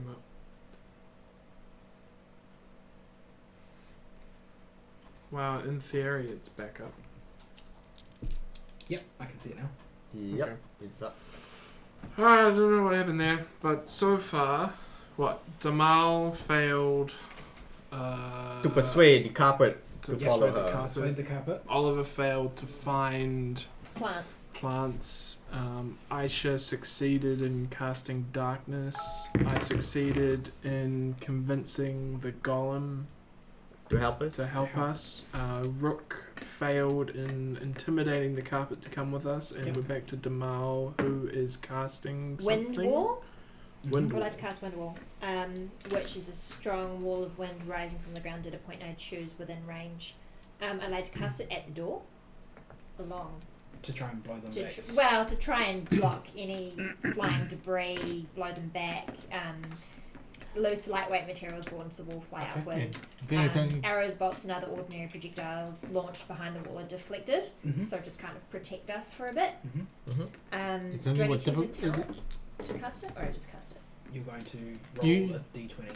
him up. Wow, in theory it's back up. Yep, I can see it now. Yep, Okay. it's up. I don't know what happened there, but so far, Damal failed. To persuade the carpet to to follow persuade the her. carpet. Persuade the carpet. Oliver failed to find Plants. Aisha succeeded in casting darkness. I succeeded in convincing the golem To help us? to help us. Rook failed in intimidating the carpet to come with us, and Yep. we're back to Damal, who is casting something. Wind wall. Wind I would wall. like to cast wind wall, which is a strong wall of wind rising from the ground at a point I choose within range. I'd like to cast it at the door, along. To try and blow them back. To try and block any flying debris, blow them back. Loose, lightweight materials brought into the wall fly Okay. outward. Yeah, it's only- Arrows, bolts, and other ordinary projectiles launched behind the wall are deflected, Mm-hmm. so just kind of protect us for a bit. Mm-hmm. It's Do only I need what to use a different- talent to cast it, or I just cast it? You're going to roll You- a d20.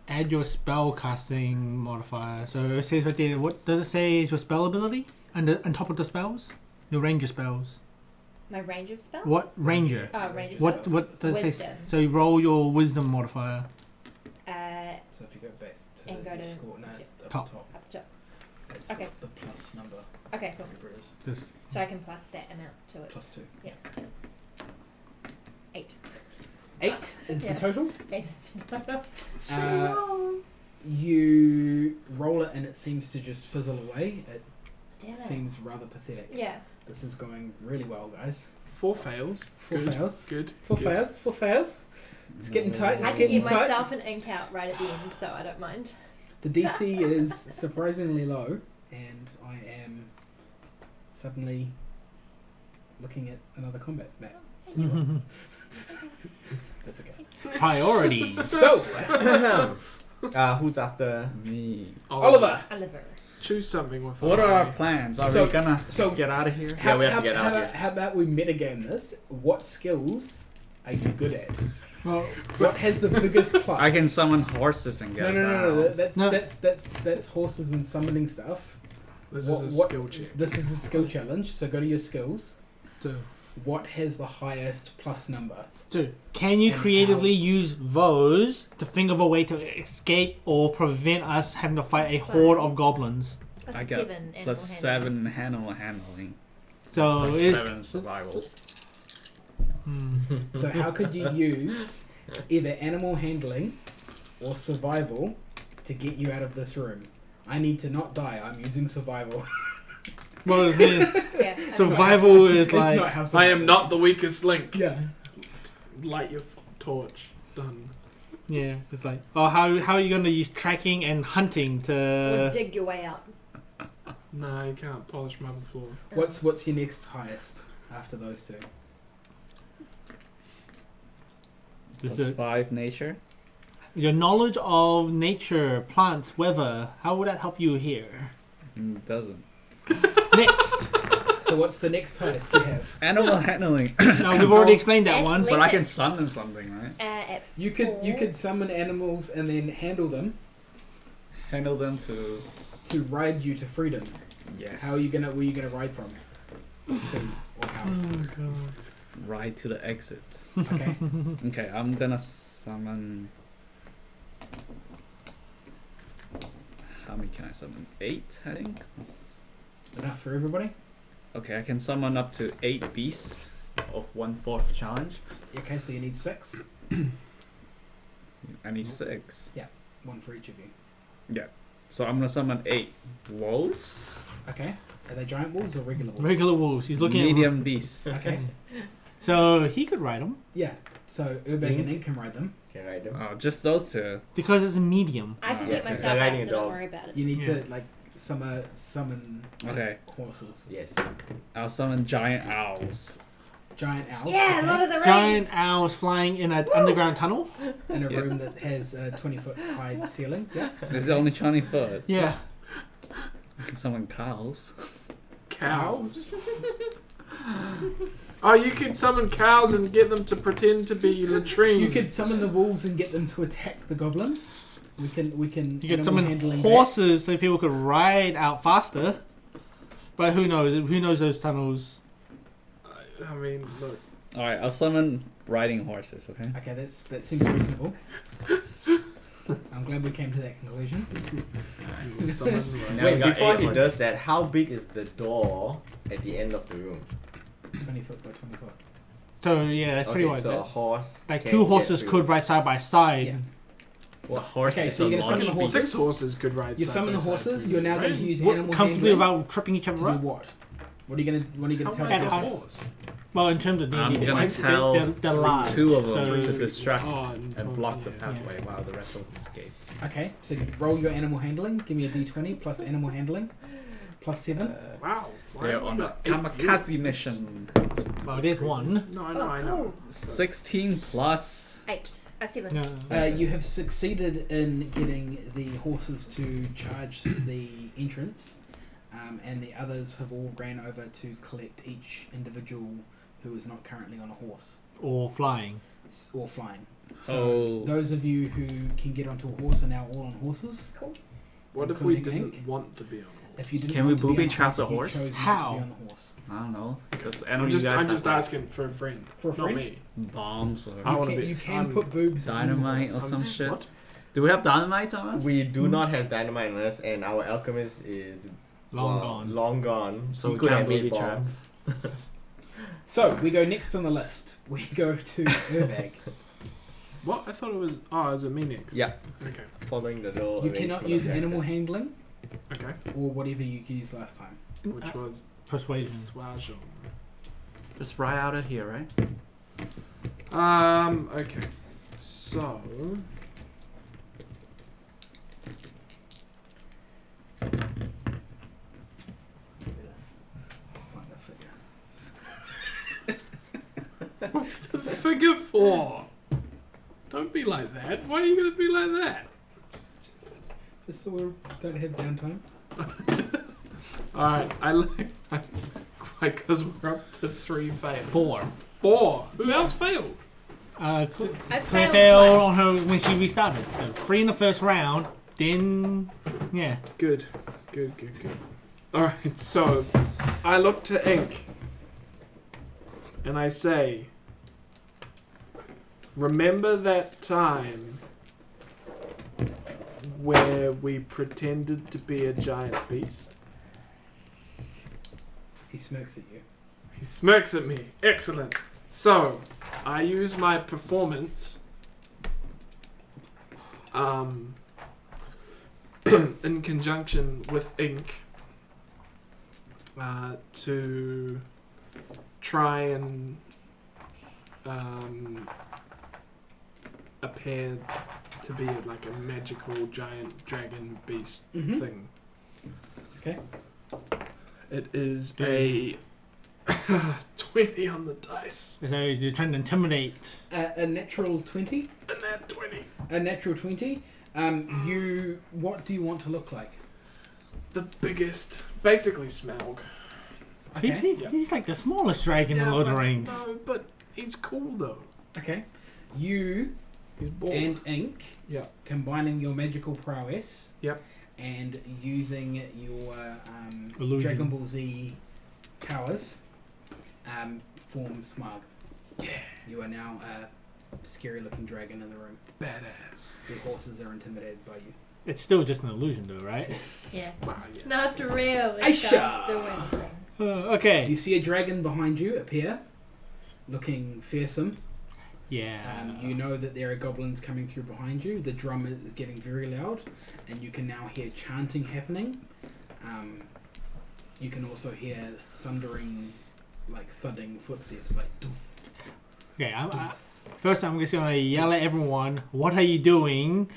Add your spell casting modifier. So it says right there, what does it say is your spell ability? And on top of the spells? Your ranger spells. My range of spells? What ranger? Oh, range of What spells. what does it say? Wisdom. So you roll your wisdom modifier. So if you go back to And go your to- score, no, to- up top. the top. Up the top. It's Okay. got the plus number, Okay, cool. whatever it is. Just So I can plus that amount to it. Plus 2. 8. 8 is Yeah. the total. 8 is the total. Uh, You roll it and it seems to just fizzle away. It Damn it. seems rather pathetic. Yeah. This is going really well, guys. 4 fails. 4 Good. fails. Good. 4 good. fails. 4 fails. It's getting tight. I It's can getting get tight. myself an ink out right at the end, so I don't mind. The DC is surprisingly low, and I am suddenly looking at another combat map. That's okay. priorities. So, Who's after? Me. Oliver. Oliver. Choose something with What an are our eye. plans? Are So- we gonna So, get out of here? Yeah, we have to get out of here. How about we metagame this? What skills are you good at? Well, What has the biggest plus? I can summon horses and get us No. out. No. That's horses and summoning stuff. This What- is a what- skill check. This is a skill challenge. So go to your skills. so, What has the highest plus number? so can you And creatively use those to think of a way to escape or prevent us having to fight a That's horde fine. of goblins? Plus I got 7 animal plus handling. 7 animal handling. So Plus it's 7 survival. So how could you use either animal handling or survival to get you out of this room? I need to not die. I'm using survival. well, the thing is, Yeah. okay. survival is It's like not how I survival am not the is. weakest link. Yeah. Light your torch. Done. yeah, it's like oh how are you gonna use tracking and hunting Or to? dig your way out. No, you can't polish marble floor. What's your next highest after those two? This Plus is 5 nature. your knowledge of nature, plants, weather. How would that help you here? Doesn't. Next, So what's the next highest you have? Animal handling. no, we've already explained that one. But I can Athletics. summon something, right? At You could 4. summon animals and then handle them Handle them to. to ride you to freedom. Yes. How are you gonna? Where you gonna ride from? To or how? Ride to the exit. Okay. Okay, I'm gonna summon. How many can I summon? 8, I think. Enough for everybody. Okay, I can summon up to 8 beasts of 1/4 challenge. Okay, so you need 6. I need 6. One for each of you. So I'm gonna summon 8 wolves. Okay. Are they giant wolves or regular wolves? Regular wolves. He's looking medium beasts. Okay. So he could ride them Yeah. So Urbeg and Ink can ride them. Can I do? Oh, just those 2. because it's a medium. I can Yeah, get okay. myself Riding out, a so don't dog. worry about it. You need Yeah. to like summon like, Okay. horses. Yes. I'll summon giant owls. Giant owls. Yeah, okay, Lord of the Rings. Giant owls flying in an underground tunnel. in a Yeah. room that has a 20-foot high ceiling. Yeah. There's only 20 foot. Yeah. I can summon cows. Cows. Oh, you can summon cows and get them to pretend to be latrines. You could summon the wolves and get them to attack the goblins. We can. You could animal summon handling horses so people could ride out faster. But who knows? Who knows those tunnels? I mean, look. Alright, I'll summon riding horses, okay? that. Okay, that seems reasonable. I'm glad we came to that conclusion. You summon Now Wait, we got before 8 he horses. does that, how big is the door at the end of the room? 20 foot by 20 foot. So yeah, that's pretty Okay, wide. so a There. horse. Like can two get horses through. could ride side by side. Yeah. What horse Okay, is so a you're gonna large summon the beast? horses? 6 horses could ride. You've side summoned by the side horses. through You're the now going to rain. use What, animal comfortably handling without tripping each to other do up. what? What are you going to How tell wide the is a horses? horse? Well, in terms of I'm D&D, gonna they're- tell they're large. 2 of them So- to distract Oh, and block the yeah. pathway while the rest of them escape. Okay, so you roll your animal handling. Give me a d20 plus animal handling plus 7. Wow. Why They're have on you a got 8 kamikaze units? mission. Well, there's one. No, I Oh, know, I know. cool. 16 plus. 8. 7. Yeah. You have succeeded in getting the horses to charge the entrance, and the others have all ran over to collect each individual who is not currently on a horse Or flying. or flying. So Oh. those of you who can get onto a horse are now all on horses. Cool. What if we Including didn't Ink? want to be on a horse? If you didn't Can we want to be booby on a trap the you horse? chose not How? to be on the horse. I don't know. Because I know I'm you just, guys I'm have just like, asking for a friend. For a Not friend? me. bombs or I You wanna can, be- you can I'm put boobs on the dynamite or horse. some I'm- shit. what? Do we have dynamite on us? We do not have dynamite on us, and our alchemist is Long gone. Long gone. So He we could can't have made booby bombs. So we go next on the list. We go to Urbag. What? I thought it was. Oh, it was a Minix. Yeah, Okay. following the little. You cannot arrangement use of animal characters. handling Okay. or whatever you used last time. Which was Persuasion. Swajon. Just right out of here, right? Okay. So. Find a figure. What's the figure for? Don't be like that. Why are you gonna be like that? Just so we don't have downtime. Alright, I like. Because we're up to 3 fails. 4. 4. Who else failed? I Claire failed failed twice. on her when she restarted. So 3 in the first round, then yeah. Good. Good. Alright, so I look to Ink and I say, remember that time where we pretended to be a giant beast? He smirks at you. He smirks at me. Excellent. So, I use my performance in conjunction with Ink to try and appear to be like a magical giant dragon beast Mm-hmm. thing. Okay. It is a 20 on the dice. So you're trying to intimidate. A natural 20. And that 20. A natural 20. You. What do you want to look like? The biggest, basically Smaug. Okay. He's like the smallest dragon in Lord of the but, Rings. no, but he's cool though. Okay. You He's bald. and Ink, Yeah. combining your magical prowess. Yep. And using your Illusion. Dragon Ball Z powers, form Smug. Yeah. You are now a scary-looking dragon in the room. Badass. The horses are intimidated by you. It's still just an illusion, though, right? Yeah. Wow, It's yeah. not real. It Aisha! can't do anything. Okay. You see a dragon behind you appear, looking fearsome. Yeah. You know that there are goblins coming through behind you. The drum is getting very loud, and you can now hear chanting happening. You can also hear thundering, like thudding footsteps, like. Doof, Okay. doof. First, I'm just gonna yell at everyone. What are you doing?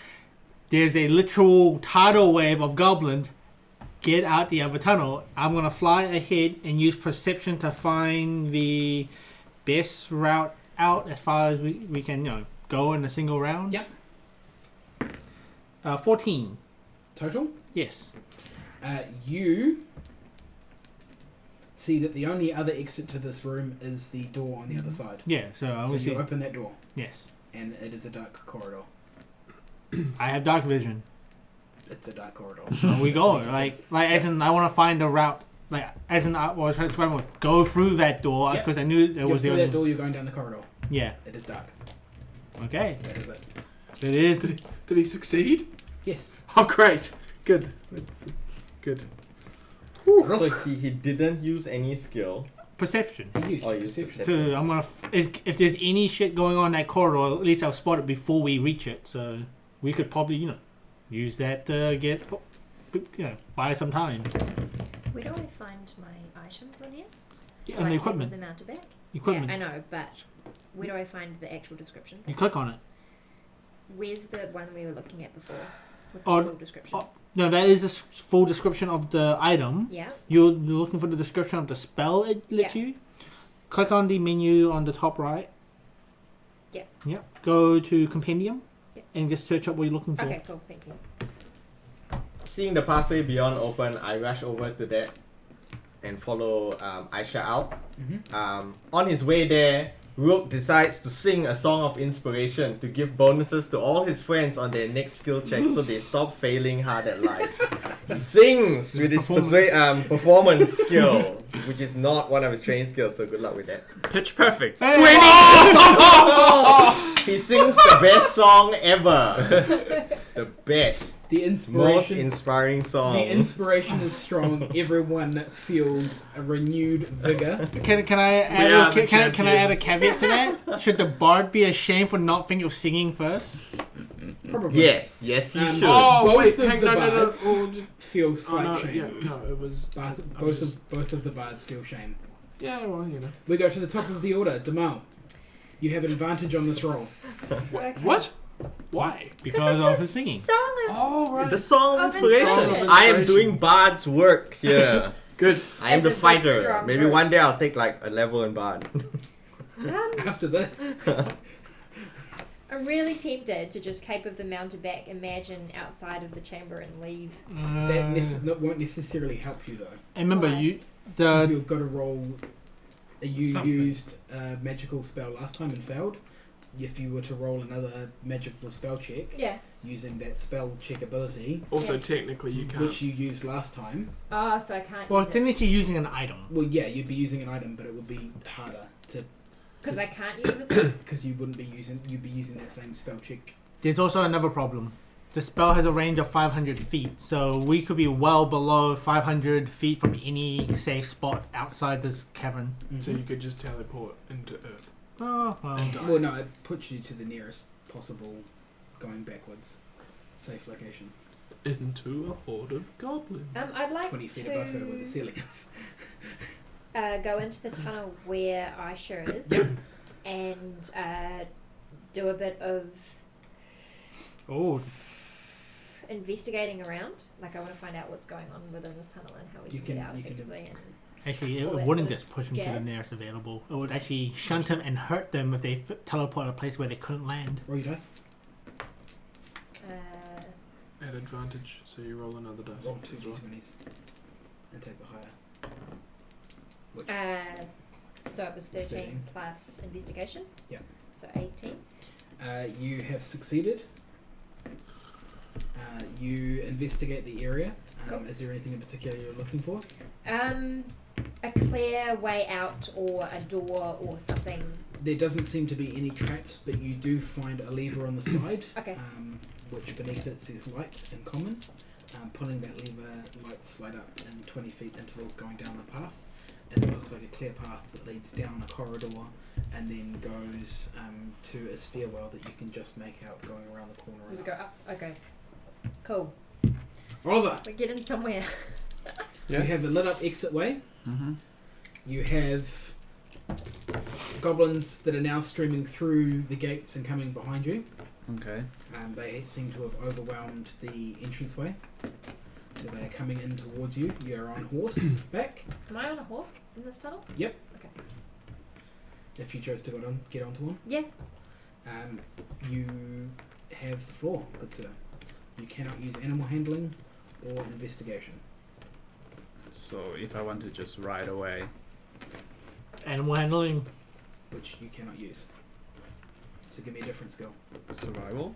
There's a literal tidal wave of goblins. Get out the other tunnel. I'm gonna fly ahead and use perception to find the best route out as far as we can, go in a single round. Yep. 14. Total. Yes. You see that the only other exit to this room is the door on the other side. Yeah, so I So will see. you open that door, Yes. and it is a dark corridor. I have dark vision. It's a dark corridor. So we go. Like as in, I want to find the route. Like, as in, I was trying to describe, go through that door Yeah. because I knew there Go was the through only. that door, you're going down the corridor. Yeah. It is dark. Okay. That is it. It is. Did he succeed? Yes. Oh, great. Good. It's good. So he didn't use any skill. Perception. You use Oh, you use perception. perception. So I'm gonna. If there's any shit going on in that corridor, at least I'll spot it before we reach it. So we could probably, use that to get, buy some time. Where do I find my items on here? And the equipment. The mounted back. Equipment. Yeah, I know, but where do I find the actual description? You click on it. Where's the one we were looking at before? With the Oh, full description. No, that is the full description of the item. Yeah. You're looking for the description of the spell it lets you. Click on the menu on the top right. Yeah. Yep. Go to compendium. Yeah. And just search up what you're looking for. Okay, cool. Thank you. Seeing the pathway beyond open, I rush over to that and follow Aisha out. Mm-hmm. On his way there, Rook decides to sing a song of inspiration to give bonuses to all his friends on their next skill check so they stop failing hard at life. He sings with his performance skill, which is not one of his trained skills, so good luck with that. Pitch perfect. He sings the best song ever. The best. The Most inspiration. inspiring song. The inspiration is strong. Everyone feels a renewed vigor. Can I add can I add a caveat to that? Should the bard be ashamed for not thinking of singing first? Probably. Yes, he should. Oh, Both wait, of hang the no, no, no. bards Oh, feel oh, slight no, shame. yeah, no, it was. Both of the bards feel shame. Yeah, well, We go to the top of the order. Damal, you have advantage on this roll. Okay. What? Why? Because of his singing. Song of Oh, right. The song of Of inspiration. inspiration. I am doing Bard's work here. Good. I am As the a big, fighter. strong Maybe bird. one day I'll take like a level in Bard. After this, I'm really tempted to just cape of the mounted back, imagine outside of the chamber and leave. that won't necessarily help you though. And remember, Why? 'Cause you've got to roll. You Something. used a magical spell last time and failed. If you were to roll another magical spell check Yeah. using that spell check ability, Also, Yeah. technically, you can't. which you used last time, Oh, so I can't well, use it. technically using an item. well, yeah, you'd be using an item, but it would be harder to Because I can't use it. because you wouldn't be using. You'd be using that same spell check. There's also another problem. The spell has a range of 500 feet, so we could be well below 500 feet from any safe spot outside this cavern. So you could just teleport into Earth. Oh, well. Well, no, it puts you to the nearest possible, going backwards, safe location. Into a horde of goblins. I'd like 20 feet above her where the to ceiling is. go into the tunnel where Aisha is and do a bit of Oh, investigating around. Like, I want to find out what's going on within this tunnel and how we You can get can- out you can- effectively. actually, All it that wouldn't sort of just push them to the jazz. nearest available. It would actually shunt them and hurt them if they teleport a place where they couldn't land. Roll your dice. At advantage, so you roll another dice. Roll 2 as well. d20s and take the higher. Which So it was 13 13. plus investigation. Yeah. So 18. you have succeeded. You investigate the area. Cool. Is there anything in particular you're looking for? A clear way out or a door or something. There doesn't seem to be any traps, but you do find a lever on the side, Okay. which beneath it says light in common. Pulling that lever, lights slide up in 20 feet intervals going down the path, and it looks like a clear path that leads down a corridor and then goes to a stairwell that you can just make out going around the corner. Does and it go up? Okay. Cool. Oliver, We're getting somewhere. you have a lit up exit way. Mm-hmm. You have goblins that are now streaming through the gates and coming behind you. Okay. They seem to have overwhelmed the entranceway. So they are coming in towards you. You are on horse back. Am I on a horse in this tunnel? Yep. Okay. If you chose to get onto one. Yeah. You have the floor, good sir. You cannot use animal handling or investigation. So if I want to just ride away, Animal handling. which you cannot use. So give me a different skill. survival.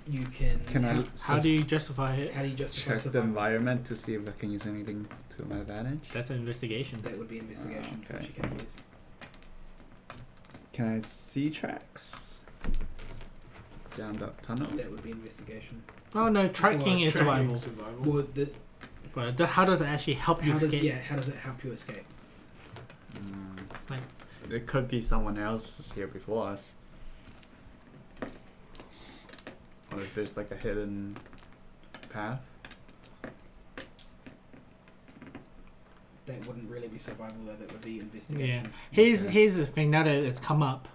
You can. Can I How do you justify it? How do you justify check the survival? environment to see if I can use anything to my advantage? That's an investigation. That would be investigation, Okay. which you can use. Can I see tracks down that tunnel? That would be investigation. Oh no, tracking is survival. Survival. Well, the, But how does it actually help you how does escape? how does it help you escape? Like- There could be someone else who's here before us. Or if there's like a hidden path. That wouldn't really be survival though. That would be investigation. Yeah. Here's the thing. Now that it's come up,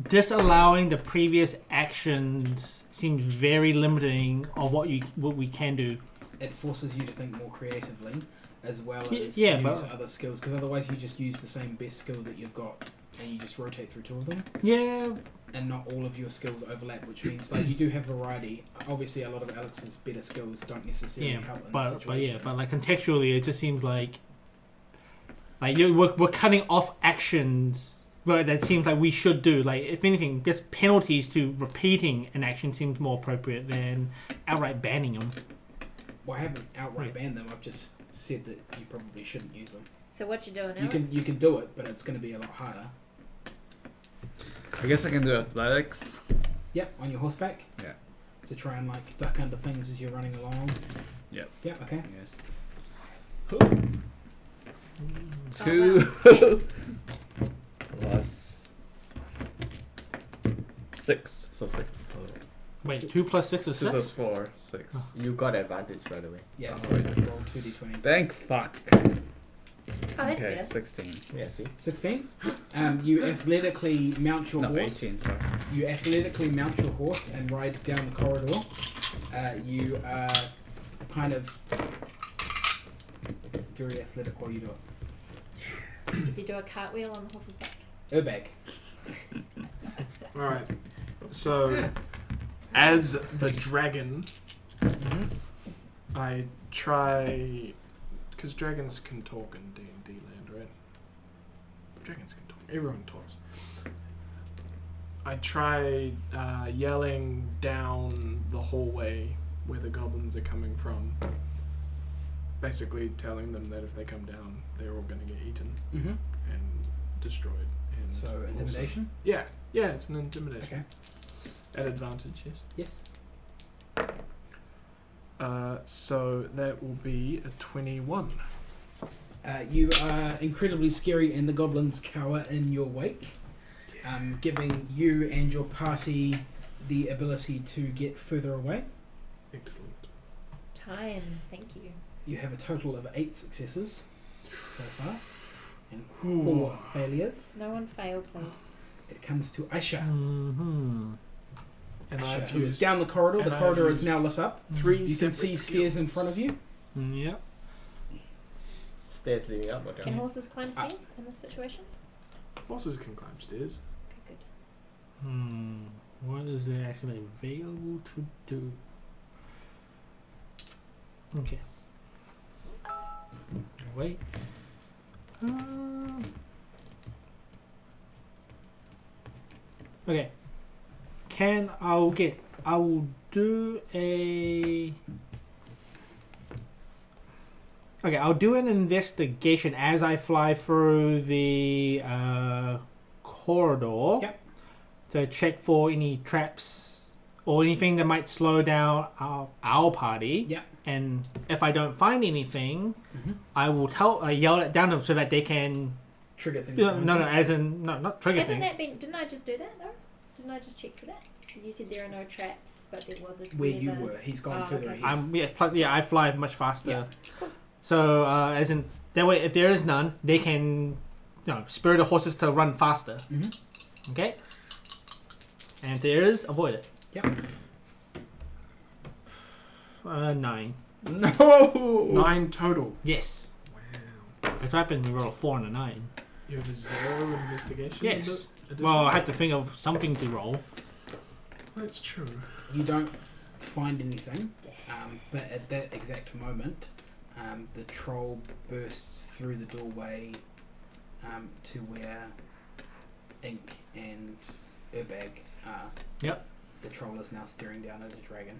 disallowing the previous actions seems very limiting of what we can do. It forces you to think more creatively, as well Y- as yeah, use but- other skills. Because otherwise, you just use the same best skill that you've got, and you just rotate through two of them, Yeah. and not all of your skills overlap. Which means like you do have variety. Obviously, a lot of Alex's better skills don't necessarily Yeah. help in this But situation. like contextually, it just seems like we're cutting off actions. Well, that seems like we should do. Like, if anything, just penalties to repeating an action seems more appropriate than outright banning them. Well, I haven't outright Yeah. banned them. I've just said that you probably shouldn't use them. So what you doing, You Alex? can do it, but it's going to be a lot harder. I guess I can do athletics. Yep, on your horseback. Yeah. So try and like duck under things as you're running along. Yep. Yep. Okay. Yes. Oh, 2 wow. plus 6. So 6. Wait, 2 plus 6 is 2 plus 6? 4, 6. You got advantage, by the way. Yeah. Oh, So right. roll 2d20s. Thank fuck. Oh, that's Okay, good. 16. Yeah, see? 16. You athletically mount your No, horse. 18, sorry. You athletically mount your horse and ride down the corridor. You are kind of very athletic while you do it. Does he do a cartwheel on the horse's back? Airbag. Alright. So, as the dragon, I try. Because dragons can talk in D&D land, right? Dragons can talk. Everyone talks. I try yelling down the hallway where the goblins are coming from. Basically telling them that if they come down, they're all going to get eaten Mm-hmm. and destroyed. And So also- intimidation. Yeah, it's an intimidation. Okay. At advantage, yes. Yes. So that will be a 21. You are incredibly scary, and the goblins cower in your wake, giving you and your party the ability to get further away. Excellent. Time, thank you. You have a total of 8 successes so far, and 4 failures. No one fail, please. It comes to Aisha. Mm-hmm. And Aisha, I've who is used down the corridor. and The I've corridor is used now lit up. 3 You can separate see skills. stairs in front of you. Yep. Stairs leading up or Can down? horses climb stairs in this situation? Horses can climb stairs. Okay, good. What is there actually available to do? Okay. Wait. Okay. I will do a. Okay, I'll do an investigation as I fly through the corridor. Yep. To check for any traps or anything that might slow down our party. Yep. And if I don't find anything, Mm-hmm. I will yell it down to them so that they can. Trigger things. No, behind no, you. as in not trigger Hasn't thing. that been? Didn't I just do that though? Didn't I just check for that? You said there are no traps, but there was a. Where you near the- were. He's gone Oh, further okay. ahead. I fly much faster. Yeah. Cool. So as in that way, if there is none, they can, spur the horses to run faster. Mm-hmm. Okay. And if there is, avoid it. Yep. 9. No! 9 total. Yes. Wow. If I happen to roll a 4 and a 9. You have a 0 investigation? Yes. additional? Well, I had to think of something to roll. That's true. You don't find anything, but at that exact moment, The troll bursts through the doorway to where Ink and Urbag are. Yep. The troll is now staring down at a dragon.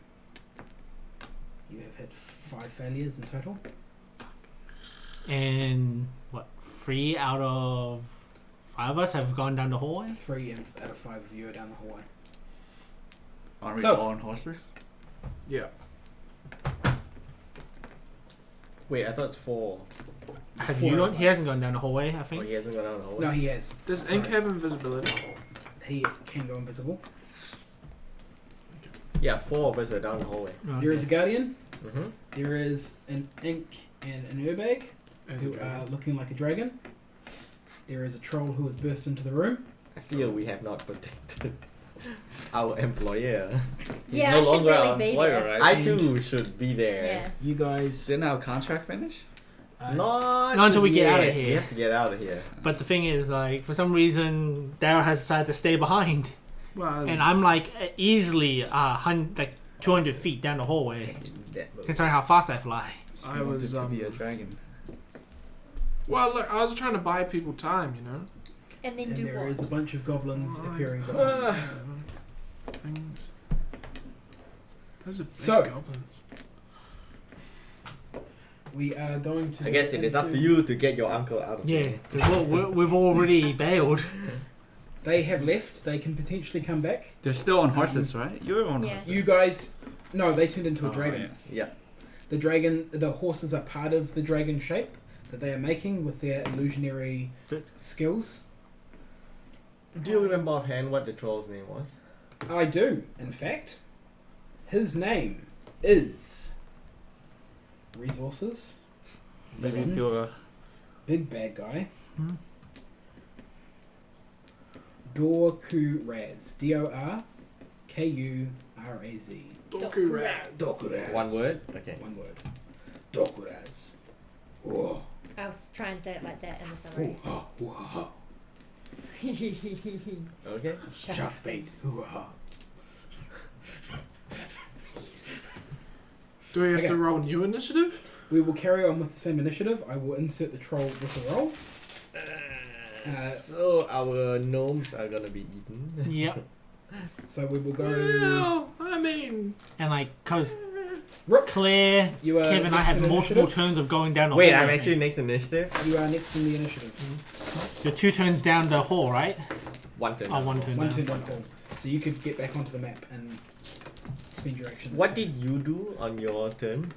You have had 5 failures in total. And what? 3 out of 5 of us have gone down the hallway. 3 out of 5 of you are down the hallway. Aren't we So- all on horses? Yeah. Wait, I thought it's 4. Have 4 you out gone? of He 5. hasn't gone down the hallway, I Oh, think. he hasn't gone down the hallway? No, he has. Does Sorry. Ink have invisibility? He can go invisible. Yeah, 4 of us are down the hallway. There is a guardian. Mm-hmm. There is an Ink and an Urbag As a who dragon. are looking like a dragon. There is a troll who has burst into the room. I feel we have not protected our employer. He's Yeah, no I should longer really our be employer, there. right? I And- too should be there. Yeah. You guys. Didn't our contract finish? Not Not until we just get out of yet. here. We have to get out of here. But the thing is, like, for some reason, Daryl has decided to stay behind, Well, and I'm like easily 200 feet down the hallway, considering how fast I fly. I He wanted was to be a dragon. well, look, I was trying to buy people time, you know. And then And do there what? is a bunch of goblins Right. appearing behind. Things. Those are big So- goblins. We are going to. I guess it is up to you to get your uncle out of Yeah, here. because we've already bailed. They have left. They can potentially come back. They're still on horses, right? You were on Yeah. horses. You guys. No, they turned into a Oh, dragon. Yeah. The dragon. The horses are part of the dragon shape that they are making with their illusionary skills. Do you remember offhand what the troll's name was? I do, in fact. His name is. Resources. Maybe Villains. to a Big bad guy. Hmm. Dorkuraz. Dorkuraz. Dokuraz. Dorkuraz. One word? Okay. One word. Dorkuraz. Oh. I'll try and say it like that in the summary. Ooh, ha, ooh, ha, ha. Okay. Shark bait. Ooh, ha. Do we have Okay. to roll new initiative? We will carry on with the same initiative. I will insert the troll with a roll. So our gnomes are gonna be eaten. Yep. So we will go. Well, I mean, And like, cause Rook, Claire, you are Kevin, and I next have in multiple initiative. turns of going down the Wait, hallway. I'm actually next initiative. You are next in the initiative. You're 2 turns down the hall, right? One turn. Oh, 1 turn One down. turn, one call. So you could get back onto the map and spend your actions. What did you do on your turn?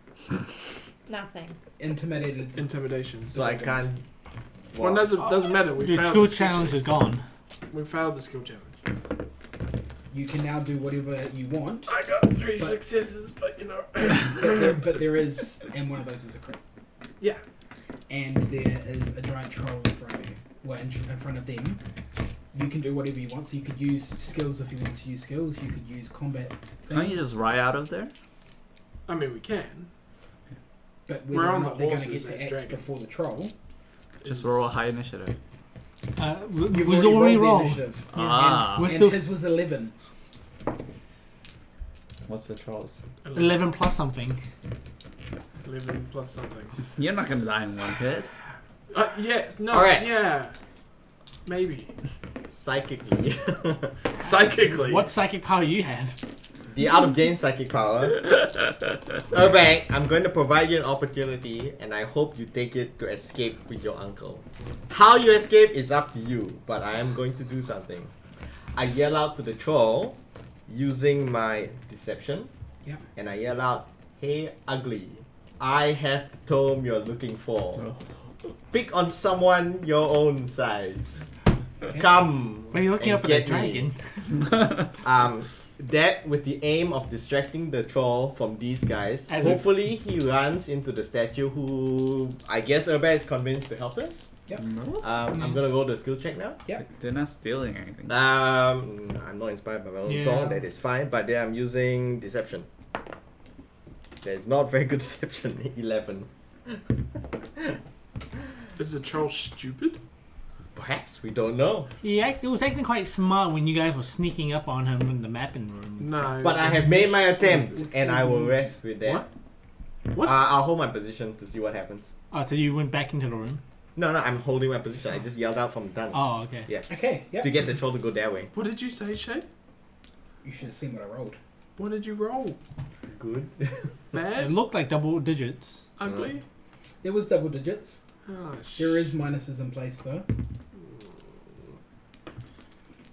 Nothing. Intimidated. intimidation. So I can't. Well, doesn't matter. We The failed school the skill challenge is challenge. gone. We failed the skill challenge. You can now do whatever you want. I got 3 But- successes, but you know. but there is, and one of those is a crit. Yeah. And there is a giant troll in front of you. Well, in front of them. You can do whatever you want. So you could use skills if you want to use skills. You could use combat things. Can't you just ride out of there? I mean, we can. But We're whether or on not the they're going to horses get to as act dragons. before the troll. Just roll a high initiative. You've We've already already rolled rolled. the initiative. Ah. And, We're and still his was 11. What's the trolls? 11 plus something. 11 plus something. You're not gonna die in one hit. Yeah. No. Alright. Yeah. Maybe. Psychically. Psychically. What psychic power you have? The out of game psychic power. Urbag, I'm going to provide you an opportunity, and I hope you take it to escape with your uncle. How you escape is up to you, but I am going to do something. I yell out to the troll using my deception. Yeah. And I yell out, "Hey, ugly! I have the tome you're looking for. Pick on someone your own size. Okay. Come When you're looking and up at the get me." dragon. That with the aim of distracting the troll from these guys. As Hopefully he runs into the statue who I guess Urba is convinced to help us. No. I'm gonna go to the skill check now. They're not stealing anything. I'm not inspired by my own Yeah. song, that is fine, but then I'm using deception. That is not very good deception. 11. Is the troll stupid? Perhaps, we don't know. It was acting quite smart when you guys were sneaking up on him in the mapping room. No. But I have made my attempt and I will rest with that. What? What? I'll hold my position to see what happens. Oh, so you went back into the room? No, I'm holding my position. I just yelled out from the tunnel. Oh, okay. Yeah. Okay, yeah. To get the troll to go that way. What did you say, Shay? You should have seen what I rolled. What did you roll? Good. It Bad? looked like double digits. Ugly? There was double digits. Oh, There is minuses in place though.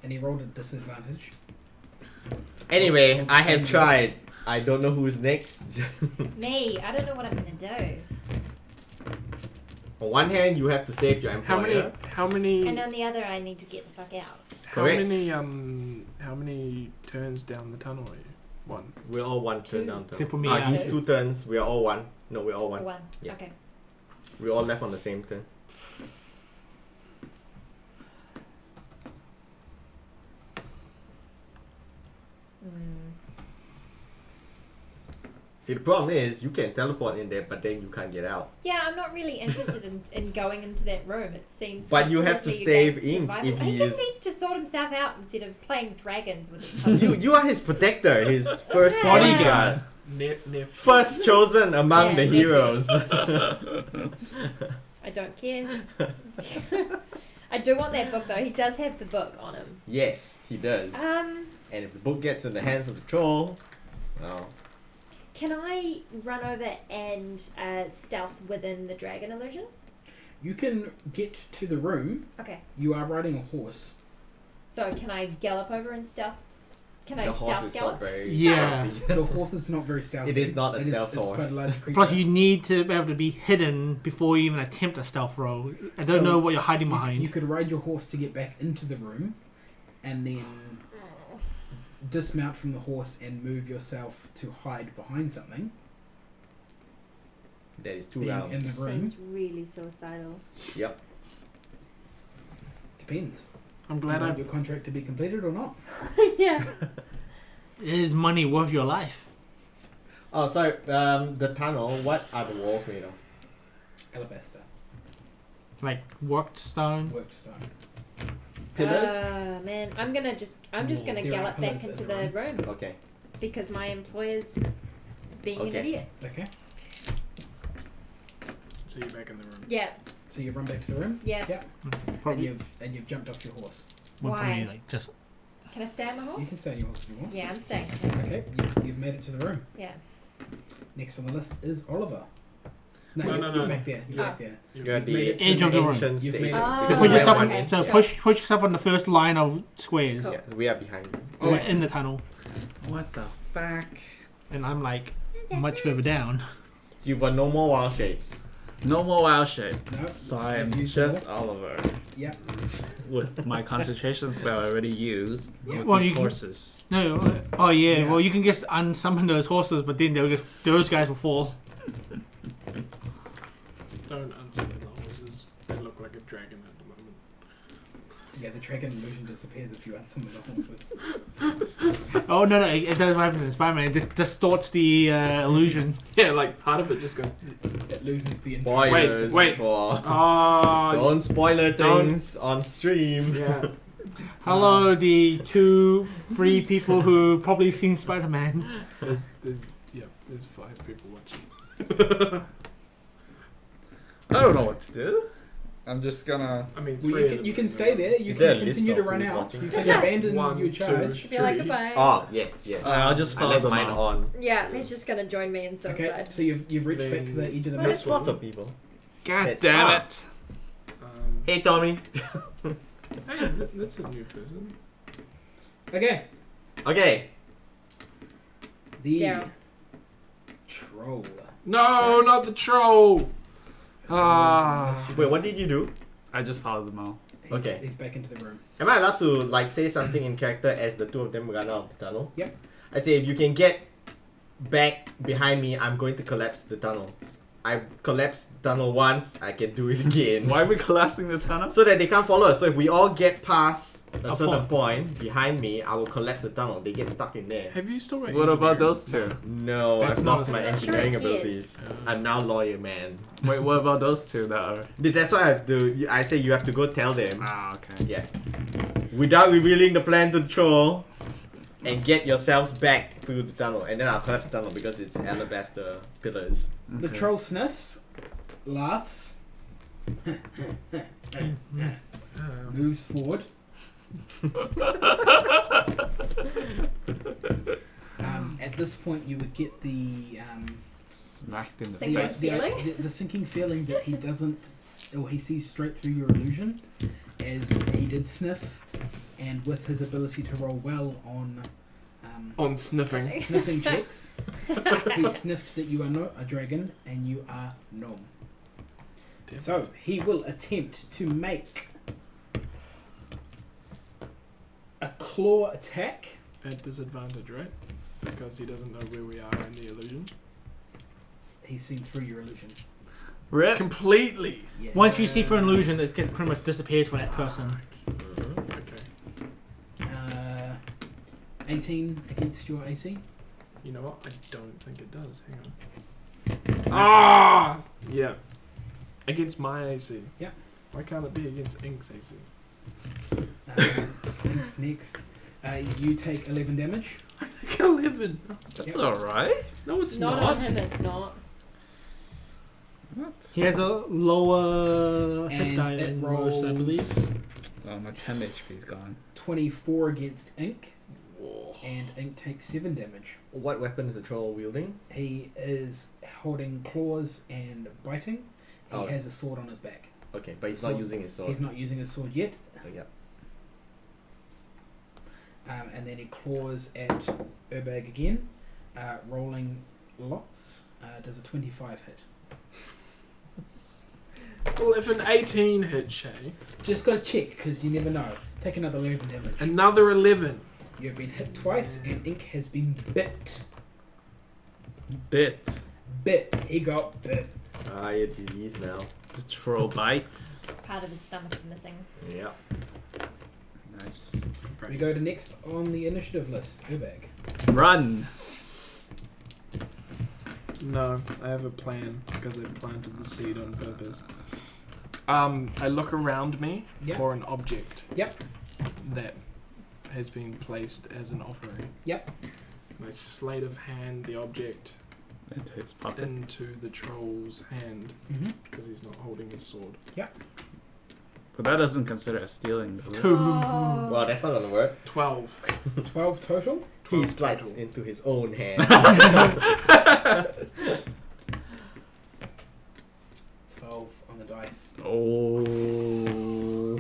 And he rolled a disadvantage. Anyway, I have tried. I don't know who's next. Me, I don't know what I'm gonna do. On one hand, you have to save your How employer. many And on the other, I need to get the fuck out. Correct. how many turns down the tunnel are you? One. We're all one turn down. Except for me, He's yeah. 2 turns. We're all one. No, we're all one. One. Yeah. Okay. We're all left on the same turn. Hmm. See, the problem is you can teleport in there, but then you can't get out. Yeah, I'm not really interested in going into that room. It seems. But you have to completely save against Ink survival. if I he think is- he needs to sort himself out instead of playing dragons with his cousin. You are his protector, his first Bodyguard. bodyguard. First chosen among Yeah, the nephew. heroes. I don't care. I do want that book though. He does have the book on him. Yes, he does. And if the book gets in the hands of the troll, well, Can I run over and stealth within the dragon illusion? You can get to the room. Okay. You are riding a horse. So can I gallop over and stealth? Can I the horse stealth is gallop? not very Yeah. stealthy. The horse is not very stealthy. It is not a It stealth it's horse. quite a large creature. Plus, you need to be able to be hidden before you even attempt a stealth roll. I don't So, know what you're hiding You- behind. You could ride your horse to get back into the room, and then dismount from the horse and move yourself to hide behind something. That is 2 Being rounds. in the room. Seems really suicidal. Yep. Depends. I'm Do glad you want I. your contract to be completed or not? Yeah. Is money worth your life? Oh, sorry. The tunnel. What are the walls made of? Alabaster. Like worked stone? Worked stone. Pillars. Man, I'm just gonna There are gallop back pillars in into the the room Okay. because my employer's being an Okay. idiot. Okay. So you're back in the room. Yeah. So you've run back to the room. Yeah. Yeah. And Probably you've jumped off your horse. went for Why? me, like just Can I stay on my You horse? can stay on your horse if you want. Yeah, I'm staying. Okay. You've made it to the room. Yeah. Next on the list is Oliver. No, you're, no, you're no. back there. You're Oh. back there. You're at You've made the it to edge of the room. entrance You've stage. made it. Oh. Because put we yourself. have okay. one. So Sure. push yourself on the first line of squares. Cool. Yeah, we are behind you. So we're in the tunnel, What the fuck? and I'm like much further down. You've got no more wild shapes. No more wild shape. No. So I am Have used just them Oliver Yeah. with my concentration spell already used Yeah. with Well, these you can- horses. No, oh yeah. Yeah. Well, you can just unsummon those horses, but then those guys will fall. Don't unsummon the horses. They look like a dragon at the moment. Yeah, the dragon illusion disappears if you unsummon the horses. Oh no, it does what happens in Spider-Man. It distorts the illusion. Yeah, like part of it just goes. It loses the Spoilers wait. for. Oh. Don't spoiler Don't. things on stream. Yeah. Hello, the 3 people who probably seen Spider-Man. There's 5 people watching. I don't know what to do. I'm just gonna. I mean, Well, 3 you of can, them you can are stay gonna- there. You Is there can a list continue to of run who's out. watching? You can Yeah. abandon 1, your 2, charge. Feel like 3. goodbye. Oh, yes. I'll just I follow left them mine out. on. Yeah, he's just gonna join me in Okay, suicide. so you've reached back to the edge of the map. There's lots of people. God It's damn up. it! Hey, Tommy. Hey, that's a new person. Okay, Okay. the Daryl. troll. No, not the troll. Ah. Wait, what did you do? I just followed them all. Okay. He's back into the room. Am I allowed to say something in character as the 2 of them run out of the tunnel? Yep. I say if you can get back behind me, I'm going to collapse the tunnel. I collapsed the tunnel once, I can do it again. Why are we collapsing the tunnel? So that they can't follow us. So if we all get past a A certain point behind me, I will collapse the tunnel. They get stuck in there. Have you still got What about engineering? those two? No, That's I've not lost a- my Sure engineering it is. abilities. I'm now lawyer man. Wait, what about those two that are? That's why I have to. I say you have to go tell them. Ah, okay. Yeah. Without revealing the plan to the troll. and get yourselves back through the tunnel. And then I'll collapse the tunnel because it's alabaster pillars. The troll sniffs, laughs, moves forward. At this point, you would get the Smacked in the Sinking face. feeling? the sinking feeling that he doesn't, or he sees straight through your illusion, as he did sniff, and with his ability to roll well On sniffing. sniffing checks, he sniffed that you are not a dragon and you are gnome. Damn So it. he will attempt to make a claw attack. At disadvantage, right? Because he doesn't know where we are in the illusion. He's seen through your illusion. Rip. Completely. Yes. Once you see for an illusion, it gets pretty much disappears for that person. Okay. 18 against your AC. You know what? I don't think it does. Hang on. Ah! Yeah. Against my AC. Yeah. Why can't it be against Ink's AC? Slinks next. You take 11 damage. I think 11. That's Yep. alright. No, it's Not not. on him, it's not. What? He has a lower hit And die it than most, I believe. rolls Oh, my 10 HP is gone. 24 against Ink, Whoa. and Ink takes 7 damage. What weapon is the troll wielding? He is holding claws and biting. He Oh. has a sword on his back. Okay, but he's Sword. not using his sword. He's not using his sword yet. Oh, yeah. And then he claws at Urbag again, rolling lots. Does a 25 hit. 11, 18 hit, Shay. Just got to check because you never know. Take another 11 damage. Another 11. You've been hit twice, and Ink has been bit. Bit. Bit. He got bit. Ah, you're diseased now. The troll bites. Part of his stomach is missing. Yeah. Nice. We go to next on the initiative list. Urbag. Run. No, I have a plan because I planted the seed on purpose. I look around me Yep. for an object. Yep. That has been placed as an offering. Yep. My sleight of hand the object Into his pocket. into the troll's hand Mm-hmm. because he's not holding his sword. But that doesn't consider as stealing, though. Oh. Well, that's not gonna work. 12. 12 total. He 12 slides total. into his own hand. 12 on the dice. Oh.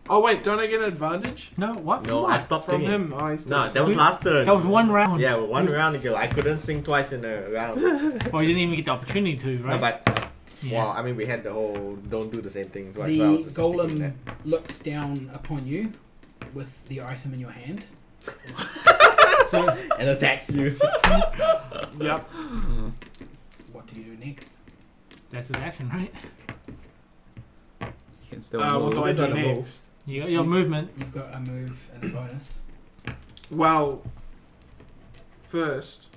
Oh wait, don't I get an advantage? No, what? No, What? I stopped From singing. him? Oh, he's No, that was last turn. That was one round. Yeah, one round ago. I couldn't sing twice in a round. Well, you didn't even get the opportunity to, right? No, but Yeah. well, I mean, we had the whole don't do the same thing twice. The so I was just sticking golem that. looks down upon you with the item in your hand. So, And attacks you. Yep. What do you do next? that's his action, right? You can still What move. do I do Still trying to move. next? You got your movement. You've got a move and a bonus. Well, first,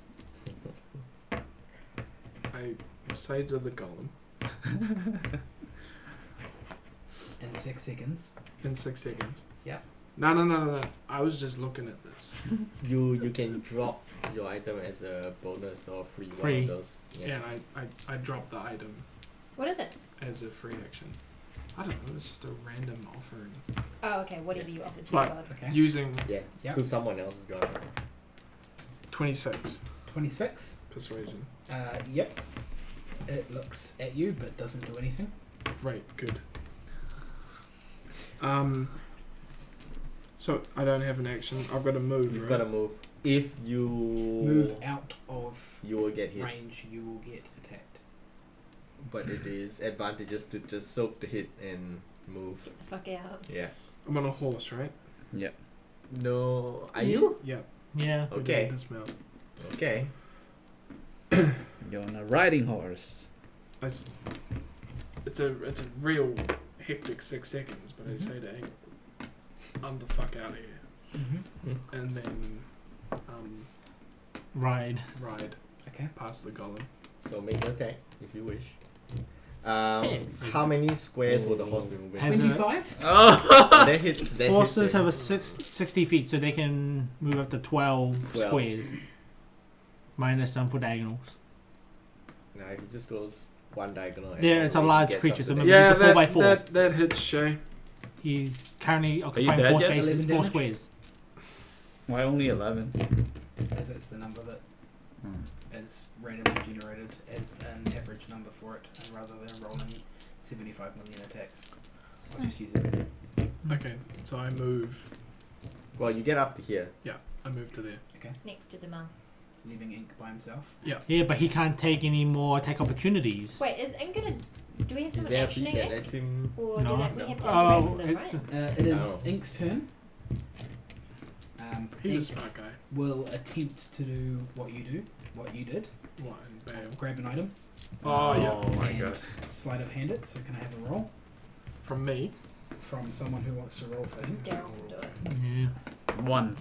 I say to the golem In 6 seconds. in 6 seconds. Yep. No. I was just looking at this. You can drop your item as a bonus or free. One Free. of those. Yeah, and I dropped the item What is it? as a free action. I don't know, it's just a random offering. Oh, okay. Whatever you offered to But- God. Okay. Using Yeah. Yep. To someone else's gun. 26 26. persuasion. Yep. It looks at you but doesn't do anything. Right, good. So I don't have an action. I've got to move, You've right? got to move. If you Move out of you will get hit. range, you will get attacked. But it is advantageous to just soak the hit and move. Get the fuck out. Yeah. I'm on a horse, right? Yep. No, are you? Yep. Yeah. We're Okay. gonna dismount. Okay. You're on a riding horse. It's a real hectic 6 seconds, but I say to Hank, I'm the fuck out of here. Mm-hmm. And then Ride. ride Okay. past the golem. So make an attack if you wish. How many squares will the horse be moving? Has a- 25? Oh. So that hits. That Horses hits have him. a 60 feet, so they can move up to 12 12. squares. Minus some for diagonals. Nah, if it just goes one diagonal. and There, it's a he large gets creature, up so to maybe that. it's a 4x4. that hits Shay. He's currently occupying dead 4 yet? spaces, 11 4 damage? squares. Why only 11? As that's the number that is randomly generated as an average number for it, and rather than rolling 75 million attacks. I'll just use it. Okay, so I move. Well, you get up to here. I move to there. Next to Demal. Leaving Ink by himself. Yeah, but he can't take any more attack opportunities. Wait, is Ink gonna? Do we have Is someone there a feat actioning that it, lets him? or No. do we have to Oh, interact with them, right? It is Oh. Ink's turn. He's a Ink smart guy. will attempt to do what you did. What? And bail. Grab an item Oh yeah. Oh my and god. sleight of hand it. So can I have a roll From me. from someone who wants to roll for him? Daryl can do it. Yeah. 1.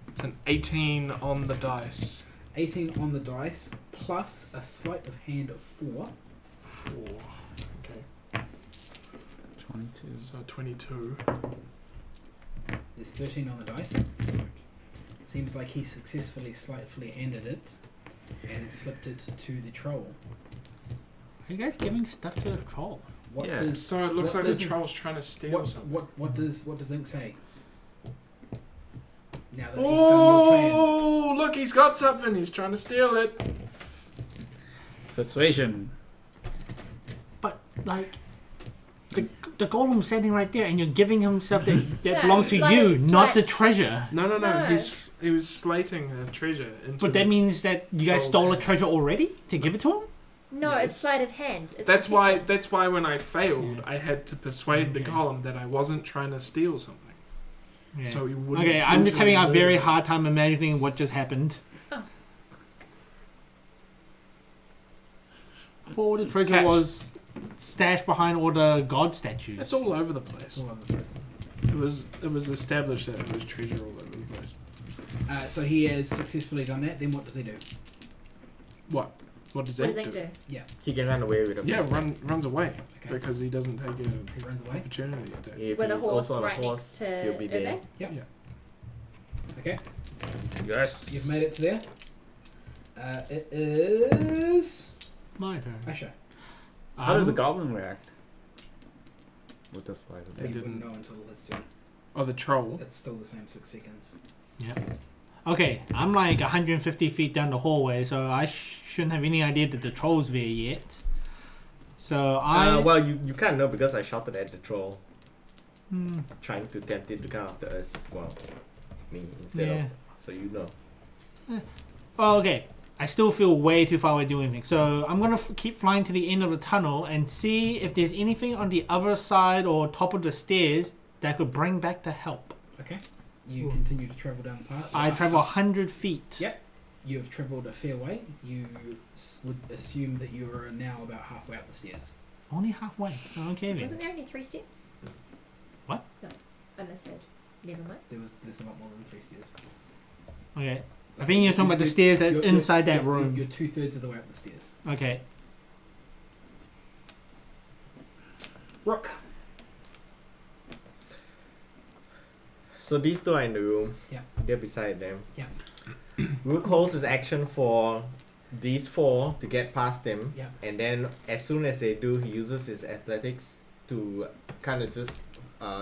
It's an 18 on the dice. 18 on the dice plus a sleight of hand of 4. 4. Okay. 22. So 22. There's 13 on the dice. Seems like he successfully slightly handed it and slipped it to the troll. Are you guys giving stuff to the troll? What Yeah. does So it looks What like the does- troll's trying to steal something. what does Ink say? Now that he's done your plan. Oh, look, he's got something. He's trying to steal it. Persuasion. But, like, the golem's standing right there, and you're giving him stuff that Yeah, belongs to it's you, like- not the treasure. No. No. He was slating a treasure into. But that means that you guys Troll stole a hand. treasure already to give it to him? No, Yes. it's sleight of hand. It's That's why. deception. That's why when I failed, Yeah. I had to persuade the Okay. golem that I wasn't trying to steal something. Yeah. So he wouldn't. Okay, I'm just having a brutally very murder hard time imagining what just happened. Oh. For the treasure Catch. was stashed behind all the god me. statues. It's all over the It's place. all over the place. It was established that it was treasure all over the place. So he has successfully done that. Then what does he do? What? What does What that does Ink do? He can run away with him. Yeah, runs away Okay. because he doesn't take an He runs away. opportunity attack. If With a he's horse also on a right horse, next to he'll be there. Ube? Okay. Yes. You've made it to there. It is My turn. Asher. How did the goblin react? With the slide of They You didn't. wouldn't know until his turn. Oh, the troll. It's still the same 6 seconds. Okay, I'm like 150 feet down the hallway, so I shouldn't have any idea that the troll's there yet. So Well, you can't know because I shouted at the troll, Hmm, trying to tempt it to come after us. Well, me instead yeah. of. So you know. Oh, okay. I still feel way too far away to do anything. So I'm going to keep flying to the end of the tunnel and see if there's anything on the other side or top of the stairs that could bring back the help. Okay. You Ooh. continue to travel down the path. I travel 100 feet. Yep. You have travelled a fair way. You would assume that you are now about halfway up the stairs. Only halfway. Okay then. Wasn't there only 3 steps? What? No, I misheard. Never mind. There's a lot more than 3 stairs. Okay. I think you're talking about the stairs that's inside that room. You're 2/3 of the way up the stairs. Okay. Rook. So these two are in the room. Yeah. They're beside them. Yeah. Rook holds his action for these 4 to get past them. Yeah. And then as soon as they do, he uses his athletics to kind of just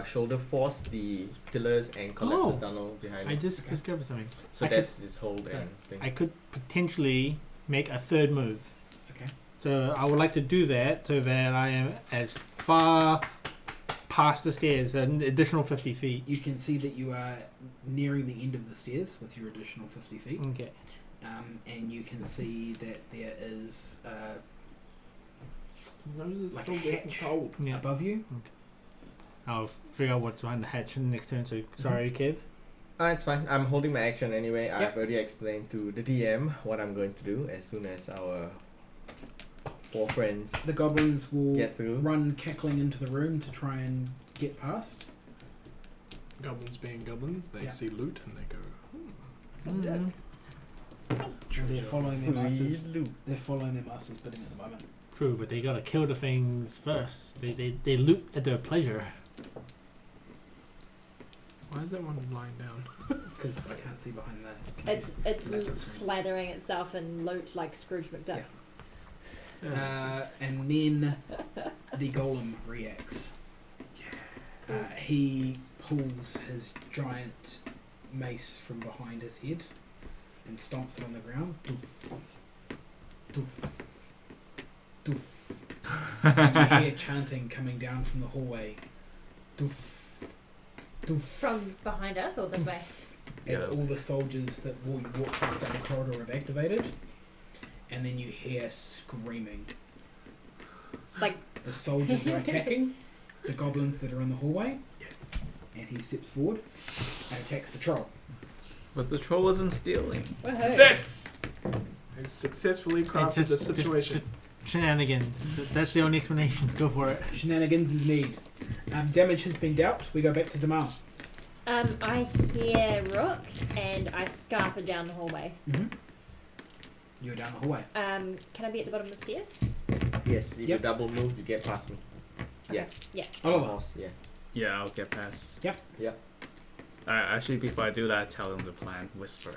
shoulder force the pillars and collapse Oh. the tunnel behind I him. just Okay. discovered something. So I that's his hold Yeah. and thing. I could potentially make a third move. Okay. So I would like to do that so that I am as far past the stairs, an additional 50 feet. You can see that you are nearing the end of the stairs with your additional 50 feet. Okay. And you can see that there is Nose is Like still a getting hatch. cold. Yeah. above you. I'll figure out what's behind the hatch in the next turn. So sorry, Kev. It's fine. I'm holding my action anyway. Yep. I've already explained to the DM what I'm going to do as soon as our 4 friends The goblins will get through. run cackling into the room to try and get past. Goblins being goblins, they Yeah. see loot and they go. Mm, They're following their masters. Free loot. They're following their masters bidding at the moment. True, but they gotta kill the things first. They loot at their pleasure. Why is that one lying down? Because I can't see behind the. It's laptop screen. slathering itself in loot like Scrooge McDuck. Yeah. And then the golem reacts. He pulls his giant mace from behind his head and stomps it on the ground. Doof, doof, doof. And you hear chanting coming down from the hallway. Doof, doof. From behind us or this way? As all the soldiers that walk past down the corridor have activated, and then you hear screaming. Like The soldiers are attacking the goblins that are in the hallway. Yes. And he steps forward and attacks the troll. But the troll wasn't stealing. woohoo. Success! I successfully crafted the just- situation. Shenanigans. That's the only explanation. Go for it. Shenanigans is need. Damage has been dealt. We go back to Damal. I hear Rook and I scarper down the hallway. Mm-hmm. You're down the hallway. Can I be at the bottom of the stairs? Yes, if Yep. you double move, you get past me. Yeah. Yeah. Oliver. Almost, yeah. Yeah, I'll get past. Yep. Yeah. Actually, before I do that, tell them the plan. Whisper.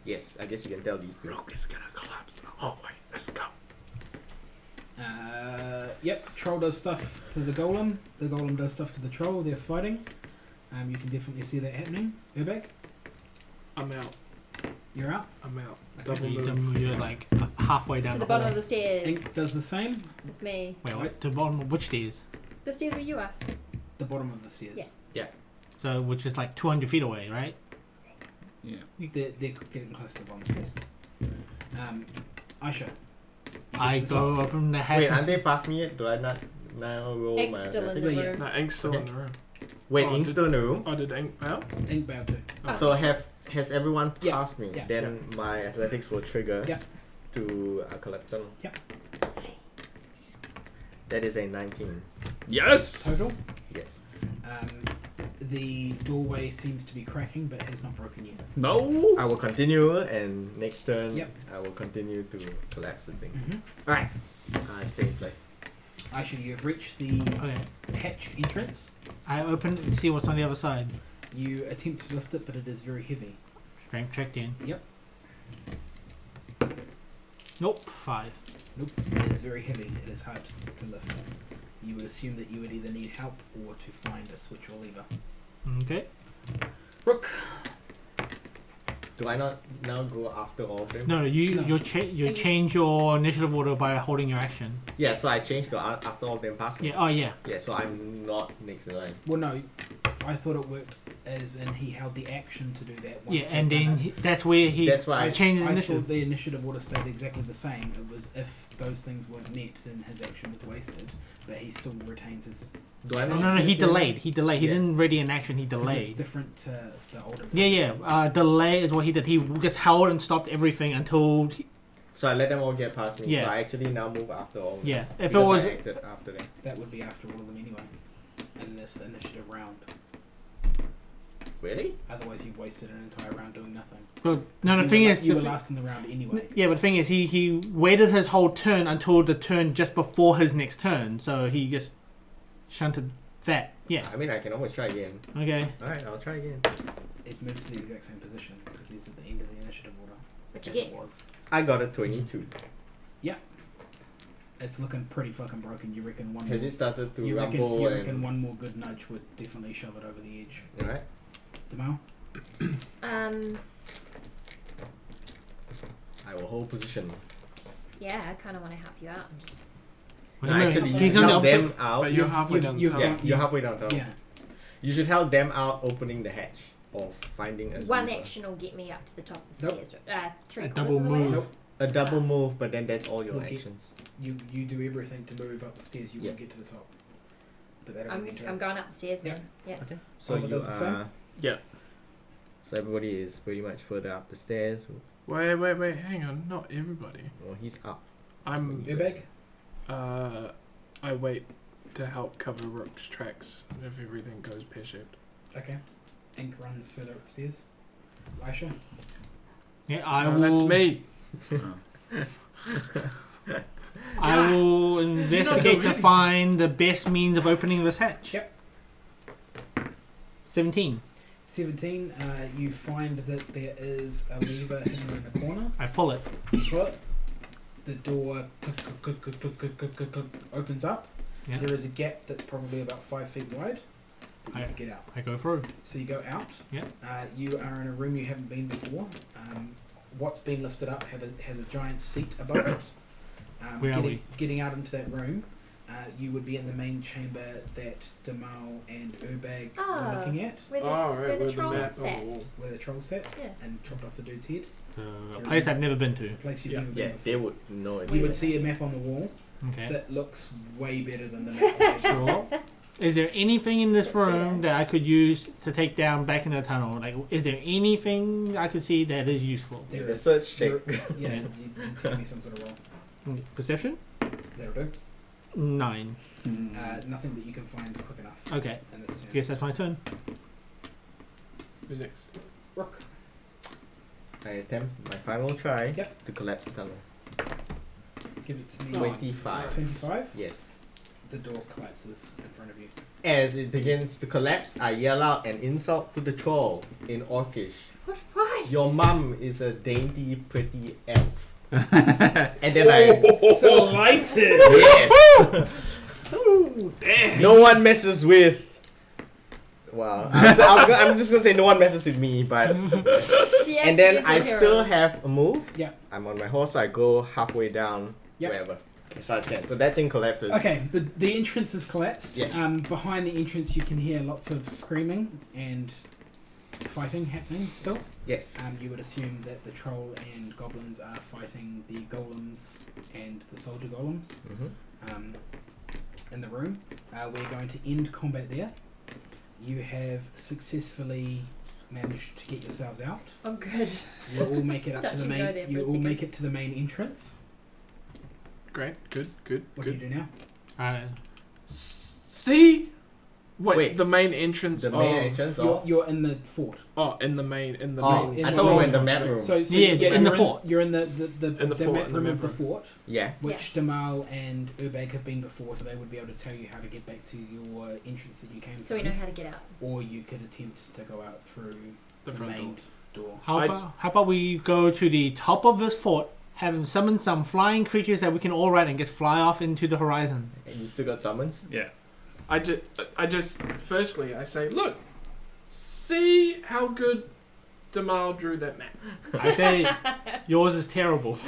Yes, I guess you can tell these two. Rogue is gonna collapse the hallway. Let's go. Yep. Troll does stuff to the golem. The golem does stuff to the troll. They're fighting. You can definitely see that happening. Urbek, I'm out. you're out. I'm out. Okay. Double move. You're like halfway down To the the bottom hall. of the stairs. Ink does the same. Me. Wait, what? To the bottom of which stairs? The stairs where you are. The bottom of the stairs. Yeah. So, which is like 200 feet away, right? Yeah. They're getting close to the bottom stairs. Aisha. you I get to the top. go open the hatch. Wait, and aren't they past me yet? Do I not now roll Ink's my still in athletics? the Yeah. room. No, Ink's still Okay. in the room. Wait, Oh, Ink's did- still in the room? Oh, did Ink bow? Ink bow too. Oh. So has everyone Yeah. passed me? Yeah. Then my athletics will trigger Yeah. to collect them. Yeah. That is a 19. Yes. Total. Yes. The doorway seems to be cracking, but has not broken yet. No. I will continue, and next turn Yep. I will continue to collapse the thing. Mm-hmm. Alright. Stay in place. Aisha, you have reached the Okay. hatch entrance. I open it and see what's on the other side. You attempt to lift it, but it is very heavy. Strength checked in. Yep. Nope. 5. Nope, it is very heavy. It is hard to lift. You would assume that you would either need help or to find a switch or lever. Okay. Rook. Do I not now go after all of them? No, you No. you you change your initiative order by holding your action. Yeah, so I changed to after all of them pass me. Yeah. Oh yeah. Yeah, so I'm not next in line. Well, no, I thought it worked as in he held the action to do that. Once Yeah, they'd and done then it. that's where he That's why changed his I initiative. thought the initiative order stayed exactly the same. It was if those things weren't met, then his action was wasted. But he still retains his. Do I No, not? no, he delayed. He delayed. He Yeah. didn't ready an action. He 'cause It's delayed. different to the older. Yeah. versions. Delay is what he did. He just held and stopped everything until. So I let them all get past me. Yeah. So I actually now move after all. of them. Yeah. If it Because was. I acted after them. That would be after all of them anyway, in this initiative round. Really? Otherwise, you've wasted an entire round doing nothing. Well, no, the You thing were, is. you the were thi- last in the round anyway. Yeah, but the thing is, he waited his whole turn until the turn just before his next turn, so he just shunted that. Yeah. I mean, I can always try again. Okay. Alright, I'll try again. It moved to the exact same position because he's at the end of the initiative order. What you as get? it was. I got a 22. It's looking pretty fucking broken. You reckon one Has more? it started to You rumble reckon and... one more good nudge would definitely shove it over the edge. Alright. Damal? I will hold position. Yeah, I kind of want to help you out and just. No, actually, you he's should on the help opposite. them out. But you're halfway down the you've tunnel. Yeah, you're halfway down town. Yeah. You should help them out opening the hatch or finding a One lever. action will get me up to the top of the Nope. stairs. 3 A quarters double of the way move. up? Nope. A double move, but then that's all your We'll get- actions. You do everything to move up the stairs. You Yeah. won't get to the top. But that'll I'm, be the I'm going up the stairs, Yeah. man. Yeah. Okay. So Oliver you does the same? are. Yeah. So everybody is pretty much further up the stairs. Wait, hang on. Not everybody. Well, he's up. I'm. Urbeg? I wait to help cover Rook's tracks if everything goes pear-shaped. Okay. Ink runs further up the stairs. Aisha? Yeah, I No, will. that's me. I will investigate to find the best means of opening this hatch. Yep. 17. 17, you find that there is a lever hidden in the corner. I pull it. You pull it, the door opens up. Yeah. There is a gap that's probably about 5 feet wide that you can get out. I go through. So you go out. Yep. You are in a room you haven't been before. What's been lifted up has a giant seat above it. Where are we? Getting out into that room, you would be in the main chamber that Damal and Urbag were looking at, Where the, Oh, right, where the with troll map on sat. the wall. where the troll sat Yeah. and chopped off the dude's head. A place I've never been to. A place you've Yeah. never Yeah, been they before. would know it. You would see a map on the wall Okay. that looks way better than the map. Sure. Is there anything in this room that I could use to take down back in the tunnel? Like, is there anything I could see that is useful? There The is. search check. Yeah, you tell me some sort of roll. Perception? That'll do. 9. Nothing that you can find quick enough Okay. in this turn. Guess that's my turn. Who's next? Rook. I attempt my final try Yep. to collapse the tunnel. Give it to me. 25. 25. Yes. The door collapses in front of you. As it begins to collapse, I yell out an insult to the troll in Orcish. What? Why? Your mum is a dainty, pretty elf. And then I... Slighted! Yes! Ooh, damn. No one messes with... Wow. I'm just gonna say no one messes with me, but... Yeah, And then it's I your still heroes. have a move. Yeah. I'm on my horse, so I go halfway down, Yep. wherever. As far as I can. So that thing collapses. Okay, the entrance is collapsed. Yes. Behind the entrance, you can hear lots of screaming and fighting happening still. Yes. You would assume that the troll and goblins are fighting the golems and the soldier golems Mm-hmm. in the room. We're going to end combat there. You have successfully managed to get yourselves out. Oh, good. You all make it up to Touch the and go main. there for You a all second. make it to the main entrance. Great. Good. Good. What good. do you do now? See? Wait. The main entrance The of... main entrance or... You're in the fort. Oh, in the main... in I the thought we main were in the fort. map room. So Yeah, in the you're fort. You're in the In the fort, map in the room map of the room. fort, Yeah. which Damal and Urbag have been before, so they would be able to tell you how to get back to your entrance that you came So we from. know how to get out. Or you could attempt to go out through The the front main door. How I- about we go to the top of this fort, have him summon some flying creatures that we can all ride and just fly off into the horizon? And you still got summons? Yeah. I just... Firstly, I say, look. See how good Damal drew that map. I say yours is terrible.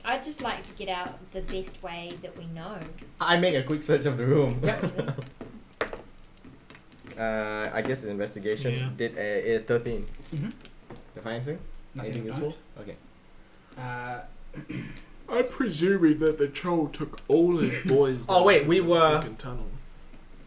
I'd just like to get out the best way that we know. I make a quick search of the room. Yeah. I guess an investigation. Yeah. Did a 13. Mhm. To find anything? Nothing Anything of useful? Okay. note. I'm presuming that the troll took all his boys. Oh, down wait, to we the were- fucking tunnel.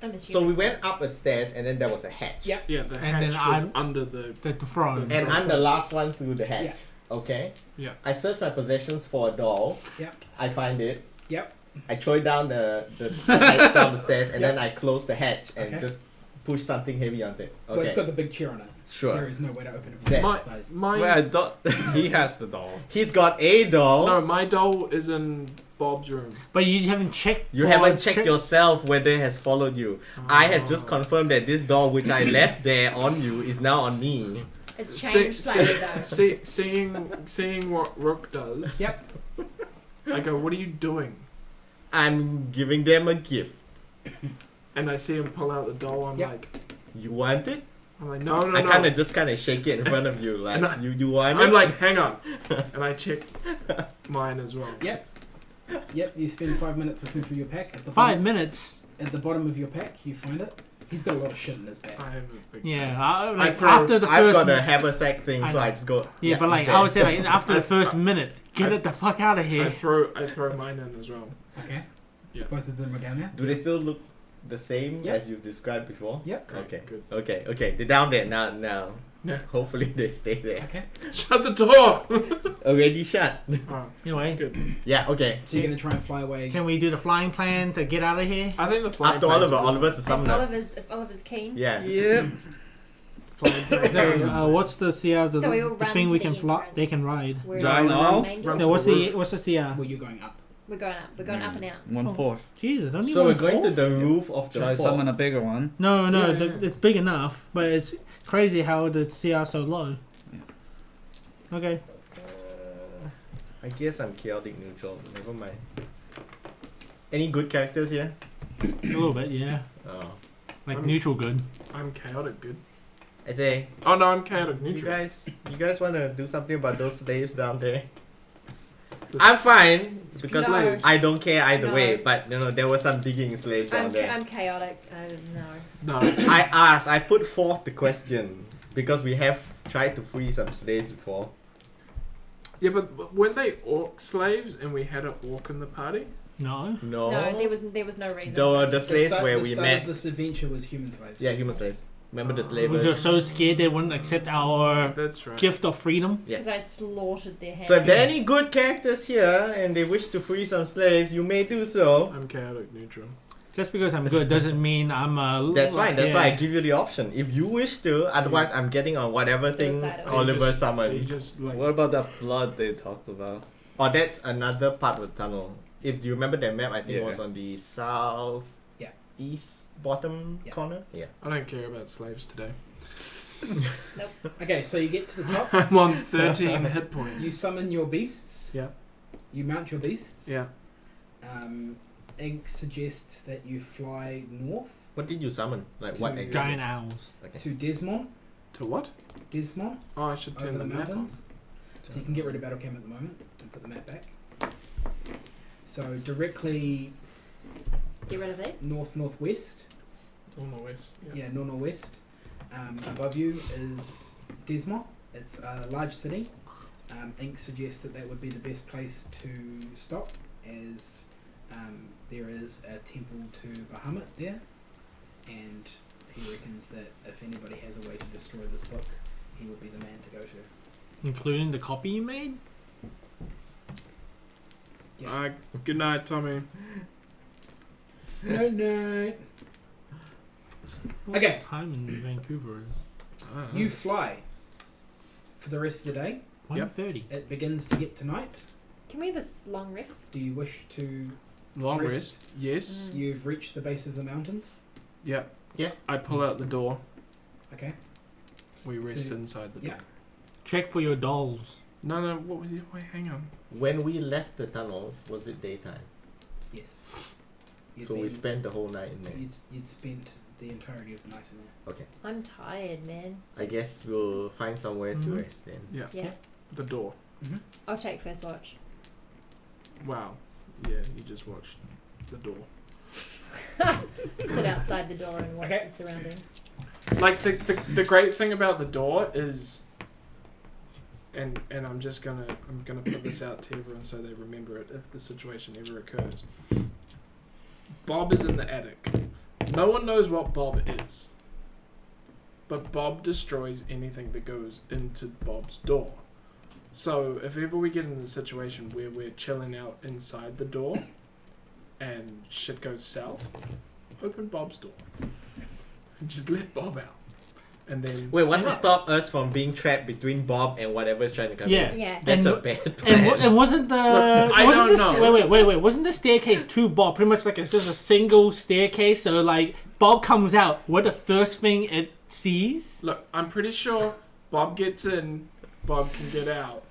I'm So we assuming went up a stairs and then there was a hatch. Yeah. Yeah, the And hatch then was I'm- under the... The throne. And I'm the last one through the hatch. Yeah. Okay? Yeah. I search my possessions for a doll. Yep. I find it. Yep. I throw it down the hatch down the stairs and Yep. then I close the hatch and Okay. just push something heavy onto it. Well, it's Okay. got the big chair on it. Sure. There is no way to open it from Yes. the My, side. my, Well, I thought he has the doll. He's got a doll. no, my doll is in Bob's room. But you haven't checked. You for- haven't checked yourself whether it has followed you. I have just Oh. confirmed that this doll which I left there on you is now on me. it's See- changed slightly though. Seeing what Rook does. Yep. I go, what are you doing? I'm giving them a gift. And I see him pull out the doll. I'm Yep. like, You want it? I'm like, no, no, I no. kind of just shake it in front of you, like And I- you want it? I'm like, hang on, and I check mine as well. Yep. Yep. You spend 5 minutes looking through your pack. At the 5 bottom, minutes. At the bottom of your pack, you find it. He's got a lot of shit in his pack. I have a big. Yeah, like throw- after the I've first. got a haversack thing, I so know. I just go. Yeah, but it's like there. I would say, like after the I- first minute, get I- it the fuck out of I here. throw mine in as well. Okay. Yeah. Both of them are down there. Do they still look the same Yep. as you've described before? Yep. Great, Okay. good. Okay. They're down there now. Yeah. Hopefully they stay there. Okay. Shut the door. Already shut. Oh, Anyway, good. Yeah. Okay. So you're gonna try and fly away. can we do the flying plan to get out of here? I think the flying Up to plane's Oliver. really- Oliver's the If summoner. Oliver's keen. Yeah. Yep. flying creatures. What's the CR? So we all The run thing to we the can fly. They can entrance. ride. We're Right on now? the main door. Run Yeah, to what's the the roof. what's the CR? Well, you're going up. We're going up. We're going up and out. 1/4. Jesus, only So we're 1/4? going to the roof of the Shall I fort. summon a bigger one? No, Yeah, it's big enough, but it's crazy how the CR so low. Okay. I guess I'm chaotic neutral. Never mind. Any good characters here? A little bit, yeah. Oh. Like neutral good. I'm chaotic good. I say, Oh no, I'm chaotic you neutral. guys want to do something about those slaves down there? I'm fine because No. I don't care either No. way. But there were some digging slaves down there. I'm chaotic. I don't know. No. I put forth the question because we have tried to free some slaves before. Yeah, but weren't they orc slaves and we had an orc in the party? No. No. No, there was no reason. The- for us the to- slaves where the we start met. of this adventure was human slaves. Yeah, human slaves. Remember the We were slavers? so scared they wouldn't accept our That's right. gift of freedom. Yeah. Because I slaughtered their heads. So if there are any good characters here and they wish to free some slaves, you may do so. I'm chaotic neutral. Just because I'm good doesn't mean I'm a. That's fine. That's why I yeah. give you the option. If you wish to, otherwise I'm getting on whatever thing Suicidal. Oliver You summons. just like What about that flood they talked about? Oh, that's another part of the tunnel. If you remember that map, I think it Yeah. was on the south Yeah. east bottom Yeah. corner. Yeah. I don't care about slaves today. Okay, so you get to the top. I'm on 13 hit points. You summon your beasts. Yeah. You mount your beasts. Yeah. Ink suggests that you fly north What did you summon? Like what To exactly? Giant owls. Okay. to Desmond. To what? Desmond, Oh, I should turn over the the map on. mountains. So you can get rid of battle cam at the moment and put the map back. So directly Get rid of these. northwest. On the west. Yeah, northwest. Above you is Desmond. It's a large city. Ink suggests that would be the best place to stop, as there is a temple to Bahamut there, and he reckons that if anybody has a way to destroy this book, he would be the man to go to. Including the copy you made? Yeah. Good night, Tommy. No. Okay. What time in Vancouver is You fly for the rest of the day. 1:30. It begins to get to night. Can we have a long rest? Do you wish to? Long Rest. rest. Yes. You've reached the base of the mountains. Yeah. Yeah. I pull out the door. Okay. We rest So- inside the Yeah. door. Check for your dolls. No, what was it? Wait, hang on. When we left the tunnels, was it daytime? Yes. You'd So we been- spent the whole night in there. You'd spent the entirety of the night in there. Okay. I'm tired, man. I guess we'll find somewhere to Mhm. rest then. Yeah. Yeah. The door. I'll take first watch. Wow. Yeah, you just watched the door. Sit outside the door and watch Okay. the surroundings. Like the great thing about the door is, and I'm gonna put this out to everyone so they remember it if the situation ever occurs. Bob is in the attic. No one knows what Bob is, but Bob destroys anything that goes into Bob's door. So if ever we get in the situation where we're chilling out inside the door and shit goes south, open Bob's door. Just let Bob out. And then Wait, what's to stop us from being trapped between Bob and whatever's trying to come Yeah. in? Yeah. That's And a bad plan. And wasn't the I wasn't don't the know. wait wasn't the staircase to Bob pretty much like it's just a single staircase? So like Bob comes out, what the first thing it sees? Look, I'm pretty sure Bob gets in, Bob can get out,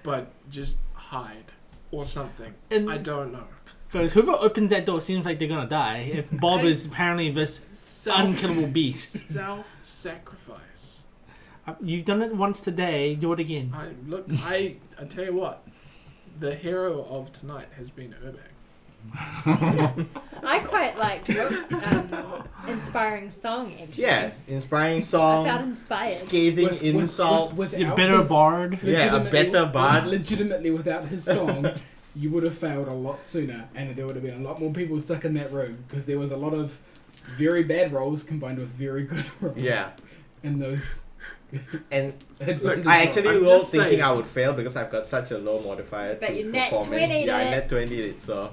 but just hide or something. And I don't know. because whoever opens that door seems like they're gonna die. If Bob is apparently this unkillable beast. Self-sacrifice. You've done it once today. Do it again. I tell you what, the hero of tonight has been Urbag. I quite liked Rook's inspiring song, actually. Yeah, inspiring I song, felt inspired. scathing insult. with- You Without better his- bard. Yeah, a legitimately- better bard. Legitimately, without his song, you would have failed a lot sooner, and there would have been a lot more people stuck in that room because there was a lot of very bad rolls combined with very good rolls. Yeah. And those. And advantage I actually rolls. I'm rolled just thinking saying. I would fail because I've got such a low modifier. But to you nat perform 20'd Yeah, I it. net 20 it, so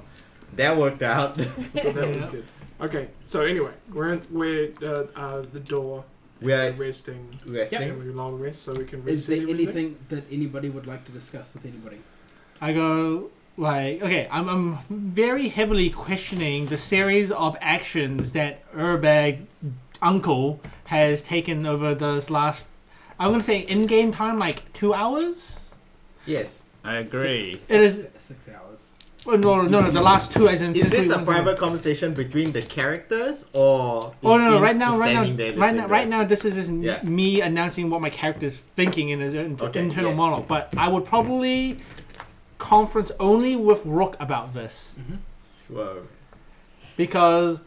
that worked out. So that was good. Okay, so anyway, we're the door We are resting. resting. And we long rest so we can Is reset there everything. anything that anybody would like to discuss with anybody? I go like, okay, I'm very heavily questioning the series of actions that Urbag Uncle has taken over those last, I'm gonna say in-game time, like 2 hours. Yes. I agree. It is. 6 hours. Oh, no, the last two as in. Is since this we a went private conversation between the characters or? Oh no! Ince Right just now, standing there listening to right us? now, this is just Yeah. me announcing what my character's thinking in his Okay, internal yes. monologue. But I would probably conference only with Rook about this Whoa. because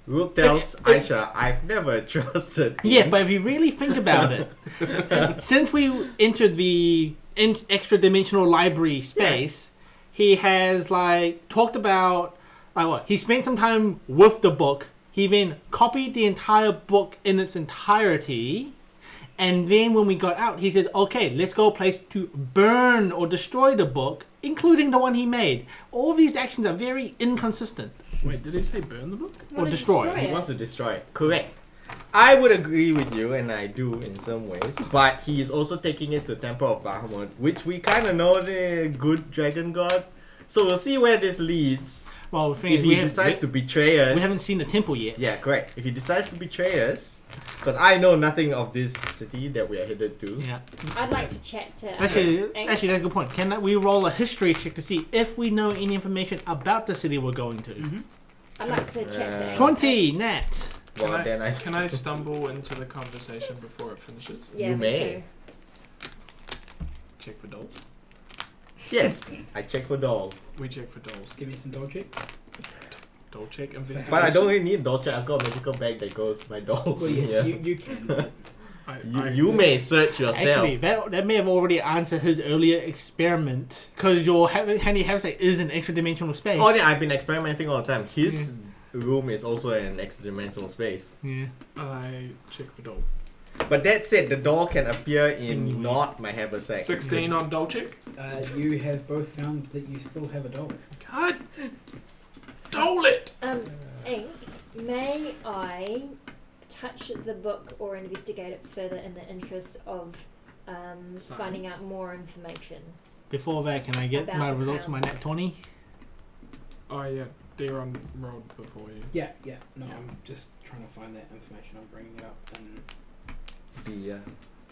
Rook tells Aisha, "I've never trusted." yeah. him." But if you really think about it, since we entered the extra dimensional library space, he has like talked about what he spent some time with the book. He then copied the entire book in its entirety. And then when we got out, he said, okay, let's go a place to burn or destroy the book, including the one he made. All these actions are very inconsistent. Wait, did he say burn the book? Or destroy. He it. wants to destroy it. Correct. I would agree with you, and I do in some ways. But he is also taking it to Temple of Bahamut, which we kind of know the good dragon god. So we'll see where this leads. Well, the thing If is, he decides to betray us. we haven't seen the temple yet. Yeah, correct. If he decides to betray us, because I know nothing of this city that we are headed to. Yeah. I'd like to chat to. Actually, Ang- that's a good point. Can we roll a history check to see if we know any information about the city we're going to? I'd like to chat to. Ang- 20, Nat. Well, then I Can I stumble into the conversation before it finishes? Yeah, You me may. too. Check for dolls. Yes, I check for dolls. We check for dolls. Give me some doll checks. Doll check investigation. But I don't really need doll check. I've got a medical bag that goes my doll. Well, yes, Yeah. you can. But You may search yourself. Actually, that may have already answered his earlier experiment. Because your handy haversack is an extra dimensional space. Oh yeah, I've been experimenting all the time. His room is also an extra-dimensional space. Yeah. I check for doll. But that said, the doll can appear in Anyway. not my haversack. 16 on doll check. you have both found that you still have a doll. God. Doll it! Ink, may I touch the book or investigate it further in the interest of finding out more information? Before that, can I get About my the results of my crown. Nat 20? Oh yeah, they're on rolled before you. Yeah. No, I'm just trying to find that information. I'm bringing it up in The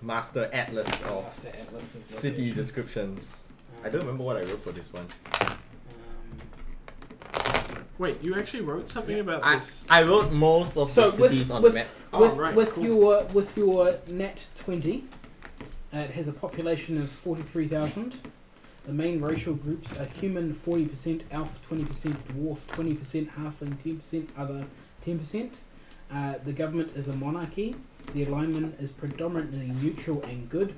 Master Atlas of Master Atlas of City Locations. Descriptions. I don't remember what I wrote for this one. Wait, you actually wrote something about I, this? I wrote most of So the with- cities on with- the map. Oh, with right, with cool. your Nat 20, it has a population of 43,000. The main racial groups are human 40%, elf 20%, dwarf 20%, halfling 10%, other 10%. The government is a monarchy. The alignment is predominantly neutral and good.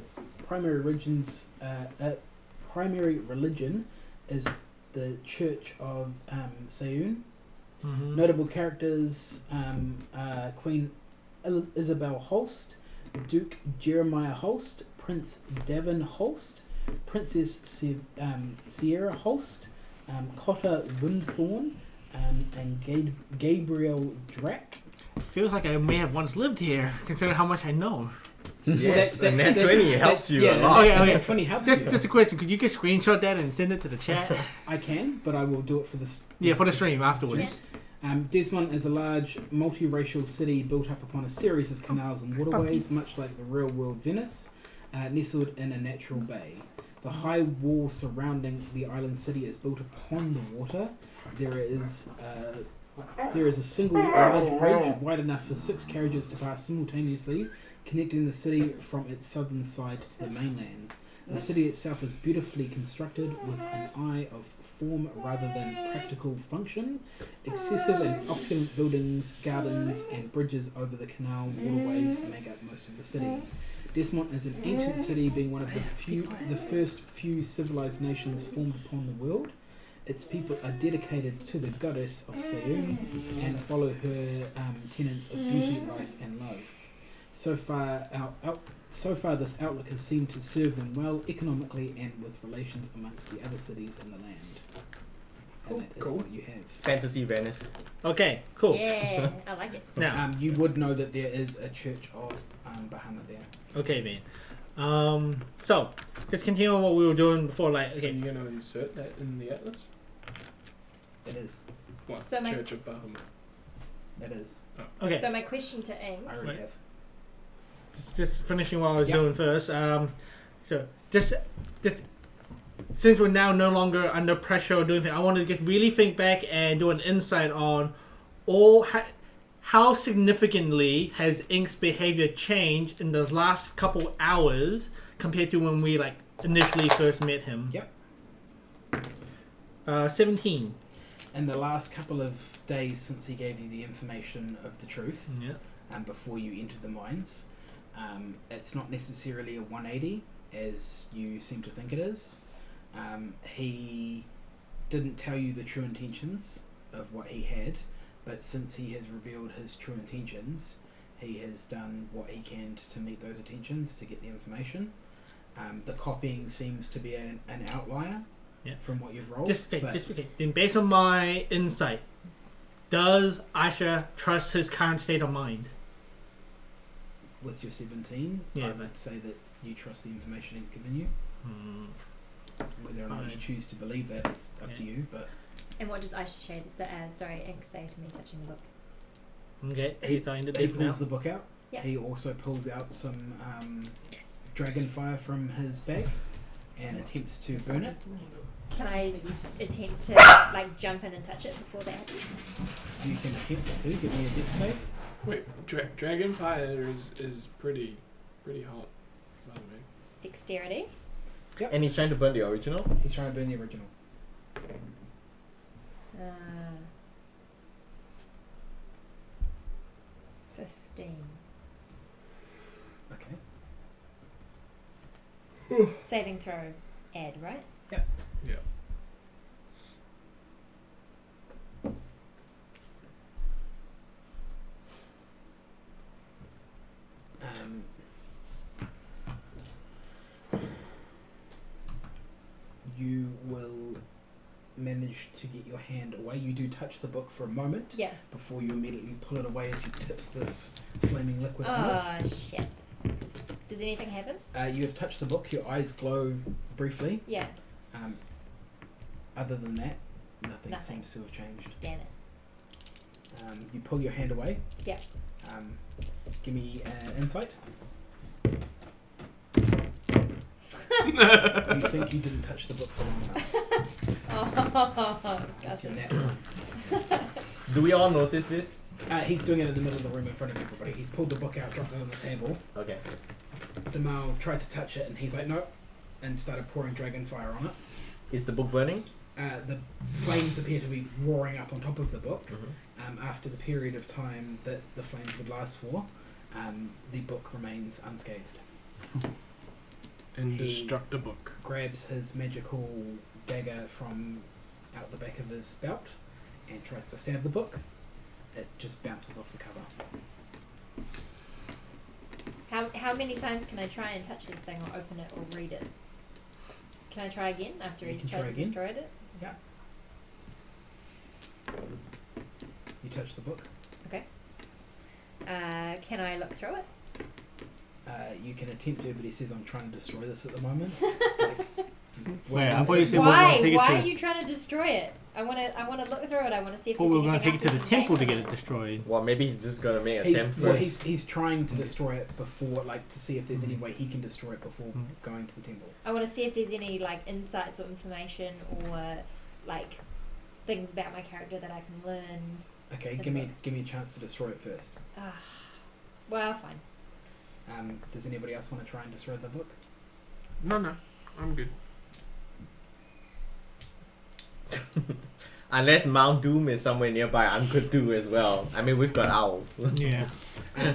Primary religion is the Church of Seun. Mm-hmm. Notable characters: Queen Isabel Holst, Duke Jeremiah Holst, Prince Devon Holst, Princess Sierra Holst, Cotta Windthorn, and Gabriel Drac. Feels like I may have once lived here, considering how much I know. Yes, Well, and Nat 20 helps you a yeah, lot. Okay. Nat 20 helps Just, you. just a question. Could you just screenshot that and send it to the chat? I can, but I will do it for this. Yeah, for the stream afterwards. Desmond is a large multiracial city built up upon a series of canals and waterways, much like the real-world Venice, nestled in a natural bay. The high wall surrounding the island city is built upon the water. There is a single large bridge wide enough for 6 carriages to pass simultaneously, connecting the city from its southern side to the mainland. The city itself is beautifully constructed with an eye of form rather than practical function. Excessive and opulent buildings, gardens, and bridges over the canal waterways make up most of the city. Desmond is an ancient city, being one of the first few civilized nations formed upon the world. Its people are dedicated to the goddess of Seun and follow her tenets of beauty, life, and love. So far, this outlook has seemed to serve them well economically and with relations amongst the other cities in the land. and that is Cool. what you have. Fantasy Venice. Okay, cool. Yeah, I like it. Now, You would know that there is a church of Bahamut there. okay, then. So, just continue on what we were doing before. Like, Are okay, you going to insert that in the atlas? It is. What? So my- Church of Bahamut. It is. okay. So my question to Ing. I already Right. have. Just finishing what I was Yeah. doing first. So just since we're now no longer under pressure or doing anything, I want to just really think back and do an insight on how significantly has Ink's behavior changed in the last couple hours compared to when we like initially first met him. Yep. 17. In the last couple of days since he gave you the information of the truth, Yeah. before you entered the mines, it's not necessarily a 180 as you seem to think it is. He didn't tell you the true intentions of what he had, but since he has revealed his true intentions, he has done what he can to meet those intentions to get the information. The copying seems to be an outlier Yeah. from what you've rolled. but Okay. Then based on my insight, does Aisha trust his current state of mind? with your 17, Yeah, I but- would say that you trust the information he's given you. Hmm. Whether or not you Right. choose to believe that is up to you, but And what does Aisha Ing say to me touching the book? Okay, he's starting to he think now. pulls the book out. Yeah. He also pulls out some dragon fire from his bag and attempts to burn it. Can I attempt to like jump in and touch it before that happens? You can attempt to. Give me a dex save. Wait, Dragonfire is pretty hot, by the way. Dexterity. And he's trying to burn the original. He's trying to burn the original. 15. Okay. Saving throw. Add, right? Yeah. You will manage to get your hand away. You do touch the book for a moment Yeah. before you immediately pull it away as he tips this flaming liquid on Oh shit. Does anything happen? it. You have touched the book. Your eyes glow briefly. Yeah. Other than that, nothing Nothing. seems to have changed. Damn it. You pull your hand away. Yeah. Give me insight. You think you didn't touch the book for long enough. Oh, That's your gotcha. net one. Do we all notice this? He's doing it in the middle of the room in front of everybody. He's pulled the book out, dropped it on the table. Okay. Demal tried to touch it, and he's like, nope, and started pouring dragon fire on it. Is the book burning? The flames appear to be roaring up on top of the book. Mm-hmm. After the period of time that the flames would last for, the book remains unscathed. Indestructible book. Grabs his magical dagger from out the back of his belt and tries to stab the book. It just bounces off the cover. How many times can I try and touch this thing or open it or read it? Can I try again after You he's can tried try to again. destroy it? Yeah. You touch the book. Can I look through it? You can attempt to, but he says, I'm trying to destroy this at the moment. Wait, I thought you said we were Why? gonna take it Why to. are you trying to destroy it? I want to look through it. I want to see if Thought there's we were gonna anything take it to else the we can temple to gain get from it destroyed. Well, maybe he's just gonna make an attempt first. He's trying to destroy it before, like, to see if there's any way he can destroy it before going to the temple. I want to see if there's any like insights or information or like things about my character that I can learn. Okay, For give the me a chance to destroy it first. Well, fine. Does anybody else want to try and destroy the book? No, I'm good. Unless Mount Doom is somewhere nearby, I'm good too as well. I mean, we've got owls. Yeah.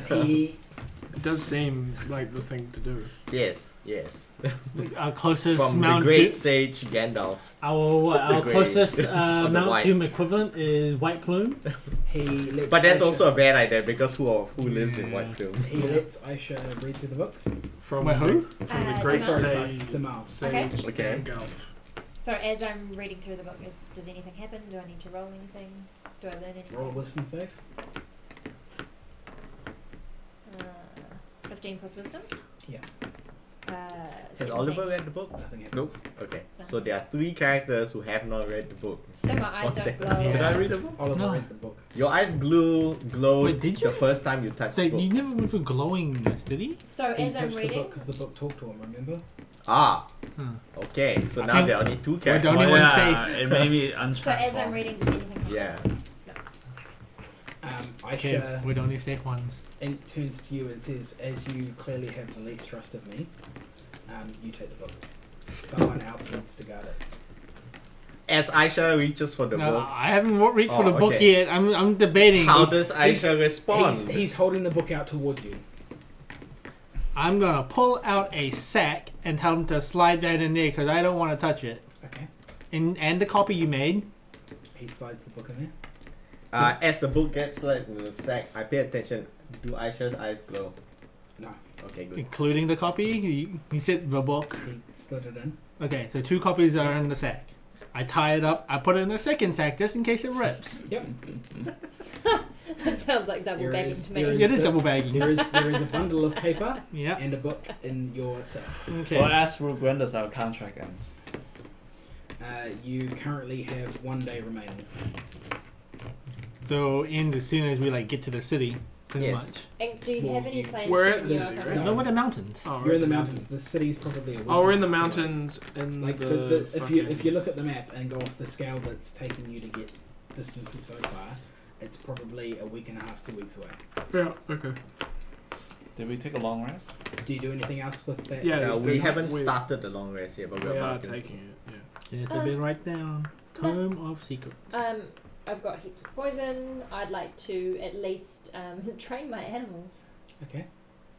He It does seem like the thing to do. Yes. Our closest From the Mount great Doom. sage Gandalf. Our grey. closest On the Mount white. Doom equivalent is White Plume. he lets But that's Aisha- also a bad idea because who lives in Yeah. White Plume? he lets Aisha read through the book. From Wait, who? From the great Demal. Sorry, sage. Demal. Sage Okay. Gandalf. So as I'm reading through the book, does anything happen? Do I need to roll anything? Do I learn anything? Roll a wisdom save. 15 plus wisdom? Yeah. Has 17. Oliver read the book? Nothing happens. Okay. So there are 3 characters who have not read the book. So my eyes What don't the- glow. Yeah. Did I read the book? Oliver No. read the book. Your eyes glowed Wait, did you? the first time you touched So the book. you never went for glowingness, did he? So He as I'm touched the book reading, because the book talked to him, remember? Ah, Hmm. okay. So I now think there are only 2 we're characters. the only one yeah, safe. it made me so as I'm untransform. reading, does anything happen? Yeah. Okay, Aisha we're the only safe ones. and turns to you and says, as you clearly have the least trust of me, you take the book. Someone else needs to guard it. As Aisha reaches for the No, book, I haven't reached for Oh, the book okay. yet. I'm debating. how It's- does Aisha respond? He's holding the book out towards you. I'm gonna pull out a sack and tell him to slide that in there because I don't want to touch it. Okay. And the copy you made. He slides the book in there. As the book gets like in the sack, I pay attention. Do Aisha's eyes glow? No. Okay, good. Including the copy? He said the book. He slid it in. Okay, so 2 copies are in the sack. I tie it up, I put it in the second sack just in case it rips. Yep. That sounds like double There bagging is- to there me. is- It is double bagging. There is a bundle of paper Yeah. and a book in your sack. Okay. So I asked Rook, when does our contract end? You currently have 1 day remaining. So in as soon as we get to the city, pretty Yes. much. And do you Well, have any you- plans We're to at the do city, your right? No, home? we're the mountains. Oh, You're in the mountains. The city's probably a week. Oh, we're in the and a half away. mountains in Like if you look at the map and go off the scale that's taking you to get distances so far, it's probably a week and a half, 2 weeks away. Yeah. Okay. Did we take a long rest? Do you do anything else with that? Yeah. We haven't we- started the long rest yet, but We we're are about to. taking it. Yeah. Yes, I've been right down. Tome of Secrets. I've got heaps of poison. I'd like to at least train my animals. Okay.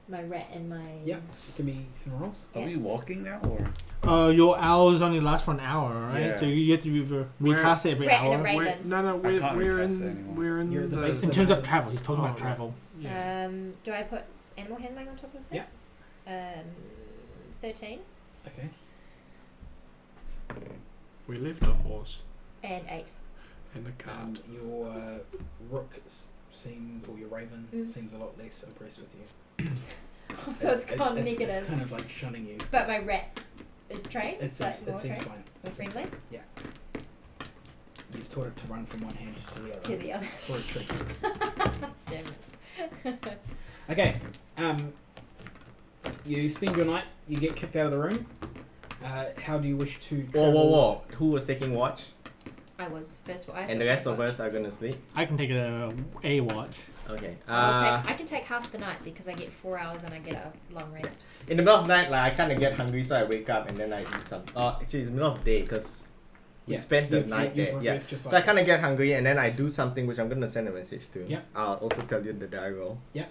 My rat and my... Yep. Give me some rolls. Are Yeah. we walking now or? Your hours only last for an hour, right? Yeah. So you have to recast it every Rat and a hour. rat. We're, Raven. no, we're can't we're recast it in anymore. we're in You're at the the base In of terms of mountains. travel, he's talking Oh, about right. travel. yeah. Do I put animal handling on top of that? 13 Okay. We left a horse and 8. and a cart. Your rook or your raven seems a lot less impressed with you. So it's gone negative. It's kind of like shunning you. But my rat is trained. It so seems, more it seems trained. fine. It seems Friendly fine. Yeah. You've taught it to run from one hand to the other. to the other. For a treat. Damn it. Okay. You spend your night. You get kicked out of the room. How do you wish to? Whoa, travel? whoa! Who was taking watch? I was first. I And took the rest first of watch. us are gonna sleep. I can take a watch. Okay. I can take half the night because I get 4 hours and I get a long rest. In the middle of the night, I kind of get hungry, so I wake up and then I eat some. Actually, it's the middle of the day because we Yeah, spent the you've- night you've there. Yeah. reversed your So I cycle. kind of get hungry and then I do something which I'm gonna send a message to. Yep. I'll also tell you the die roll. Yep.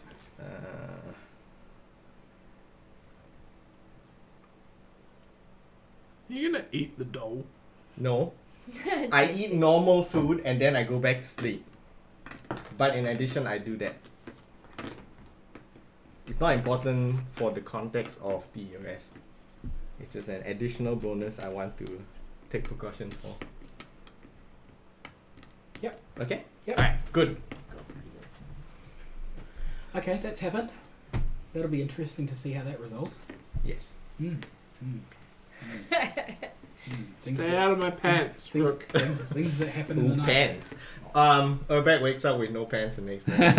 You're gonna eat the doll. No. I eat normal food and then I go back to sleep. But in addition, I do that. It's not important for the context of the rest. It's just an additional bonus I want to take precaution for. Yep. Okay? Yep. Alright, good. Okay, that's happened. That'll be interesting to see how that resolves. Yes. Things Stay that- out of my pants, things, Rook. things that happen in Ooh, the night. pants. Urbeck wakes up with no pants the next morning.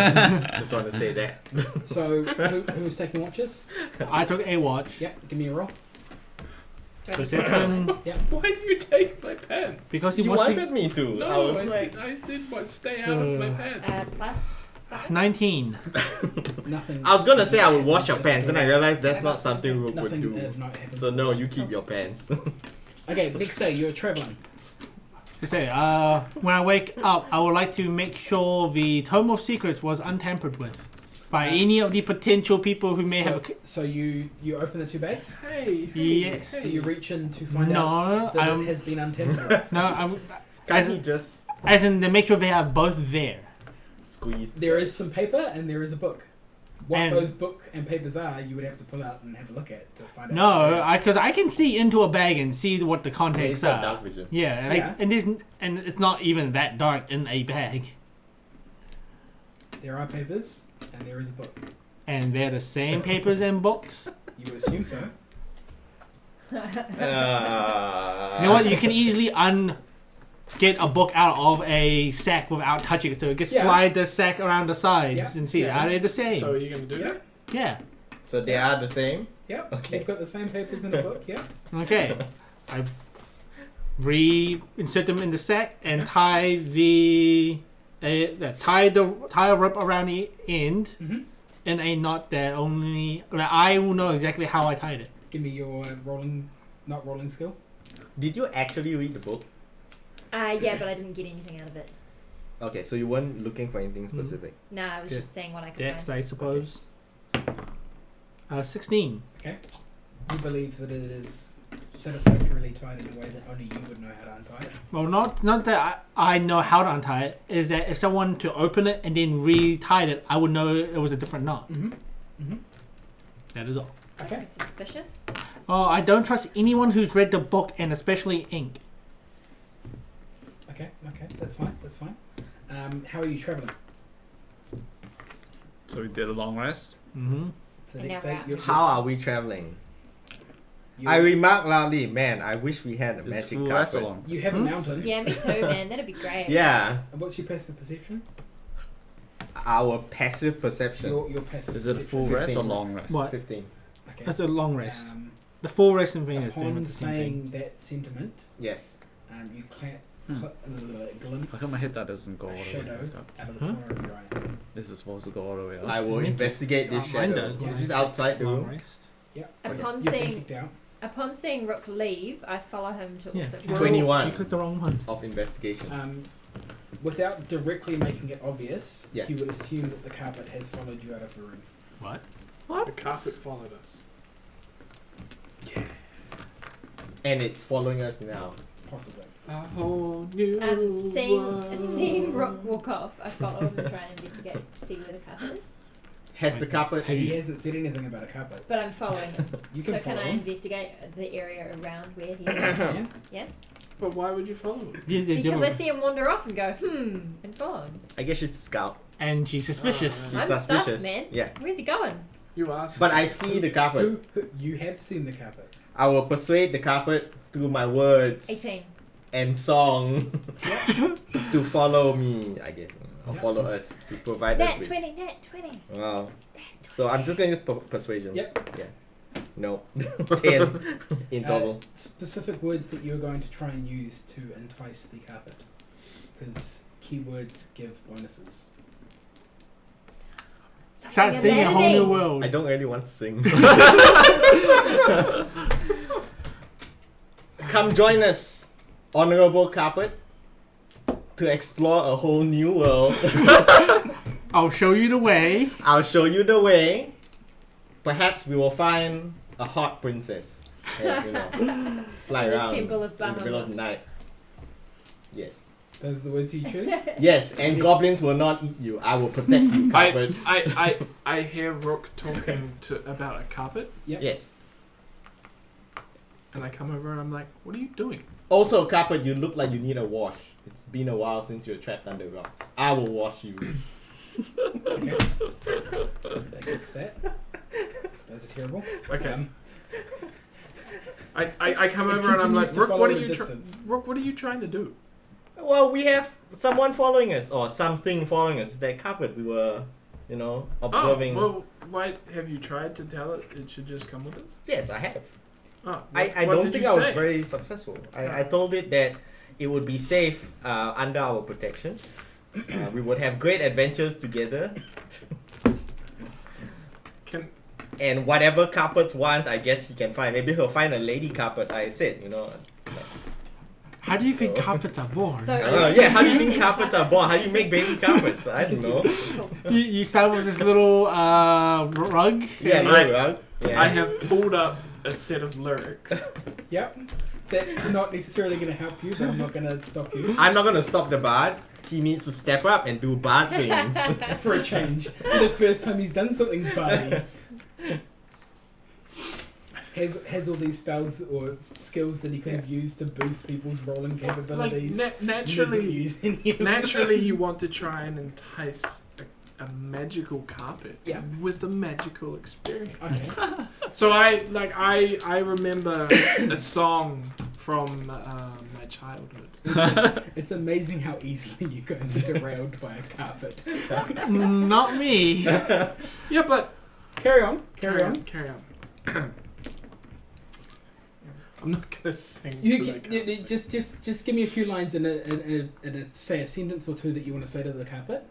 Just want to say that. So, who was taking watches? I took a watch. Yep, give me a roll. Perception. Why do you take my pants? Because he You wants wanted me to. I No, was I, like, said, I did want to stay out of my pants. plus to 7. 19. Nothing. I was gonna say I would wash your pants, then I realized that's not something Rook would Nothing do. of note happens. So no, you keep your pants. Okay, next day you're traveling. To say, when I wake up, I would like to make sure the Tome of Secrets was untampered with by any of the potential people who may have. So you open the 2 bags. Hey. Yes. So you reach in to find No, out that I'm- it has been untampered with. No, Can't he just as in to make sure they are both there. squeeze? There is some paper and there is a book. what And- those books and papers are, you would have to pull out and have a look at to find out. No, because I can see into a bag and see what the It's contents got are. dark vision. Yeah, and, Yeah. and it's not even that dark in a bag, There are papers, and there is a book. and they're the same papers and books. You would assume so. You know what? You can easily get a book out of a sack without touching it. So you can Yeah. slide the sack around the sides Yeah. and see Yeah. are they the same? So are you going to do Yep. that? Yeah. So they are the same? Yep. Okay. You've got the same papers in the book. Yep. Okay. I reinsert them in the sack and tie tie a rope around the end Mhm. in a knot that only I will know exactly how I tied it. Give me your not rolling skill. Did you actually read the book? Yeah, but I didn't get anything out of it. Okay, so you weren't looking for anything specific. No, I was Yeah. just saying what I could Dex, find. I suppose. 16. Okay. You believe that it is satisfactorily tied in a way that only you would know how to untie it. Well, not that I know how to untie it. Is that if someone to open it and then re-tied it, I would know it was a different knot. Mm-hmm. Mm-hmm. That is all. Okay. That's suspicious. Oh, I don't trust anyone who's read the book, and especially ink. Okay. That's fine. How are you traveling? So we did a long rest. Mm-hmm. So And next now day, we're you're out. How are we traveling? you, I remark loudly, man, I wish we had a This magic full rest carpet. along. you have a Hmm? mountain. Yeah, me too, man. That'd be great. Yeah, And what's your passive perception? our passive perception. Your passive Is it a perception. full rest or 15. long rest? What? 15. Okay. That's a long rest. Um, The full rest in Venus. upon saying that sentiment, Yes. you Hmm. glimpse How come my head that doesn't go all a the way shadow up? out of the Huh? corner of your eye. This is supposed to go all the way up. I will investigate this Mine shadow. does. Is this outside the Long room? rest. Yep. Upon You've been seeing kicked out. upon seeing Rook leave, I follow him to Yeah. also try. 21. You clicked the wrong one. Of investigation. Without directly making it obvious, Yeah. you would assume that the carpet has followed you out of the room. What? The carpet followed us. And it's following us now. Possibly. A whole new Seeing Rook walk off, I follow him and try and investigate, see where the carpet is. Has the carpet... Hey, He hasn't said anything about a carpet. But I'm following him. You So can can follow I him. investigate the area around where he is? Yeah. But why would you follow him? Because I see him wander off and go, and follow him. I guess she's the scout. And she's suspicious. Oh, She's I'm sus, suspicious. man. Yeah. Where's he going? You asked. But I see the carpet. You have seen the carpet. I will persuade the carpet through my words 18. and song to follow me, I guess. Or Yeah. follow us. To provide us Nat with... 20, Nat 20. Wow. So I'm just going to persuasion. Yep. Yeah. No. 10 in total. Specific words that you're going to try and use to entice the carpet. Because keywords give bonuses. Start Something seeing a whole new Aladdin-y. world. I don't really want to sing. Come join us, honorable carpet, to explore a whole new world. I'll show you the way. I'll show you the way. Perhaps we will find a hot princess. And, fly The around Temple of in the middle of Bahamut. the night. Yes. Those are the words you choose? Yes, and goblins will not eat you. I will protect you, carpet. I hear Rook talking about a carpet, Yep. Yes. and I come over and I'm like, "What are you doing?" Also, carpet, you look like you need a wash. It's been a while since you're trapped under rocks. I will wash you. Okay. That gets that. Those are terrible. Okay. I come over and I'm continues like, to Rook, follow what are the you distance. Rook, what are you trying to do? Well, we have someone following us, or something following us. That carpet, we were, observing. Oh, well, why have you tried to tell it should just come with us? Yes, I have. Oh, I what don't did think you I was say? very successful. I told it that it would be safe under our protection. We would have great adventures together. And whatever carpets want, I guess he can find. Maybe he'll find a lady carpet, I said, How do you think carpets are born? So- How do you think carpets are born? How do you make baby carpets? I don't know. You start with this little rug. Yeah, and no, right? Yeah. I have pulled up a set of lyrics. Yep. That's not necessarily going to help you, but I'm not going to stop you. I'm not gonna stop the bard. he needs to step up and do bad things. For a change. The first time he's done something bad. Has all these spells or skills that he could have used to boost people's rolling Like capabilities. Never naturally, used any of them. naturally, you want to try and entice a magical carpet Yeah. with a magical experience. Okay. So I remember a song from my childhood. It's amazing how easily you guys are derailed by a carpet. Not me. Yeah, but Carry on. Carry on. Carry on. I'm not gonna sing. You 'cause I can, can't sing. just give me a few lines in a say a sentence or two that you want to say to the carpet,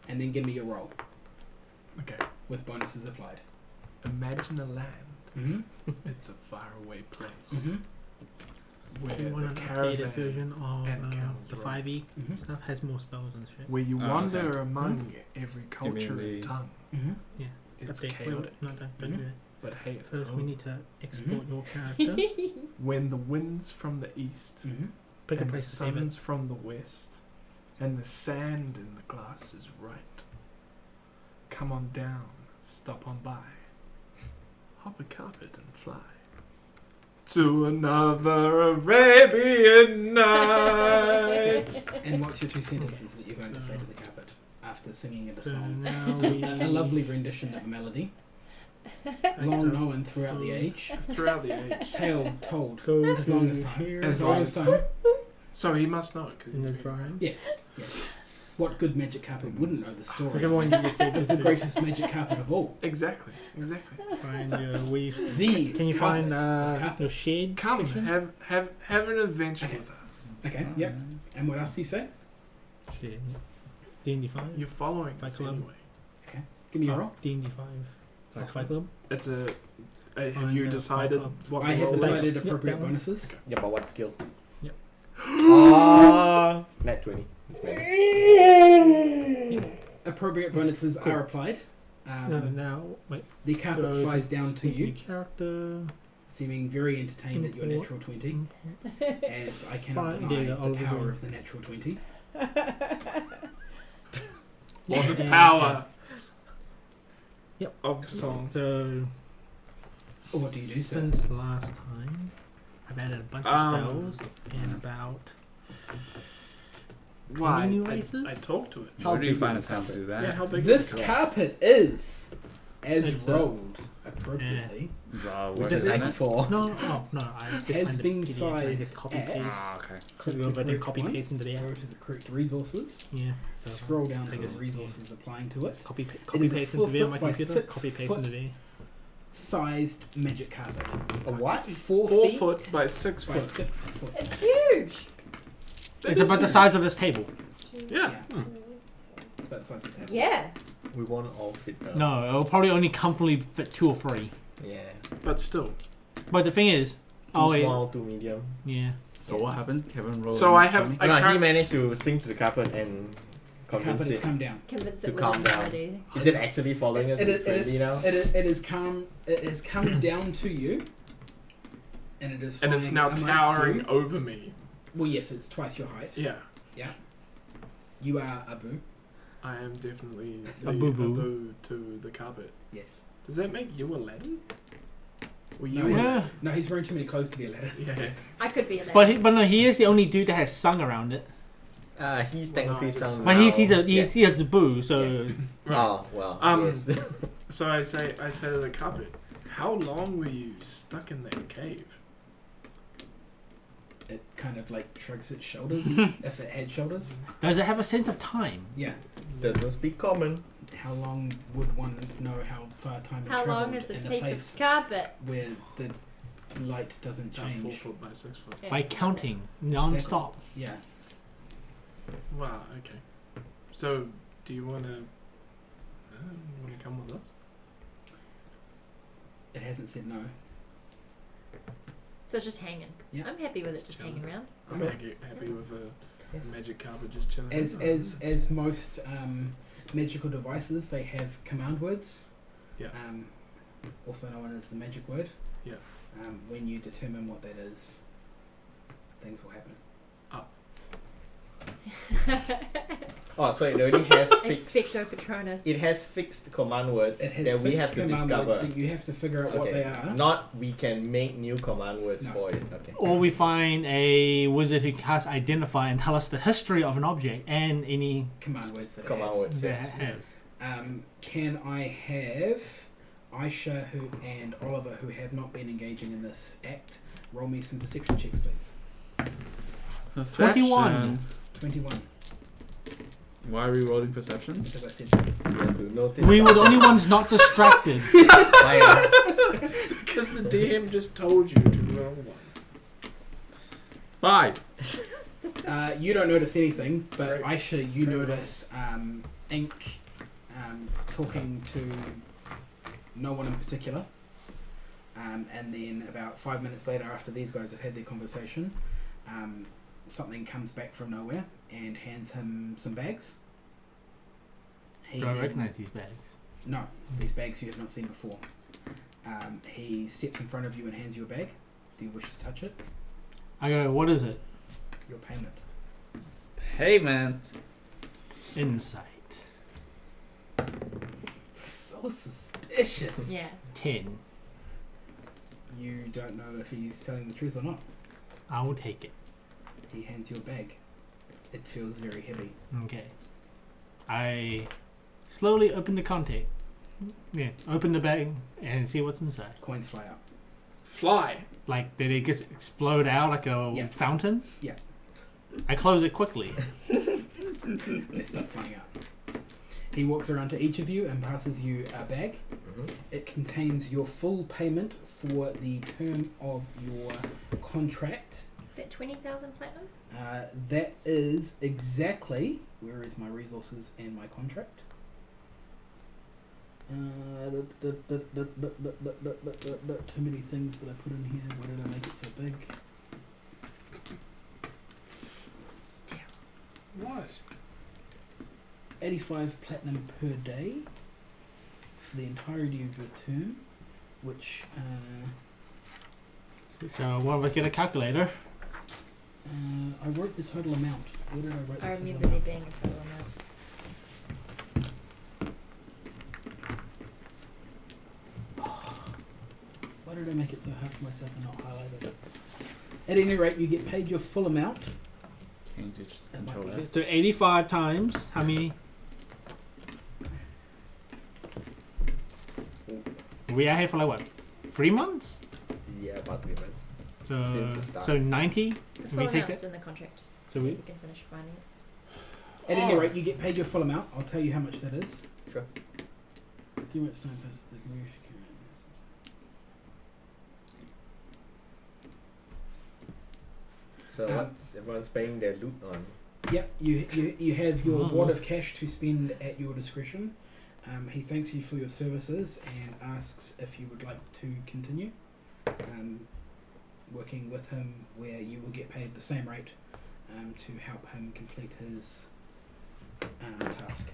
and then give me your roll Okay. with bonuses applied. Imagine a land. Mm-hmm. It's a faraway place Mm-hmm. where Do you want an the updated caravan, version of and camels the roam. 5e Mm-hmm. stuff? Has more spells and shit. where you Oh, wander okay. among every culture the- and tongue. Mm-hmm. It's Update. chaotic, No, don't do that. but hey, it's First, we home. need to export your character. When the winds from the east Mm-hmm. Pick a and the place to save it. suns from the west, and the sand in the glass is right. Come on down, stop on by, hop a carpet and fly to another Arabian night. And what's your two sentences that you're going to say to the carpet after singing it a So song? now we A lovely rendition of a melody, long known throughout the age, Throughout the age. tale told go as long as to time, here as As long long as time. So he must know it because in the drawing. Yes, yes. What good magic carpet wouldn't know the story Everyone you just say of the greatest magic carpet of all? Exactly. Find your waves. The Can you carpet find of your carpets. shade Come, section? have an adventure Okay. with us. Okay, yep. And what else do you say? Shade. D&D 5. You're following Fight us Club. anyway. Give me a roll. D&D 5. Fight Fight Club. It's a. Have Find you the decided Fight Club. what I the have role is? decided Yep, appropriate that one. bonuses. Yeah, but what skill? Yep. Net 20. Appropriate bonuses Cool. are applied. Now, wait. The carpet Go flies down to you, Character. seeming very entertained at your Import. natural 20, as I cannot Find deny data, the Oliver power Green. of the natural 20. Or the Yeah. power Yep. of song. So, What do you do, sir? since last time, I've added a bunch of spells and about Why? new races? I talked to it. How Where do you big find is the time this to do Yeah, that? how big This is it? carpet is, as It's, rolled appropriately, Is Which what is is it? 84. No, I just Has find the been PDF and I sized just copy at- paste. Ah, okay. click Over the then correct copy one, paste into the go app. to the correct resources, Yeah. So scroll down to take the it. resources applying to it. Copy is copy a paste 4 into there on my foot by computer. 6 Copy paste foot into there. Sized magic carpet. A what? 4 4 feet foot by 6 by foot. 6 foot. It's huge. That It's is about the huge. size of this table. Yeah. It's about the size of the table. Yeah. We won't all fit down. No, it'll probably only comfortably fit 2 or 3. Yeah. But still. But the thing is, Too small, too medium. yeah. So what happened? Kevin rolled. So I have- Tome? I No, he can't- managed to sing to the carpet and The carpet convince has it. come down. Convince To it with calm his down. melody. Is it actually following us? It Is is- it friendly now? It has come. It has come down to you, and it is. And it's flying now amongst towering you. over me. Well, yes, it's twice your height. Yeah. You are Abu. I am definitely A the boo-boo. Abu to the carpet. Yes. Does that make you Aladdin? Or No, you he's, Yeah. no, he's wearing too many clothes to be a ladder. Yeah. I could be a But no, he is the only dude that has sung around it. He's technically No, some. But he's a Yeah. he has a boo, so Oh well. Yes. So I say to the carpet, how long were you stuck in that cave? It kind of like shrugs its shoulders if it had shoulders. does it have a sense of time? Yeah. Doesn't speak common. How long would one know how far time had How traveled long is a in a piece place of carpet? where the light doesn't About 4 change? foot by 6 foot. Yeah. By counting non-stop. Yeah. Wow. Okay. So, do you want to come with us? It hasn't said no. So it's just hanging. Yeah. I'm happy with it just Chilling. hanging around. I'm happy with a Yes. magic carpet just chilling. As most magical devices, they have command words. Yeah. Also known as the magic word. Yeah. When you determine what that is, things will happen. Oh, so it already has fixed. Expecto Patronus. It has fixed command words It has that we fixed have to command words discover. that you have to figure out what they are. Not we can make new command words No. for it. Okay. Or we find a wizard who casts Identify and tell us the history of an object and any Command words that it Command has. words. that Yes. it has. Can I have Aisha and Oliver, who have not been engaging in this act, roll me some perception checks, please? Perception. 21. 21, Why are we rolling perception? because I said You have to notice. We were the only ones not distracted. Fire. Because the DM just told you to roll one. 5. you don't notice anything, but Great. Aisha, you Great. notice Ink talking to no one in particular. And then about 5 minutes later, after these guys have had their conversation, something comes back from nowhere and hands him some bags. He Do I then- recognize these bags? No, these bags you have not seen before. He steps in front of you and hands you a bag. Do you wish to touch it? I go, what is it? Your payment. Payment. Insight. So suspicious. Yeah. 10. You don't know if he's telling the truth or not. I will take it. He hands you a bag. It feels very heavy. Okay. I slowly open the contact. Yeah, open the bag and see what's inside. Coins fly out. Fly. Like, did it just explode out like a Yeah. fountain? Yeah. I close it quickly. They start flying out. He walks around to each of you and passes you a bag. Mhm. It contains your full payment for the term of your contract. Is it 20,000 platinum? That is exactly... Where is my resources and my contract? Too many things that I put in here. Why did I make it so big? What? 85 platinum per day for the entirety of your term, which So one of us get a calculator. I wrote the total amount. Where did I write the I total remember there amount? being a total amount. Why did I make it so hard for myself and not highlight it? At any rate, you get paid your full amount. Change it to That might control be F. So 85 times, how many? We are here for like what? 3 months? Yeah, about 3 months. Since the So, start. so 90? The We full take amount's that? in the contract, just So so we- you can finish finding it. At any rate, you get paid your full amount. I'll tell you how much that is. Sure. 3 months time passes the community. So what's everyone's paying their loot on? Yep, you have your Oh. wad of cash to spend at your discretion. He thanks you for your services and asks if you would like to continue working with him, where you will get paid the same rate to help him complete his task.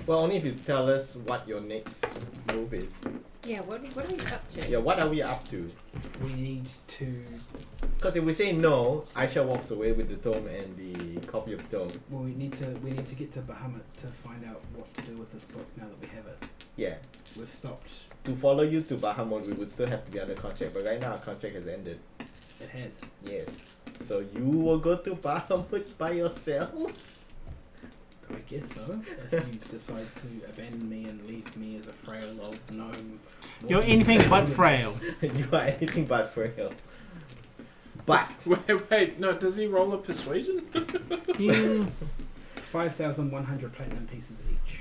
Well, only if you tell us what your next move is. Yeah, what are we up to? Yeah, what are we up to? We need to. Because if we say no, Aisha walks away with the tome and the copy of the tome. Well, we need to get to Bahamut to find out what to do with this book now that we have it. Yeah. We've stopped. To follow you to Bahamut, we would still have to be under contract, but right now our contract has ended. It has. Yes. So you will go to Bahamut by yourself? I guess so. If you decide to abandon me and leave me as a frail old gnome. You're walking anything through but the frail. wilderness. You are anything but frail. But Wait, no, does he roll a persuasion? You 5,100 platinum pieces each.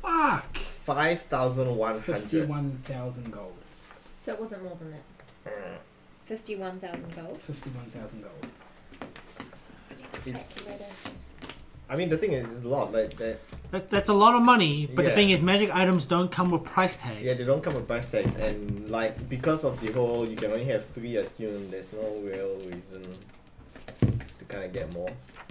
fuck. 5,100. 51,000 gold. So it wasn't more than that. 51,000 gold. 51,000 gold. It's, Calculator. I mean, the thing is, it's a lot. Like that. That's a lot of money, but the Yeah. thing is, magic items don't come with price tag. Yeah, they don't come with price tags, and like because of the whole, you can only have 3 attuned. There's no real reason to kind of get more.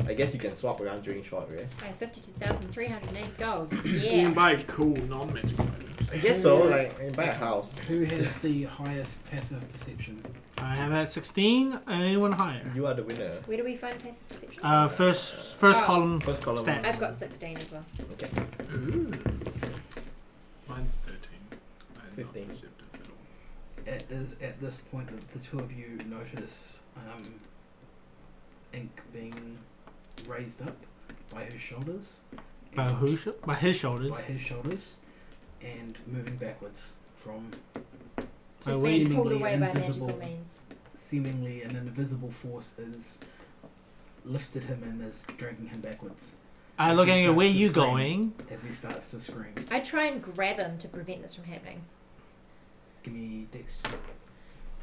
I guess you can swap around during short rest. I have 52,308 gold. You Yeah. can buy cool non-magic items. I guess so. Like in buy a house. Who has the highest passive perception? I have at 16. Anyone higher? You are the winner. Where do we find passive perception? First Oh. column. First column. Stats. I've got 16 as well. Okay. Ooh. Mine's 13. I'm 15. not perceptive at all. It is at this point that the two of you notice ink being raised up by his shoulders. By and- who? By his shoulders. By his shoulders, and moving backwards from By Just way- being pulled seemingly away by invisible. magical means. seemingly an invisible force is lifted him and is dragging him backwards I As look he at you. starts Where to you scream. going? as he starts to scream. I try and grab him to prevent this from happening. Give me Dex.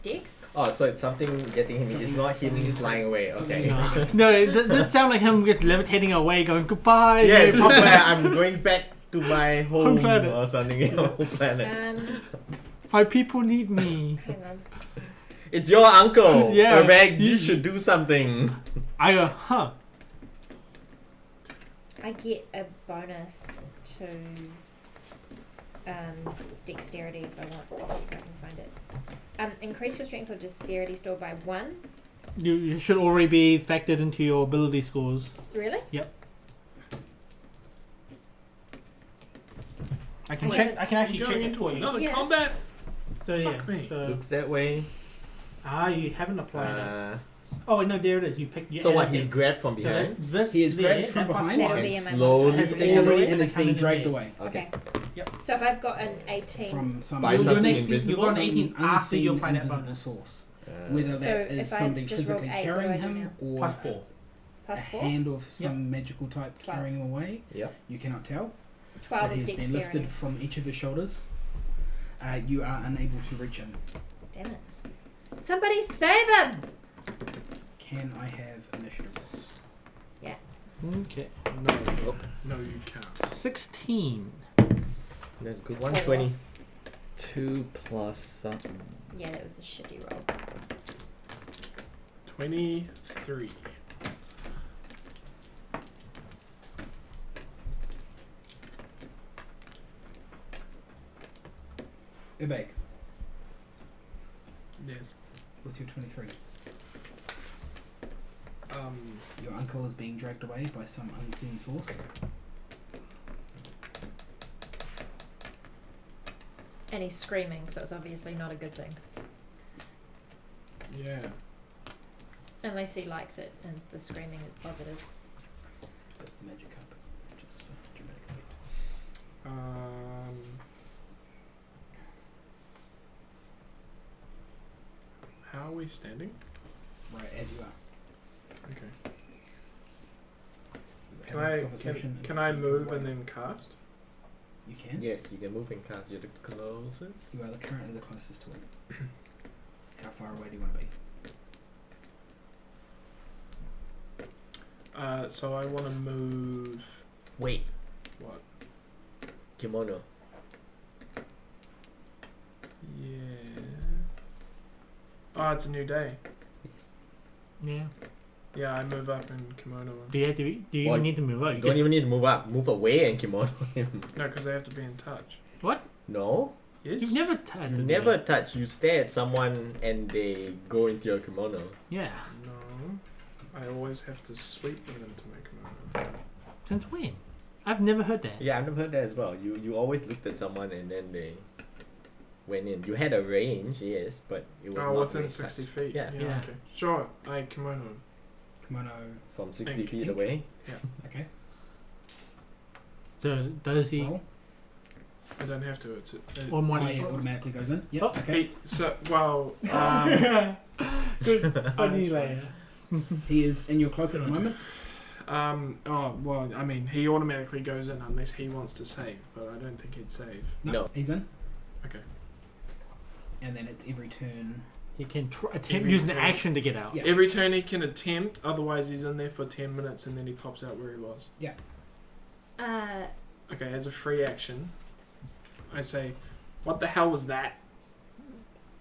Dex? Oh, so it's something getting him. It's Something- not him something is flying away. something Okay. is- No, it that sound like him just levitating away, going goodbye. Yes, yeah, where I'm going back to my home planet. or something. Home planet. My people need me. Hang on. It's your uncle. Yeah. Urbeg, you You- should do something. I go, huh? I get a bonus to dexterity if I want. Let's see if I can find it. Increase your strength or dexterity score by 1. You should already be factored into your ability scores. Really? I can Wait. check. I can actually Going check it into for you. another Yeah. combat. So Fuck yeah. me. So, Looks that way. you haven't applied it. Uh, Oh no, there it is. You picked. so what? He's grabbed from So behind. this He is there, grabbed from that plus behind. one That'll be And in my slowly modifier. has taken already- away. And is being Coming dragged in. away Okay. So if I've got an 18. from some By You're something next. invisible? You got an some 18 after you unseen apply that invisible bonus. source. Uh, Whether So that is if I somebody just rolled physically 8, carrying what do I do him now? or Plus 4. a Plus 4? hand of some magical type 12. carrying him away. Yep. You cannot tell. 12 But he of has been dexterity. lifted from each of his shoulders. You are unable to reach him. Damn it. Somebody save him! Can I have initiative rolls? Okay. No. No, you can't. 16. That's a good one. 20. 2 plus something. Yeah, that was a shitty roll. 23. Ubeg, Yes. with your 23. Um. Your uncle is being dragged away by some unseen source. And he's screaming, so it's obviously not a good thing. Yeah. Unless he likes it and the screaming is positive. With the magic cup, just for dramatic effect. How are we standing? Right, as you are. Okay. Can Having a I conversation can and I speaking move away. and then cast? You can. Yes, you can move and cast. You're the closest. You are currently the closest to him. How far away do you want to be? So I want to move. Wait, What? kimono. Yeah. Oh, it's a new day. Yeah. Yeah, I move up in kimono. Do you have to? Do you Well, even need to move up? You You don't just- even need to move up. Move away and kimono him. No, because I have to be in touch. What? No, Yes. You've never touched. you never touch. You stare at someone and they go into your kimono. Yeah. No. I always have to sweep them into my kimono. Since when? I've never heard that. Yeah, I've never heard that as well. You always looked at someone and then they went in. You had a range, yes, but it was Oh, not within very 60 touch. feet. Yeah. Yeah. Okay. Sure. I kimono. him. Kimono. From 60 Ink. feet Ink. away. Okay. So does he? Roll. I don't have to. It's Or Oh, money? yeah, automatically goes in. Yep. Oh, Okay. So well. Good. Funny it's later. He is in your cloak at the moment. Oh well. I mean, he automatically goes in unless he wants to save, but I don't think he'd save. No. He's in. Okay. And then it's every turn. He can attempt Every using turn. action to get out. Yeah. Every turn he can attempt. Otherwise, he's in there for 10 minutes and then he pops out where he was. Okay. As a free action, I say, "What the hell was that?"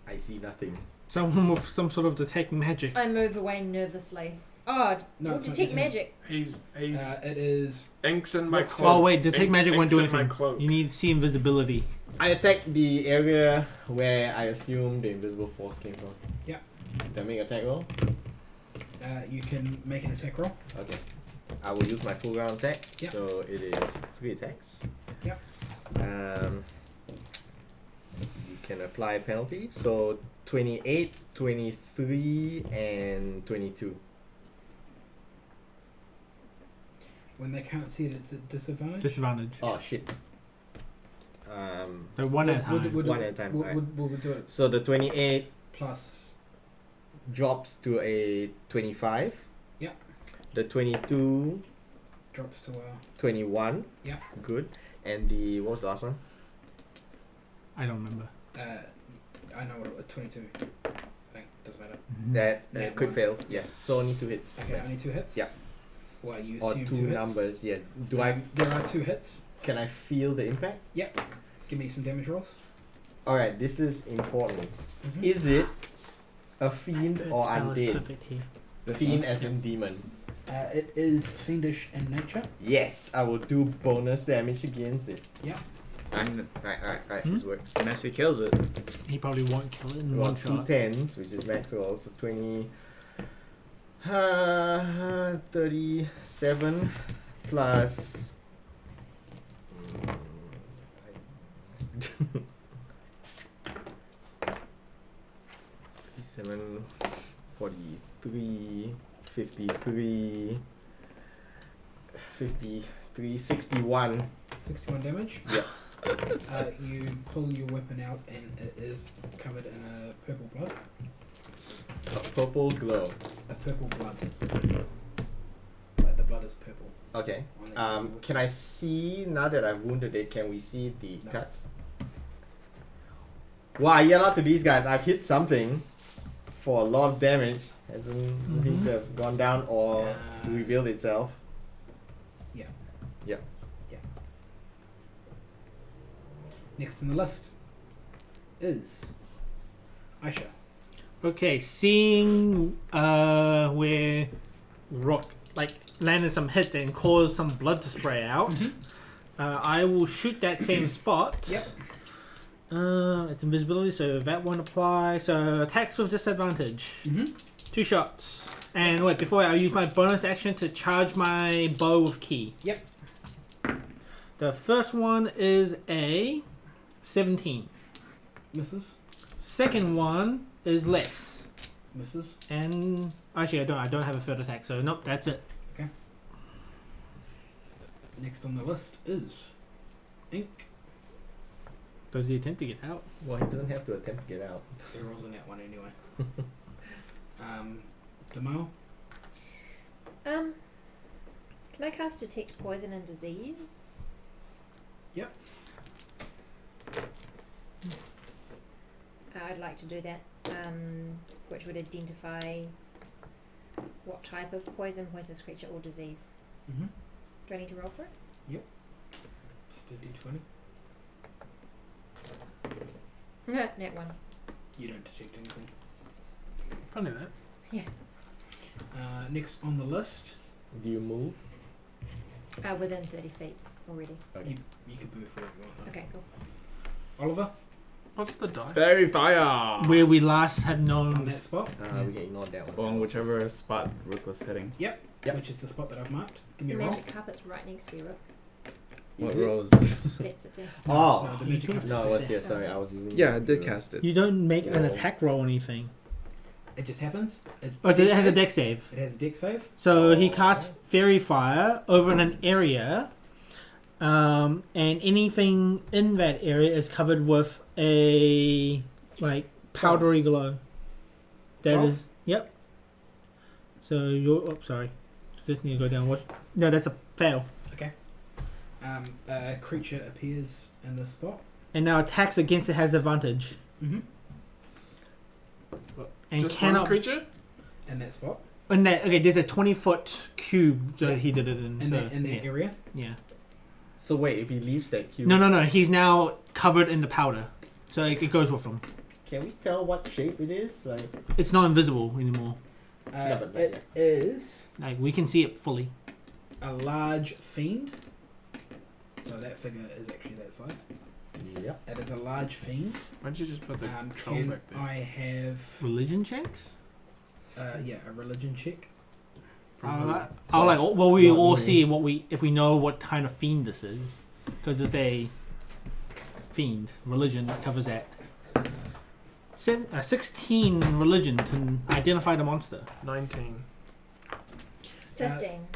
I see nothing. Someone with some sort of detect magic. I move away nervously. Oh, No, it's not detect your turn. magic. He's It is. inks in my Next cloak. Oh wait, detect magic won't do Inks in my anything. cloak. You need to see invisibility. I attack the area where I assume the invisible force came from. Yeah. Then make attack roll. You can make an attack roll. Okay. I will use my full round attack. Yep. So it is 3 attacks. Yep. You can apply a penalty. So 28, 23, and 22. When they can't see it, it's a disadvantage. Disadvantage. Oh shit. So one at a time. One at a time, right. Would do it So the 28 plus. drops to a 25. Yep. The 22, Drops to 21. Yeah. Good. And the, what was the last one? I don't remember. I know what it was. 22. I think doesn't matter. That Net crit one. fails. Yeah. So only 2 hits. Okay, only 2 hits. Yeah. Well, you Or assume 2 2 hits. numbers. Yeah. Do I? There are 2 hits. Can I feel the impact? Give me some damage rolls. All right. This is important. Mhm. Is it a fiend or Spell is undead? perfect here. Fiend as in demon. It is fiendish in nature. Yes, I will do bonus damage against it. And Right. Hmm? This works. unless he kills it. He probably won't kill it in Roll one 2 shot. 10s, which is max roll, so 20. 37 plus. 37, 43, 53, 53, 61. 61 damage. Yep. You pull your weapon out and it is covered in a purple blood. A purple glow. A purple blood. Like the blood is purple. Okay. on the Can I see, now that I've wounded it, can we see the No. cuts? Wow, I yell out to these guys. I've hit something for a lot of damage. Doesn't seem to have gone down or revealed itself. Next on the list is Aisha. Okay, seeing where rock like landed some hit and caused some blood to spray out, I will shoot that same spot. Yep. It's invisibility, so that won't apply. So attacks with disadvantage. 2 shots. And wait, before I'll use my bonus action to charge my bow with key. Yep. The first one is a 17. Misses. Second one is less. Misses. And actually, I don't have a third attack, so nope, that's it. Next on the list is Ink. Does he attempt to get out? Well, he doesn't have to attempt to get out. He rolls in that one anyway. Demal. Can I cast detect poison and disease? Yep. I'd like to do that. Which would identify what type of poisonous creature, or disease. Mm-hmm. Do I need to roll for it? Just a d20. Net 1. You don't detect anything. Funny that. Next on the list, Do you move? Within 30 feet already. Okay. you can move wherever you want. Though. Okay, cool. Oliver, What's the die? Fairy fire! Where we last have on known. that spot, We can ignore that one. On whichever spot Rook was hitting. Yep. which is the spot that I've marked. Give The me a roll. magic carpet's right next to you, Rook. What Is it? roll is this? That's it there. Oh. No, the magic carpet No, is it was there. here. Sorry, I was using. Yeah, I did cast it. You don't make an Roll. attack roll or anything. It just happens. It's Oh, dex it has a save. deck save. It has a deck save. So he Oh. casts Fairy Fire over an area, and anything in that area is covered with a powdery glow. That 12? is, yep. So you're, sorry, just need to go down. What? No, that's a fail. A creature appears in this spot. And now attacks against it has advantage, Mm-hmm. and Just cannot. one creature? In that spot. And that, okay, there's a 20-foot cube that Yeah. he did it in. In so, that yeah. area. Yeah. So wait, if he leaves that cube, No. He's now covered in the powder, so it goes with him. can we tell what shape it is? Like, It's not invisible anymore. No, but not It yet. is Like we can see it fully. a large fiend. So that figure is actually that size. Yep. It is a large fiend. Why don't you just put the troll Can back there? I have Religion checks. a religion check? From who? I'll like. Well, we Not all me. see what we if we know what kind of fiend this is, because it's a fiend religion that covers that. 16 religion can identify the monster. 19. 15.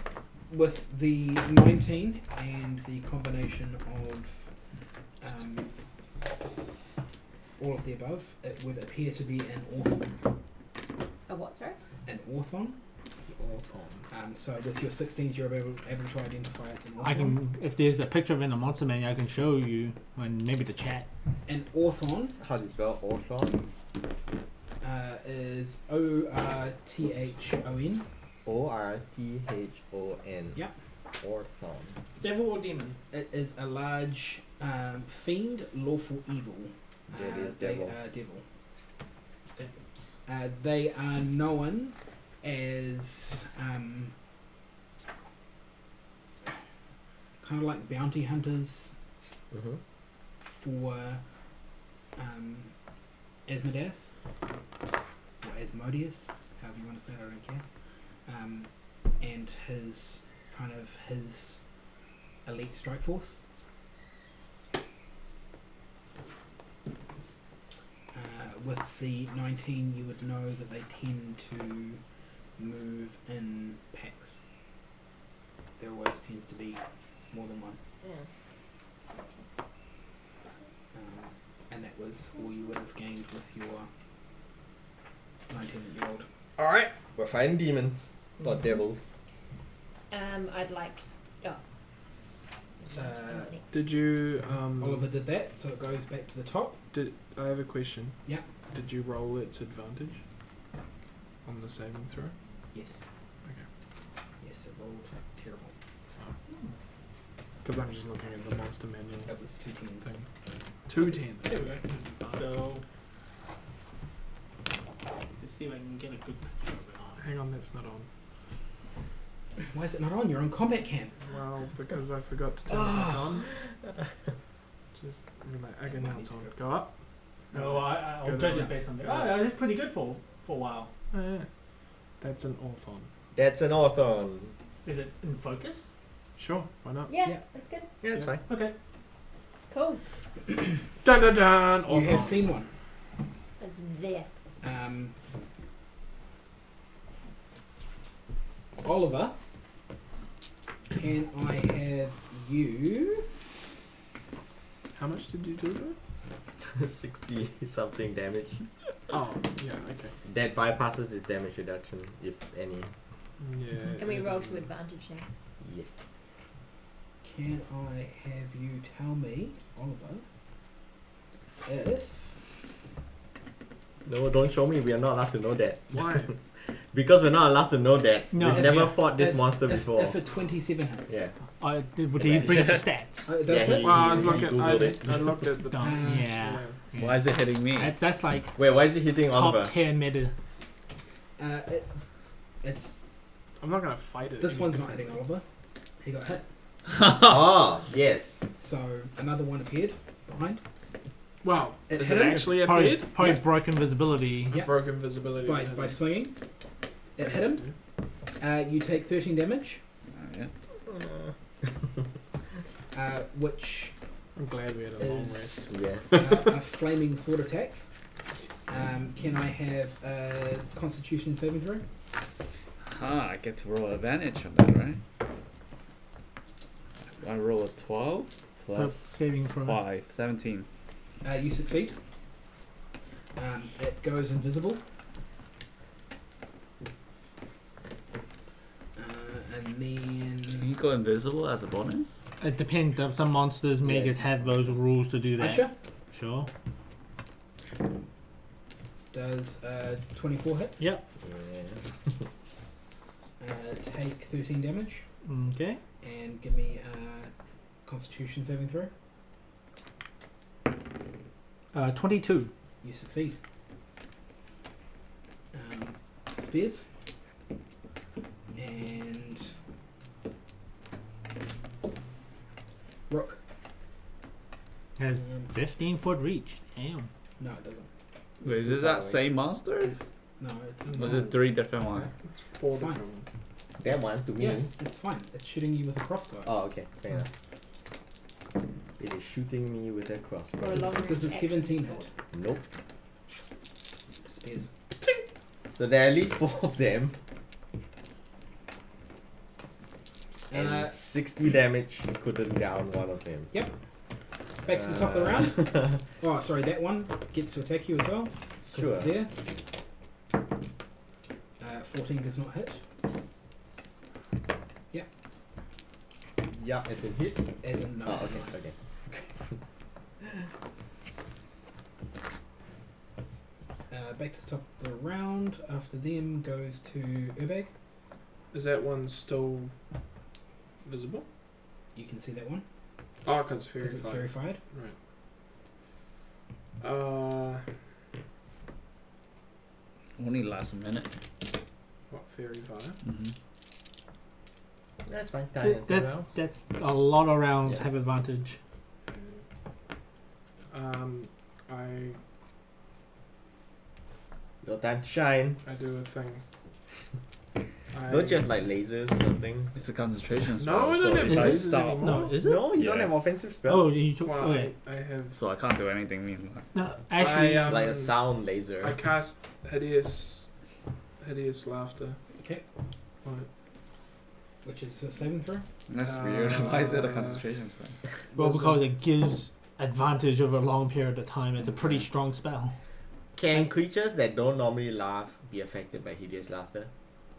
With the 19 and the combination of all of the above, it would appear to be an orthon. A what, sorry? An orthon. So with your 16s, you're able to identify it as an orthon. I can, if there's a picture of it in the monster menu, I can show you, and maybe the chat. An orthon How do you spell orthon? is O-R-T-H-O-N. O-R-T-H-O-N. Yep. Orthon. Devil or demon? It is a large fiend, lawful evil. That is they devil. are devil. They are known as kind of like bounty hunters Mm-hmm. for Asmodeus or Asmodeus, however you want to say it, I don't care. And his elite strike force. With the 19, you would know that they tend to move in packs. There always tends to be more than one. Yeah. Fantastic. And that was all you would have gained with your 19 that you rolled. Alright. We're fighting demons. Not devils. I'd like. Oh. Next. Did you Oliver did that, so it goes back to the top. I have a question. Yeah. Did you roll its advantage on the saving throw? Yes. Okay. Yes, it rolled terrible. Because I'm just looking at the monster manual That was 2 10s. thing. 2 10. There we go. So, let's see if I can get a good picture of it on. Hang on, that's not on. Why is it not on? You're on combat cam. Well, because I forgot to turn it back on. Just relax. Okay, now it's on. Go up. No, I'll Go judge down. it based on that. Go Oh, down. that was pretty good for a while. Oh, yeah. That's an orthon. That's an orthon. Is it in focus? Sure, why not? Yeah, Yeah. that's good. Yeah, it's Yeah. fine. Okay. Cool. Dun dun dun! You Orthon. have seen one. It's there. Oliver, can I have you? How much did you do to it? 60 something damage. Oh, yeah, okay. That bypasses his damage reduction, if any. Yeah. And we roll to advantage now. Yes. Can I have you tell me, Oliver, if No, don't show me. We are not allowed to know that. Why? Because we're not allowed to know that. No. We've If- never fought this if- monster before. if a 27 hits? Yeah. Did he bring up the stats? Does Yeah, it? he- Well, I was he looking. Googled it. I looked at the. Don't- yeah. Why is it hitting me? That's like Wait, why is he hitting top Oliver? tier meta. It's I'm not gonna fight it. this any one's not hitting differently. Oliver. He got hit. Oh, yes. So another one appeared behind. Wow. It Is hit it him. actually Probably, appeared? probably Yeah. broken visibility. Yeah. Broken visibility. by to hit by him. swinging. It hit him. You take 13 damage, Yeah. which I'm glad we had a long Is- rest. Yeah. a flaming sword attack. Can I have a Constitution saving throw? I get to roll advantage on that, right? I roll a 12 plus saving throw. 5, 17. You succeed. It goes invisible. And then Can you go invisible as a bonus? It depends. Some monsters make Yeah. us have those rules to do that. Usher Sure. does 24 hit. Yep. Take 13 damage. Okay. And give me a Constitution saving throw. 22. You succeed. Spears. 15-foot reach. Damn. No, it doesn't. Wait, is it that same monster? No, it's. Was it 3 different ones? It's 4 It's fine. different ones. That one to me. Yeah, it's fine. It's shooting you with a crossbow. Oh, okay. Fair enough. It is shooting me with a crossbow. Or a long Does a range 17 axe. hit? Nope. Disappears. So there are at least 4 of them. And 60 damage couldn't down one of them. Back to the top of the round. Oh, sorry, that one gets to attack you as well. Because Sure. it's there. 14 does not hit. Yeah, as in hit. As in no. Oh, okay, no. okay. Back to the top of the round. After them goes to Urbag. Is that one still visible? You can see that one. Oh, because Because it's verified. Right. Only lasts a minute. What, Fairy Fire? Mm-hmm. That's fine. Time and That's rounds. that's a lot of rounds Yeah. have advantage. Your time to shine. I do a thing. Don't you have like lasers or something? It's a concentration spell. No, I so don't have if I lasers stop, anymore. No, is it? No, you don't Yeah. have offensive Oh, spells. you took. Well, Okay. I have. so I can't do anything. Meanwhile, No, actually, Like a sound laser. I cast hideous laughter. Okay. Right. Which is a saving throw. that's weird. Why is it a concentration spell? well, Was because it gives advantage over a long period of time. It's a pretty strong spell. Can creatures that don't normally laugh be affected by hideous laughter?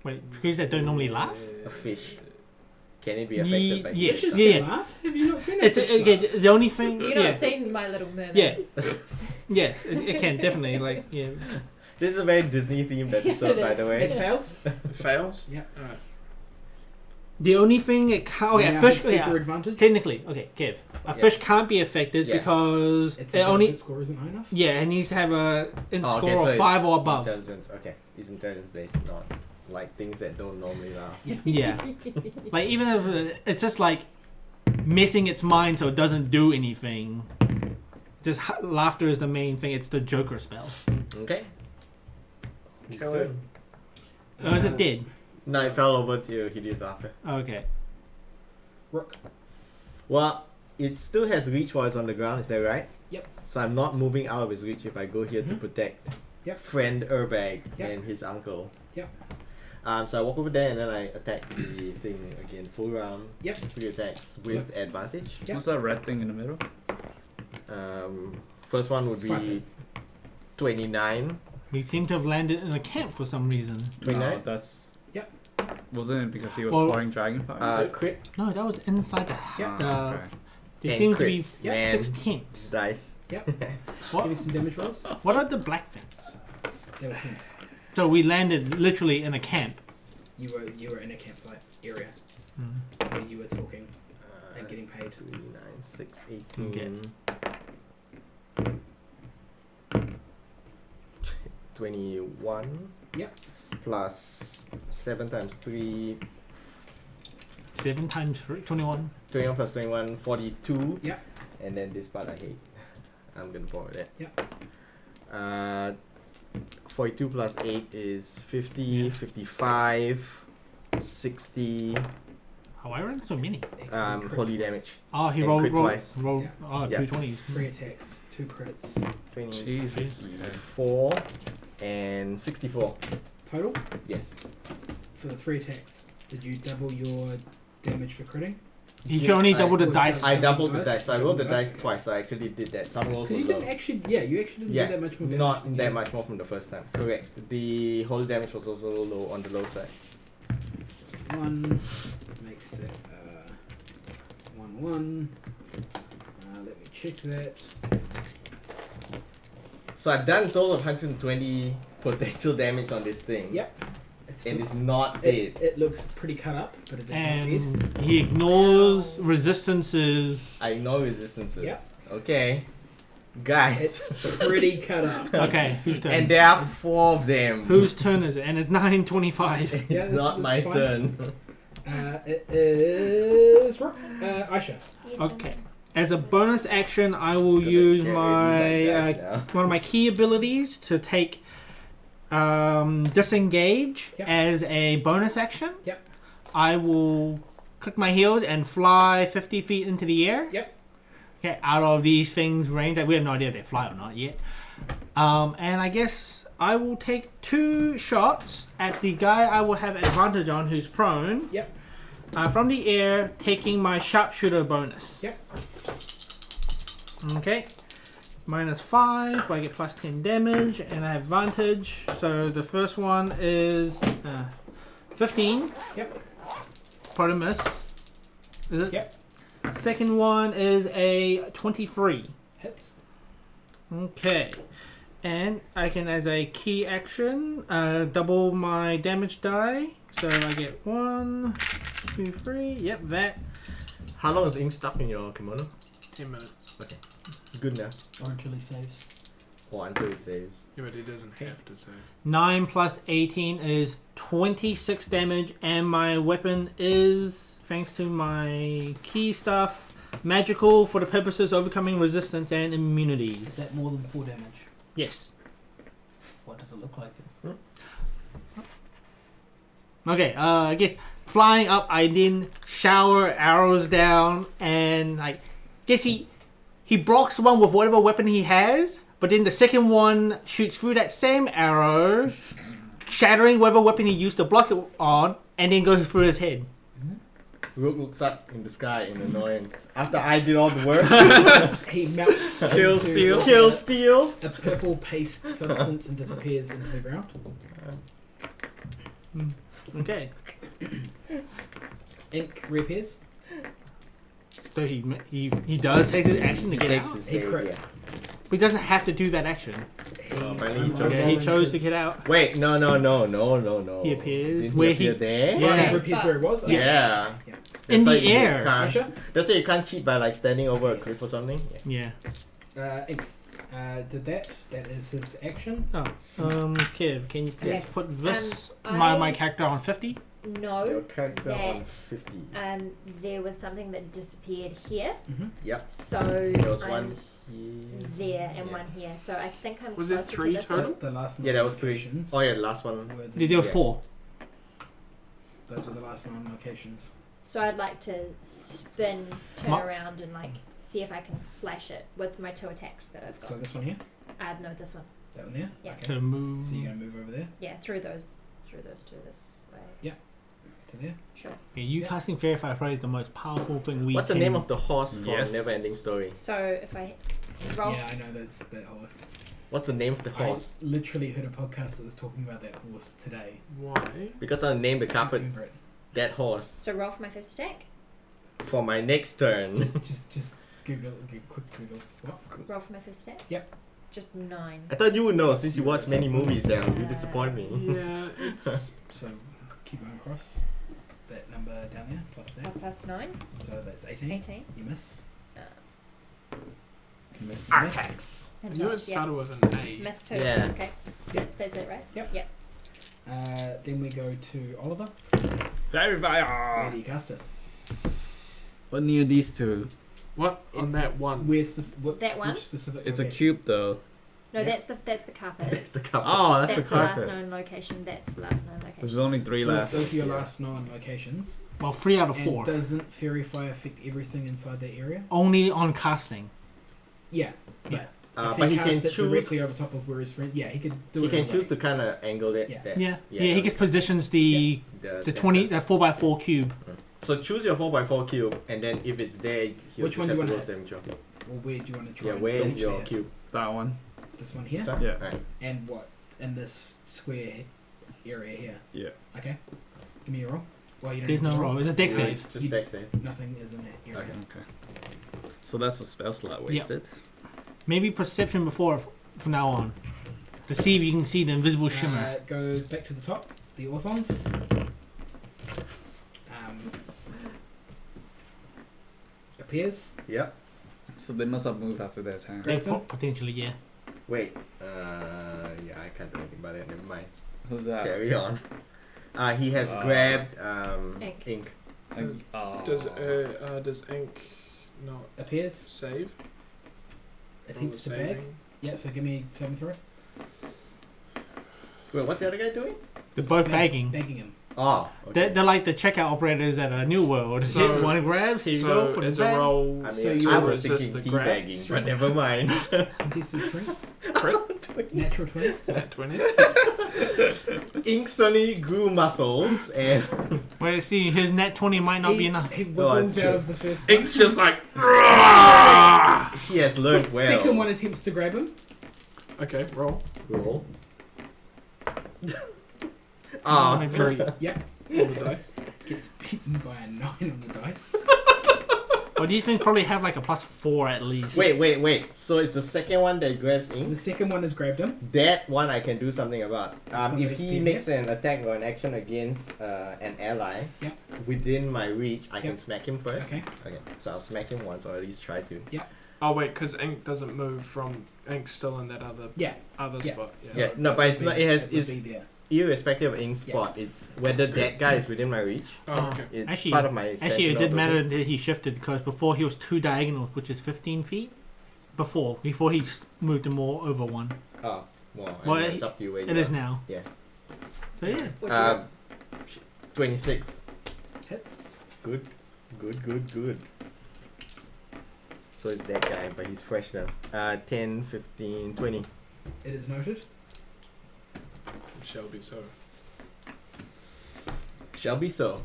Wait, creatures that don't normally laugh? A fish. Can it be affected by Yes. Fishes Yeah, can yeah. laugh. Have you not seen It's it? okay. The only thing. You're not Yeah. saying My Little Mermaid. Yeah. Yes, it can definitely like yeah. This is a very Disney themed episode, It by is. the It way. fails. It fails? Yeah. Alright. The only thing it can't. Okay, Now a fish. has super Yeah, advantage. technically, okay, Kev. A Yeah. fish can't be affected Yeah. because Its it only. intelligence score isn't high enough. Yeah, it needs to have a Oh, score so of it's 5 or above. Intelligence. Okay, it's intelligence based, not like things that don't normally laugh. Yeah. Like even if it's just like messing its mind so it doesn't do anything. Just laughter is the main thing. It's the Joker spell. Okay. Kill it. Or is it dead? No, it fell over to hideous laughter. Okay. Rook. Well, it still has reach while it's on the ground, is that right? Yep. So I'm not moving out of his reach if I go here to Mhm. protect Yep. friend Urbag Yep. and his uncle. Yep. So I walk over there and then I attack the thing again, full round. Yep. 3 attacks with advantage. Yep. What's that red thing in the middle? First one would It's be fine. 29. We seem to have landed in a camp for some reason. 29? No, that's. Yep. Wasn't it because he was Well- pouring dragon fire? Crit No, that was inside the Yep. house. Okay. There And seems to crit. be Man. 6 tents. dice. Give me What? some damage rolls. What are the black things? They were tents. So we landed literally in a camp. You were in a campsite area Mm. where you were talking and getting paid. 3, 9, 6, 18. 21. Yep. Plus 7 times 3. 7 times 3, 21. 21 plus 21, 42. Yep. And then this part I hate. I'm gonna borrow that. Yep. 42 plus 8 is 50, 55, 60. Oh, I ran so many. Holy damage. Oh, he And rolled crit twice. Yeah. oh, Yeah. 2 20s. 3 attacks, 2 crits. 20, Jesus. 54, and 64. Total Yes. for the 3 attacks. Did you double your damage for critting? You should only I- double the Well, dice. I doubled the Dice? dice. So I rolled the dice Okay. twice, so I actually did that. Some rolls Because were you low. didn't actually, you actually didn't Yeah, do that much more damage. Not than that you- much more from the first time. Correct. The holy damage was also low on the low side. 1 makes that 1. Let me check that. So I've done a total of 120 potential damage on this thing. Yep. It's And not- it's not dead. it looks pretty cut up, but it is not dead. And he ignores resistances. I ignore resistances. Yep. Okay. Guys. It's pretty cut up. Okay, whose turn? And there are 4 of them. Whose turn is it? And it's 9:25. It's Yeah, not that's my fine. turn. It is Aisha. Yes, Okay. As a bonus action, I will use one of my key abilities to take disengage Yep. as a bonus action. Yep. I will click my heels and fly 50 feet into the air. Yep. Okay, out of these things' range. We have no idea if they fly or not yet. And I guess I will take 2 shots at the guy I will have advantage on, who's prone. Yep. From the air, taking my sharpshooter bonus. Yep. Okay. -5, but I get plus 10 damage, and I have advantage. So the first one is 15. Yep. Probably miss. Is it? Yep. Second one is a 23. Hits. Okay. And I can, as a key action, double my damage die. So I get 1, 2, 3. Yep, that. How long is ink stuck in your kimono? 10 minutes. Okay. Good now. Or until he saves. Or until it saves. Yeah, but he doesn't have to save. 9 plus 18 is 26 damage, and my weapon is, thanks to my key stuff, magical for the purposes of overcoming resistance and Is immunities. that more than 4 damage? Yes. What does it look like? Okay, I guess flying up, I then shower arrows down, and I guess he blocks one with whatever weapon he has, but then the second one shoots through that same arrow, shattering whatever weapon he used to block it on, and then goes through his head. Rook looks up in the sky in annoyance. After I did all the work, He melts kill, into steal, like kill, a- steal. a purple paste substance and disappears into the ground. Okay. Ink reappears. So he does take his action to He get takes out, his He save, crit. yeah. but he doesn't have to do that action. Apparently he chose Okay, he chose to get out. Wait, no. He appears Didn't where he appear there? Yeah. He reappears where he was. Okay. Yeah. Yeah. In That's the why you air. can't- Pressure. That's why you can't cheat by like standing over a cliff or something. Yeah. Ink. Did that. That is his action. Kev, can you please Okay. put this I- my character on 50? No. Your character on that, 50. There was something that disappeared here. Mm-hmm. Yep. So There was I'm one here. there and Yeah. one here. So I think I'm Was there closer 3 to this total? one. The last Yeah, that was 3. locations Oh yeah, the last one. were There were Yeah. 4. Those were the last 9 locations. So I'd like to spin, turn Ma- around, and like see if I can slash it with my 2 attacks that I've got. So this one here, No, this one. that one there. Yeah. Okay. To move. So you're gonna move over there Yeah, through those 2 this way. to there. Sure. Yeah, you Yeah. casting Fair Fire probably the most powerful thing we What's the can. name of the horse from Yes. Never Ending Story? So if I roll, Yeah, I know that's that horse. What's the name of the I horse? literally heard a podcast that was talking about that horse today. Why? Because I named the I can't carpet remember it. that horse so roll for my first attack. for my next turn. Just Google, quick Google. What? Roll for my first attack. Yep. Just 9. I thought you would know since you watch many movies now. You disappoint me. Yeah, it's. So keep going across. That number down there plus that. Plus 9, So that's 18. 18. You miss. Miss. Miss. I knew it Yeah. started with an A. Miss 2. Yeah. Okay. Yep. That's it, right? Yep. Yep. Then we go to Oliver. Very Where fire. do you cast it? What near these two? What? On that one. Where That one? Which specific? It's a location? cube though. No, Yeah. that's the carpet. That's the carpet. Oh, that's, That's the the last carpet. known location. That's the last known There's location. only 3 Those, left. those are your last 9 locations. Well, 3 out of And 4. doesn't Fairy Fire affect everything inside that area? Only on casting. Yeah. Yeah. But But if he he can cast it choose. directly over top of where his friend, yeah, he could do He it. can either choose way. to kind of angle it. Yeah. There. Yeah. Yeah, Yeah, he just positions the center. 20 the 4x4 cube. So choose your 4x4 cube, and then if it's there, he'll Which just one do have you to roll wanna 7 jump. Well, where do you want to try? Yeah, and where is launch your that? cube? That one. This one here, Sir? Yeah. Right. and what in this square area here. Yeah. Okay, give me a roll. Well, you don't There's need to no roll. It's a deck Yeah, save. Just deck save. Nothing is in that area. Okay. Okay. So that's a spell slot wasted. Maybe perception before from now on. To see if you can see the invisible shimmer. It goes back to the top. The orthons. Appears. Yep. So they must have moved after their turn. They Grabs him. potentially, yeah. Wait. Yeah, I can't do anything about it. Never mind. Who's that? Carry on. He has grabbed Ink. ink. Does ink not appears. save. Attempts to Roll a bag. saving. Yeah, so give me saving throw. Wait, what's the other guy doing? They're both bagging. Bagging him. Oh, okay. They're like the checkout operators at a New World. So- Hit one grabs, here you go. So Put it's it a back. roll. I So mean, you I was resist thinking the grab. teabagging, but never mind. Contested strength. Crit. Natural 20. Nat 20. Ink Sunny grew muscles and Well, see, his net 20 might not be enough. He wiggles that's out true. of the first Ink's one. just like. he has learned well. Second one attempts to grab him. Okay, roll. Roll. Maybe 3. Yep. Roll the dice. Gets beaten by a 9 on the dice. Or these things probably have like a +4 at least. Wait. So it's the second one that grabs The Ink? second one has grabbed him. That one I can do something about. one If is he PvP. makes an attack or an action against an ally Yep. within my reach, I can Yep. smack him first. Okay. Okay. So I'll smack him once, or at least try to. Oh wait, because Ink doesn't move from. Ink's still in that other Yeah. other Yeah. spot. Yeah. Yeah, no, that but it's would not. be- It has. that would It's be there. irrespective of Ink's spot. It's whether that guy is within my reach. Oh, okay. It's Actually- part of my. Actually, it sentinel did matter token. that he shifted because before he was 2 diagonals, which is 15 feet. Before he moved to more over 1. Oh, well, Well, it's up to you. Where It you is are. now. Yeah. So yeah. What Uh, 26. Hits. Good. So it's that guy, but he's fresh now. 10, 15, 20. It is noted. Shelby, so. Shall be so.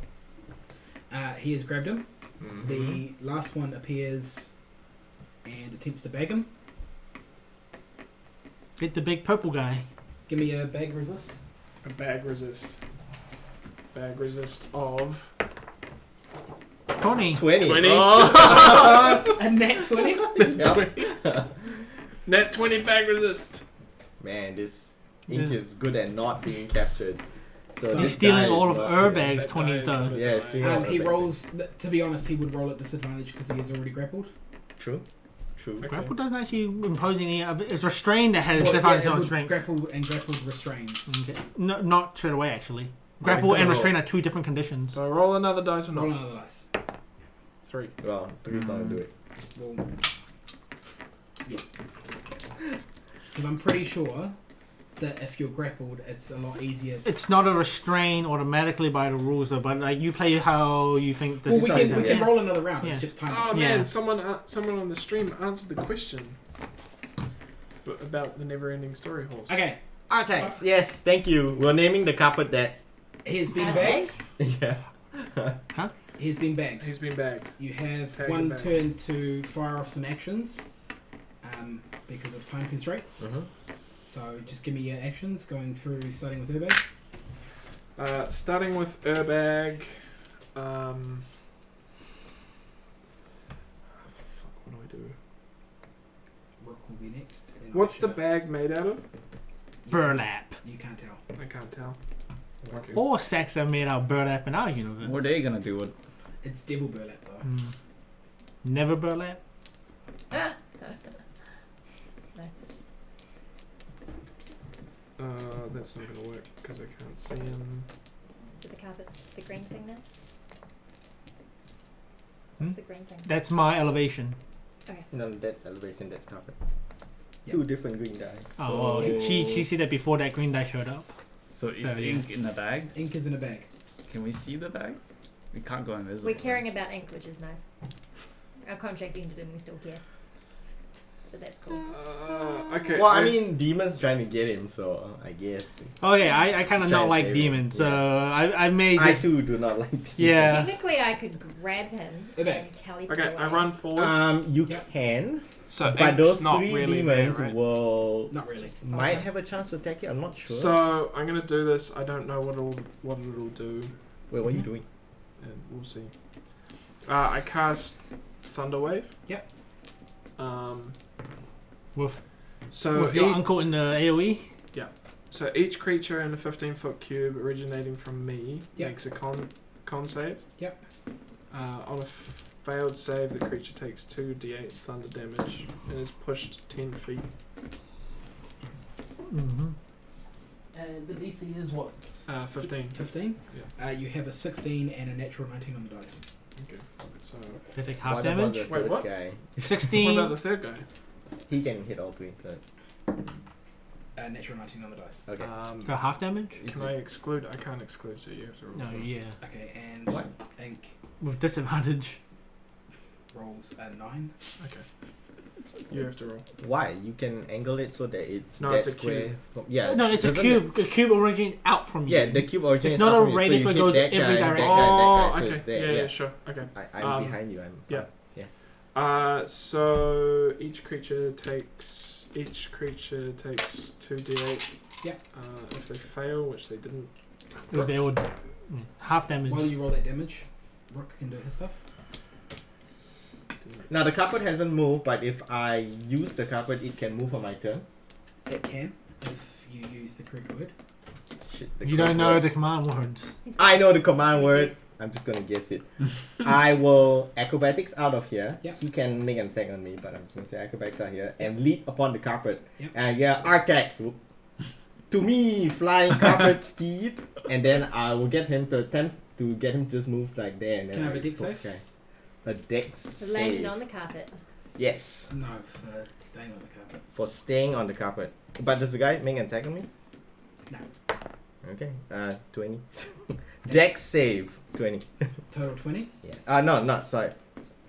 He has grabbed him. Mhm. The last one appears and attempts to bag him. Get the big purple guy. Give me a bag resist. A bag resist. Bag resist of. 20. 20. 20. Oh. A nat 20? Yep. Net 20 bag resist. Man, this Ink Yeah. is good at not being captured. So He's this He's stealing guy is all of not- Urbag's That 20s guy though. is Yeah, it's not doing a- all He Urbag's. rolls, to be honest, he would roll at disadvantage because he is already grappled. True. Okay. Grapple doesn't actually impose any. It's restrained that has Well, disadvantage it on would strength. grappled restrains. Okay. No, not straight away actually. he's Grapple gonna and roll. restrain are 2 different conditions. So roll another dice or Roll not? another dice. 3. Well, 3's not gonna do it. Well, yeah. Because I'm pretty sure that if you're grappled, it's a lot easier. It's not a restrain automatically by the rules though, but like you play how you think this Well, we is. can yeah. roll another round. It's Yeah. just time. Oh Yeah. man, someone on the stream answered the question. But about the never-ending story horse. Okay, Artax, yes, thank you. We're naming the carpet that. he has been Artax? bagged. Yeah. He has been bagged. He's been bagged. You have Tagged one back. turn to fire off some actions because of time constraints. Mm-hmm. So just give me your actions going through, starting with Urbag. Starting with Urbag. Fuck, what do? Rook will be next. then What's I the shall- bag made out of? you Burlap. You can't tell. I can't tell. Okay. All sacks are made out of burlap in our universe. What are they gonna do with? It's devil burlap though. Mm. Never burlap. Nice. That's not gonna work because I can't see him. So the carpet's the green thing now? Hmm? What's the green thing? That's my elevation. No, that's elevation, that's carpet. Yep. 2 different green dice. Oh, well, she said that before that green die showed up. So is yeah. ink in the bag? Ink is in a bag. Can we see the bag? We can't go invisible. We're caring about ink, which is nice. Our contract's ended and we still care. So that's cool. Okay. Well, I mean, Demon's trying to get him, so I guess. Okay, I kind of Try not and like save him, demons, so yeah. I may I just too do not like demons. yeah. Technically, I could grab him Okay. and teleport Okay, I away. run forward. You Yep. can, So but Ink's those not 3 really demons there, right? will Not really. might Okay. have a chance to attack you. I'm not sure. So I'm gonna do this. I don't know what it'll do, Wait, what are you doing? and we'll see. I cast Thunderwave. Yep. with So with your each, uncle in the AOE. so each creature in a 15-foot cube originating from me Yep. makes a con save. Yep. On a failed save, the creature takes 2d8 thunder damage and is pushed 10 feet. Mm-hmm. And the DC is what? 15. 15? Yeah. You have a 16 and a natural 19 on the dice. Okay. So They take half What about damage. the Wait, third what? guy? what 16. about the third guy? He can hit all three. So Natural 19 on the dice. okay. For half damage? Can I exclude? I can't exclude, so you have to roll. No, yeah. Okay, and What? Ink With disadvantage. rolls a 9. Okay. You have to roll. Why? You can angle it so that it's No, that it's a square. cube. Yeah. No, it's a doesn't cube. The cube originates out from you. Yeah, the cube originates. It's not out a from you, so radius you where it hit goes that every guy, direction. That guy, Oh, so okay. it's there. Yeah, sure. Okay. I'm behind you. I'm yeah. fine. So each creature takes 2d8. Yeah. If they fail, which they didn't. They would half damage. While you roll that damage, Rook can do his stuff. Now the carpet hasn't moved, but if I use the carpet, it can move on my turn. It can, if you use the correct word. Shit, the You don't correct know word. the command words. I know the command word. Yes. I'm just gonna guess it. I will acrobatics out of here. Yep. He can make an attack on me, but I'm just gonna say acrobatics out here and leap upon the carpet. Yep. And yeah, Arcax. Whoop. To me, flying carpet steed, and then I will get him to attempt to get him to just move like there. And then Can I have a dex okay. save? A dex So landing save. on the carpet. Yes, No, for staying on the carpet. for staying on the carpet. But does the guy make an attack on me? No. Okay. 20. Dex save 20. Total 20? Yeah. No, not sorry.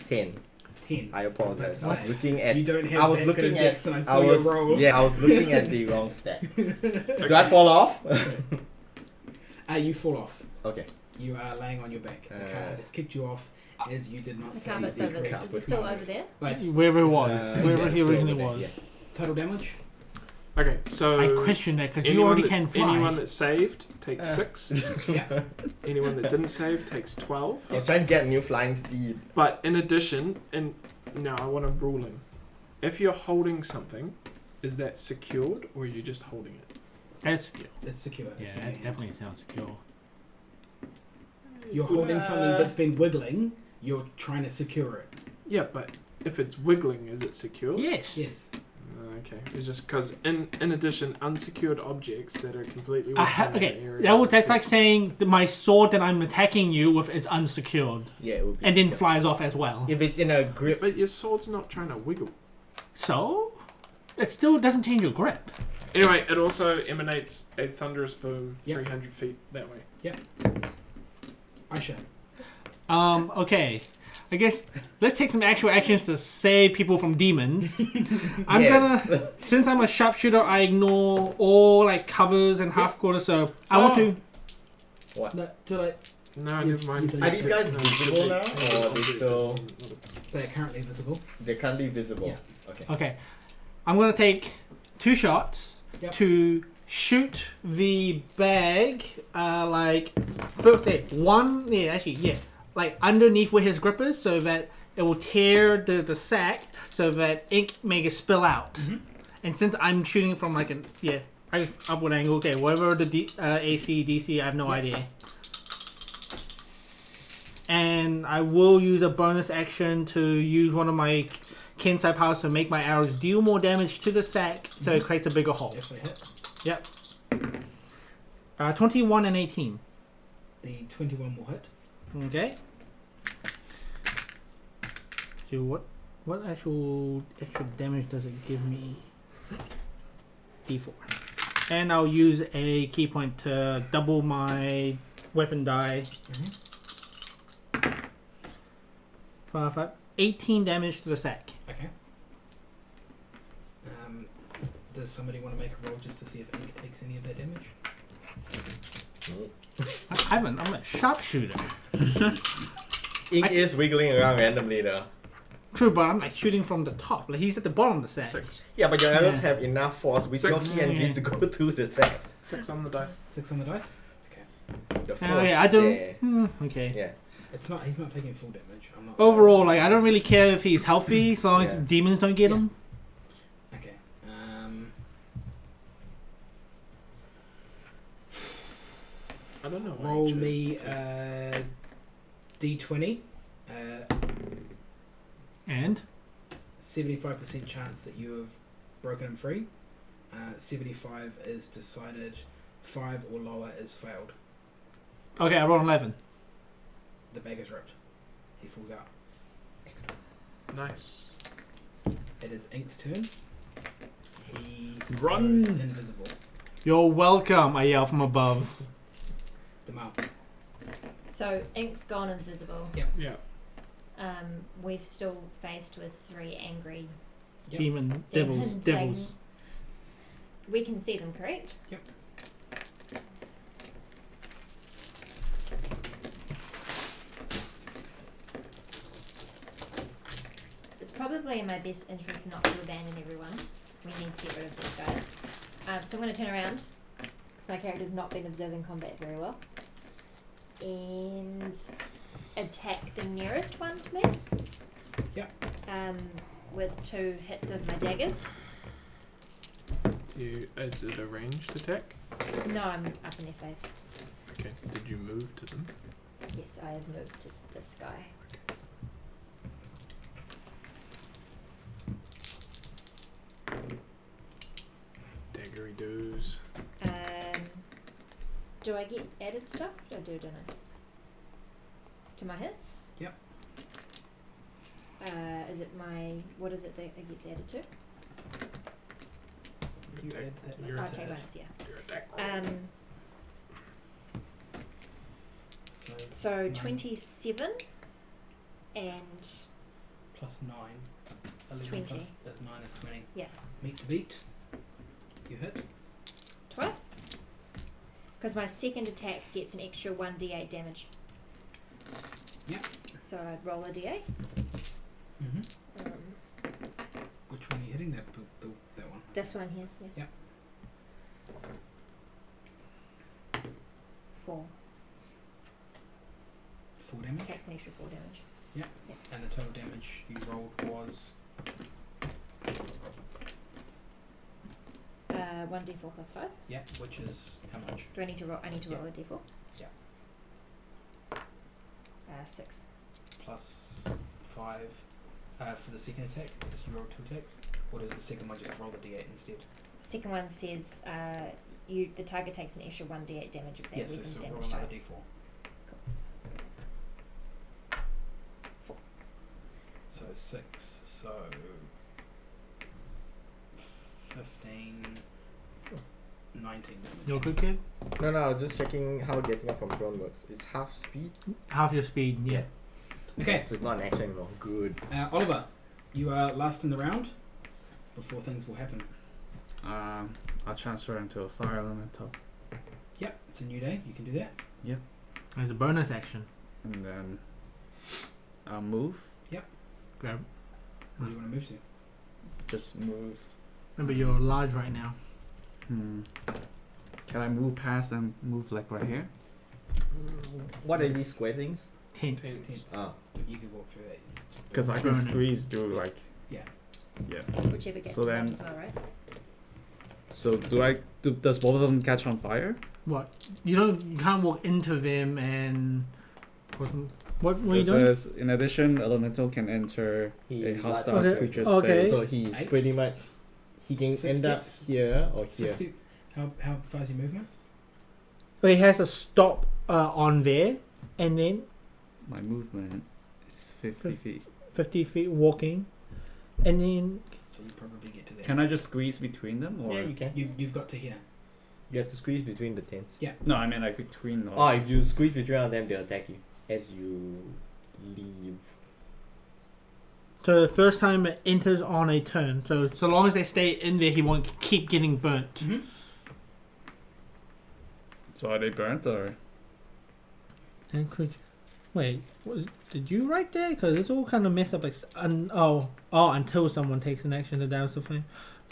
10. 10. I apologize. I was say, looking at. you don't have I was that good looking a dex at. and I I saw was your roll. yeah. I was looking at the wrong stat. Do I fall off? You fall off. Okay. You are laying on your back. The Uh, carpet has kicked you off as you did not The say carpet's the over there. correct Is it still command over there? word. Right. Wherever it was. wherever yeah, he so originally over there, was. yeah. Total damage? Okay, so I question that because you already can fly. Anyone that saved takes 6. Yeah. Anyone that didn't save takes 12. I was trying to get a new flying steed. But in addition, and now I want a ruling. If you're holding something, is that secured or are you just holding it? That's secure. It's secure. Yeah, It's in that your hand. definitely sounds secure. You're holding something that's been wiggling. You're trying to secure it. Yeah, but if it's wiggling, is it secure? Yes. Yes. Okay, it's just because in addition, unsecured objects that are completely Okay, within the area that's like saying that my sword that I'm attacking you with is unsecured Yeah, it would be. and then secure. flies off as well. If it's in a grip. But your sword's not trying to wiggle. So, it still doesn't change your grip. Anyway, it also emanates a thunderous boom Yep. 300 feet that way. Aisha. Okay. I guess let's take some actual actions to save people from demons. I'm Yes. gonna, since I'm a sharpshooter, I ignore all like covers and half quarters. So I want to. What? No, too late. No, You- never mind. you Are these guys No, visible now, or are they still? They're currently visible. They're currently visible. Yeah. Okay. Okay, I'm gonna take 2 shots Yep. to shoot the bag. Like underneath where his grip is, so that it will tear the sack, so that ink may spill out. Mm-hmm. And since I'm shooting from like upward angle, okay, whatever the AC, DC, I have no idea. And I will use a bonus action to use one of my Kensai powers to make my arrows deal more damage to the sack, so it creates a bigger hole. If they hit. Yep. 21 and 18. The 21 will hit. Okay. So what actual extra damage does it give me? D4. And I'll use a key point to double my weapon die. 18 damage to the sack. Okay. Does somebody want to make a roll just to see if Ink takes any of that damage? I'm a sharpshooter. Ink is wiggling around randomly though. True, but I'm like shooting from the top. Like he's at the bottom of the sack. 6. Yeah, but your arrows Yeah. have enough force with your Six. TNG to go through the sack. 6 on the dice. 6 on the dice. The force Oh yeah, I don't. there. Okay. Yeah. It's not. He's not taking full damage. I'm not. Overall, like I don't really care if he's healthy, as long as Yeah. demons don't get Yeah. him. Okay. I don't know. Roll range me is. D20. And 75% chance that you have broken him free. 75 is decided. 5 or lower is failed. okay, I rolled 11. The bag is ripped. He falls out. Excellent. Nice. It is Ink's turn. He Run. goes invisible. You're welcome, I yell from above. Demal. So Ink's gone invisible. Yeah. We've still faced with 3 angry Yep. Demon, demon devils. things. We can see them, correct? Yep. It's probably in my best interest not to abandon everyone. We need to get rid of these guys. So I'm going to turn around, because my character's not been observing combat very well, and attack the nearest one to me. Yep. With 2 hits of my daggers. Is it a ranged attack? No, I'm up in their face. Okay. Did you move to them? Yes, I have moved to this guy. Daggery doos. Do I get added stuff? I do, don't I? To my hits? Yep. Is it my... What is it that it gets added to? You add that Your Oh, number to take it. bonus, yeah. Your attack roll. So So Nine. 27 and plus 9. 11 20. plus 9 is 20. Yeah. Meet to beat. You hit. twice. Because my second attack gets an extra 1d8 damage. Yep. So I'd roll a d8. Mm-hmm. Which one are you hitting? That one. This one here, yeah. Yep. 4. 4 damage. Takes an extra 4 damage. And the total damage you rolled was 1d4 plus 5. which is how much? Do I need to roll? I need to roll a d4. Yeah. 6. Plus 5 for the second attack, because you rolled 2 attacks. Or does the second one just roll the d8 instead? Second one says the target takes an extra 1d8 damage of that Yes, weapon's so roll damage another type. d4. 4. So 6, so 15, 19 damage. You're good, kid? No, I was just checking how getting up from drone works. It's half speed. Half your speed, yeah. Okay, So it's not an action anymore. Good. Oliver, you are last in the round before things will happen. I'll transfer into a fire elemental, Yep, it's a new day, you can do that. As a bonus action. and then I'll move. Grab. Where do you want to move to? Just move. Remember, you're large right now. Can I move past and move like right here? What are these square things? Tense. Tense. Ah, You can walk through that. Because I can Burn it. squeeze through like. Yeah. Yeah. Whichever gets So the then- as well, right? So does both of them catch on fire? What? You can't walk into them and... What were you It doing? says, in addition, elemental can enter he a hostile Okay. creature's Okay. space. So he's Eight. pretty much. He can 6 end up steps. here or here. 60. How far is your movement? Well, he has to stop on there, and then My movement is 50 feet. 50 feet walking, and then So you probably get to there. Can I just squeeze between them, or Yeah, you can. You've got to here. You have to squeeze between the tents. no? I mean like between. Oh, if you squeeze between all of them, they'll attack you as you leave. so the first time it enters on a turn. So long as they stay in there, he won't keep getting burnt. Mm-hmm. So are they burnt or? And wait, did you write that? Because it's all kind of messed up. Like, until someone takes an action to douse the flame.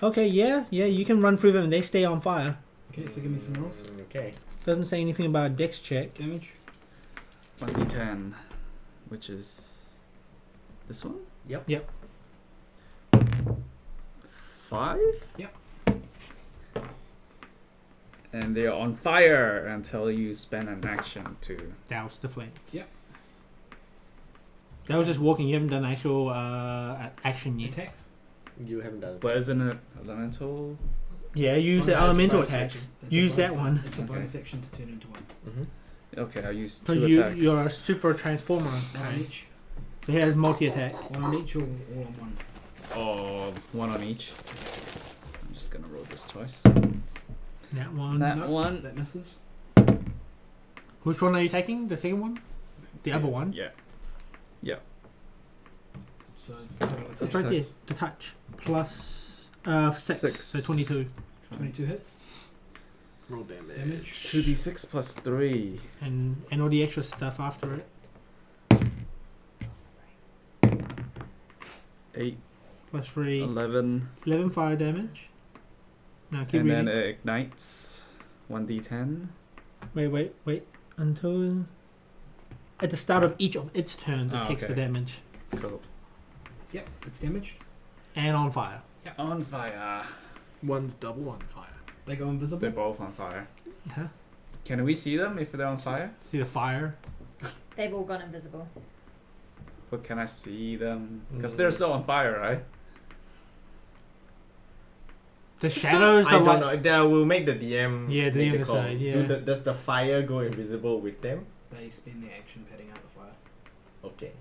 Okay, yeah, you can run through them and they stay on fire. Okay, so give me some rolls. Okay. Doesn't say anything about a dex check. Damage. 1d10, which is this one. Yep. 5. Yep. And they are on fire until you spend an action to. Douse the flame. Yep. That was just walking. You haven't done actual action yet. Attacks. You haven't done it. But isn't it elemental? Yeah, It's use the bonus- elemental bonus attacks. action. That's a Use bonus- that one. It's a Okay. bonus action to turn into one. Mm-hmm. Okay, I use Because 2 attacks. you're a super transformer One guy. on each. So he has multi-attack. One on each or all on one? Oh, one on each. I'm just gonna roll this twice. That one. That Nope, one. That misses. Which one are you taking? The second one? The other one? Yeah. So total It's attack. right there. The touch. Plus 6. So 22. 22 hits. Roll damage. Damage. 2d6 plus 3. And all the extra stuff after it. 8, Plus 3. 11. 11 fire damage. Now keep And reading. then it ignites. 1d10. Wait. Until... At the start of each of its turns, it Ah, takes the okay. damage. Cool. Yep, it's damaged. And on fire. On fire. One's double on fire. They go invisible. They're both on fire. Huh? Can we see them if they're on fire? See the fire? They've all gone invisible. But can I see them? Because they're still on fire, right? The shadows, I the don't light. know. That will make the DM. Yeah, the make DM call. decide, yeah. Does the fire go invisible with them? They spend their action patting out the fire. Okay.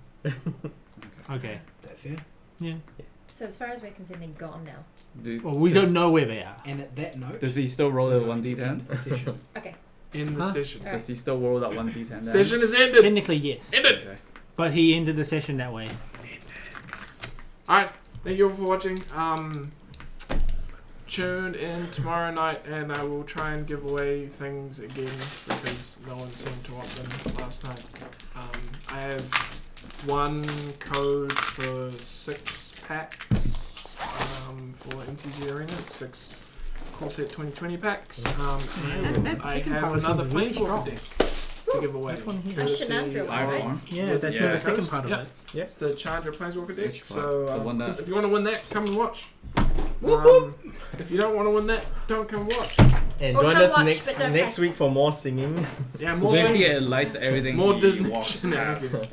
Okay. Is that fair? Yeah. So as far as we're concerned, they're gone now. Well, we don't know where they are. And at that note, Does he still roll we're a going to end 1d10? the session. Okay. In the Huh? session. Alright. Does he still roll that 1d10 then? Session is ended. Technically, yes. Ended. Okay. But he ended the session that way. Alright, thank you all for watching. Tune in tomorrow night and I will try and give away things again because no one seemed to want them last night. I have one code for 6 packs for MTG Arena. It's 6 Core Set 2020 packs. And That I second have part was another really Planeswalker strong. deck to give away. That one here. A Courtesy Shenandoah one, of- right? Yeah, Was that's it the second Coast? part of Yep. it. It's the Chandra Planeswalker deck. Which So one? The one that- if you want to win that, come and watch. If you don't want to win that, don't come watch. And Or join come us watch, next but don't next press. week for more singing. Yeah, So more basically it lights everything more he Disney walks shenanigans. past.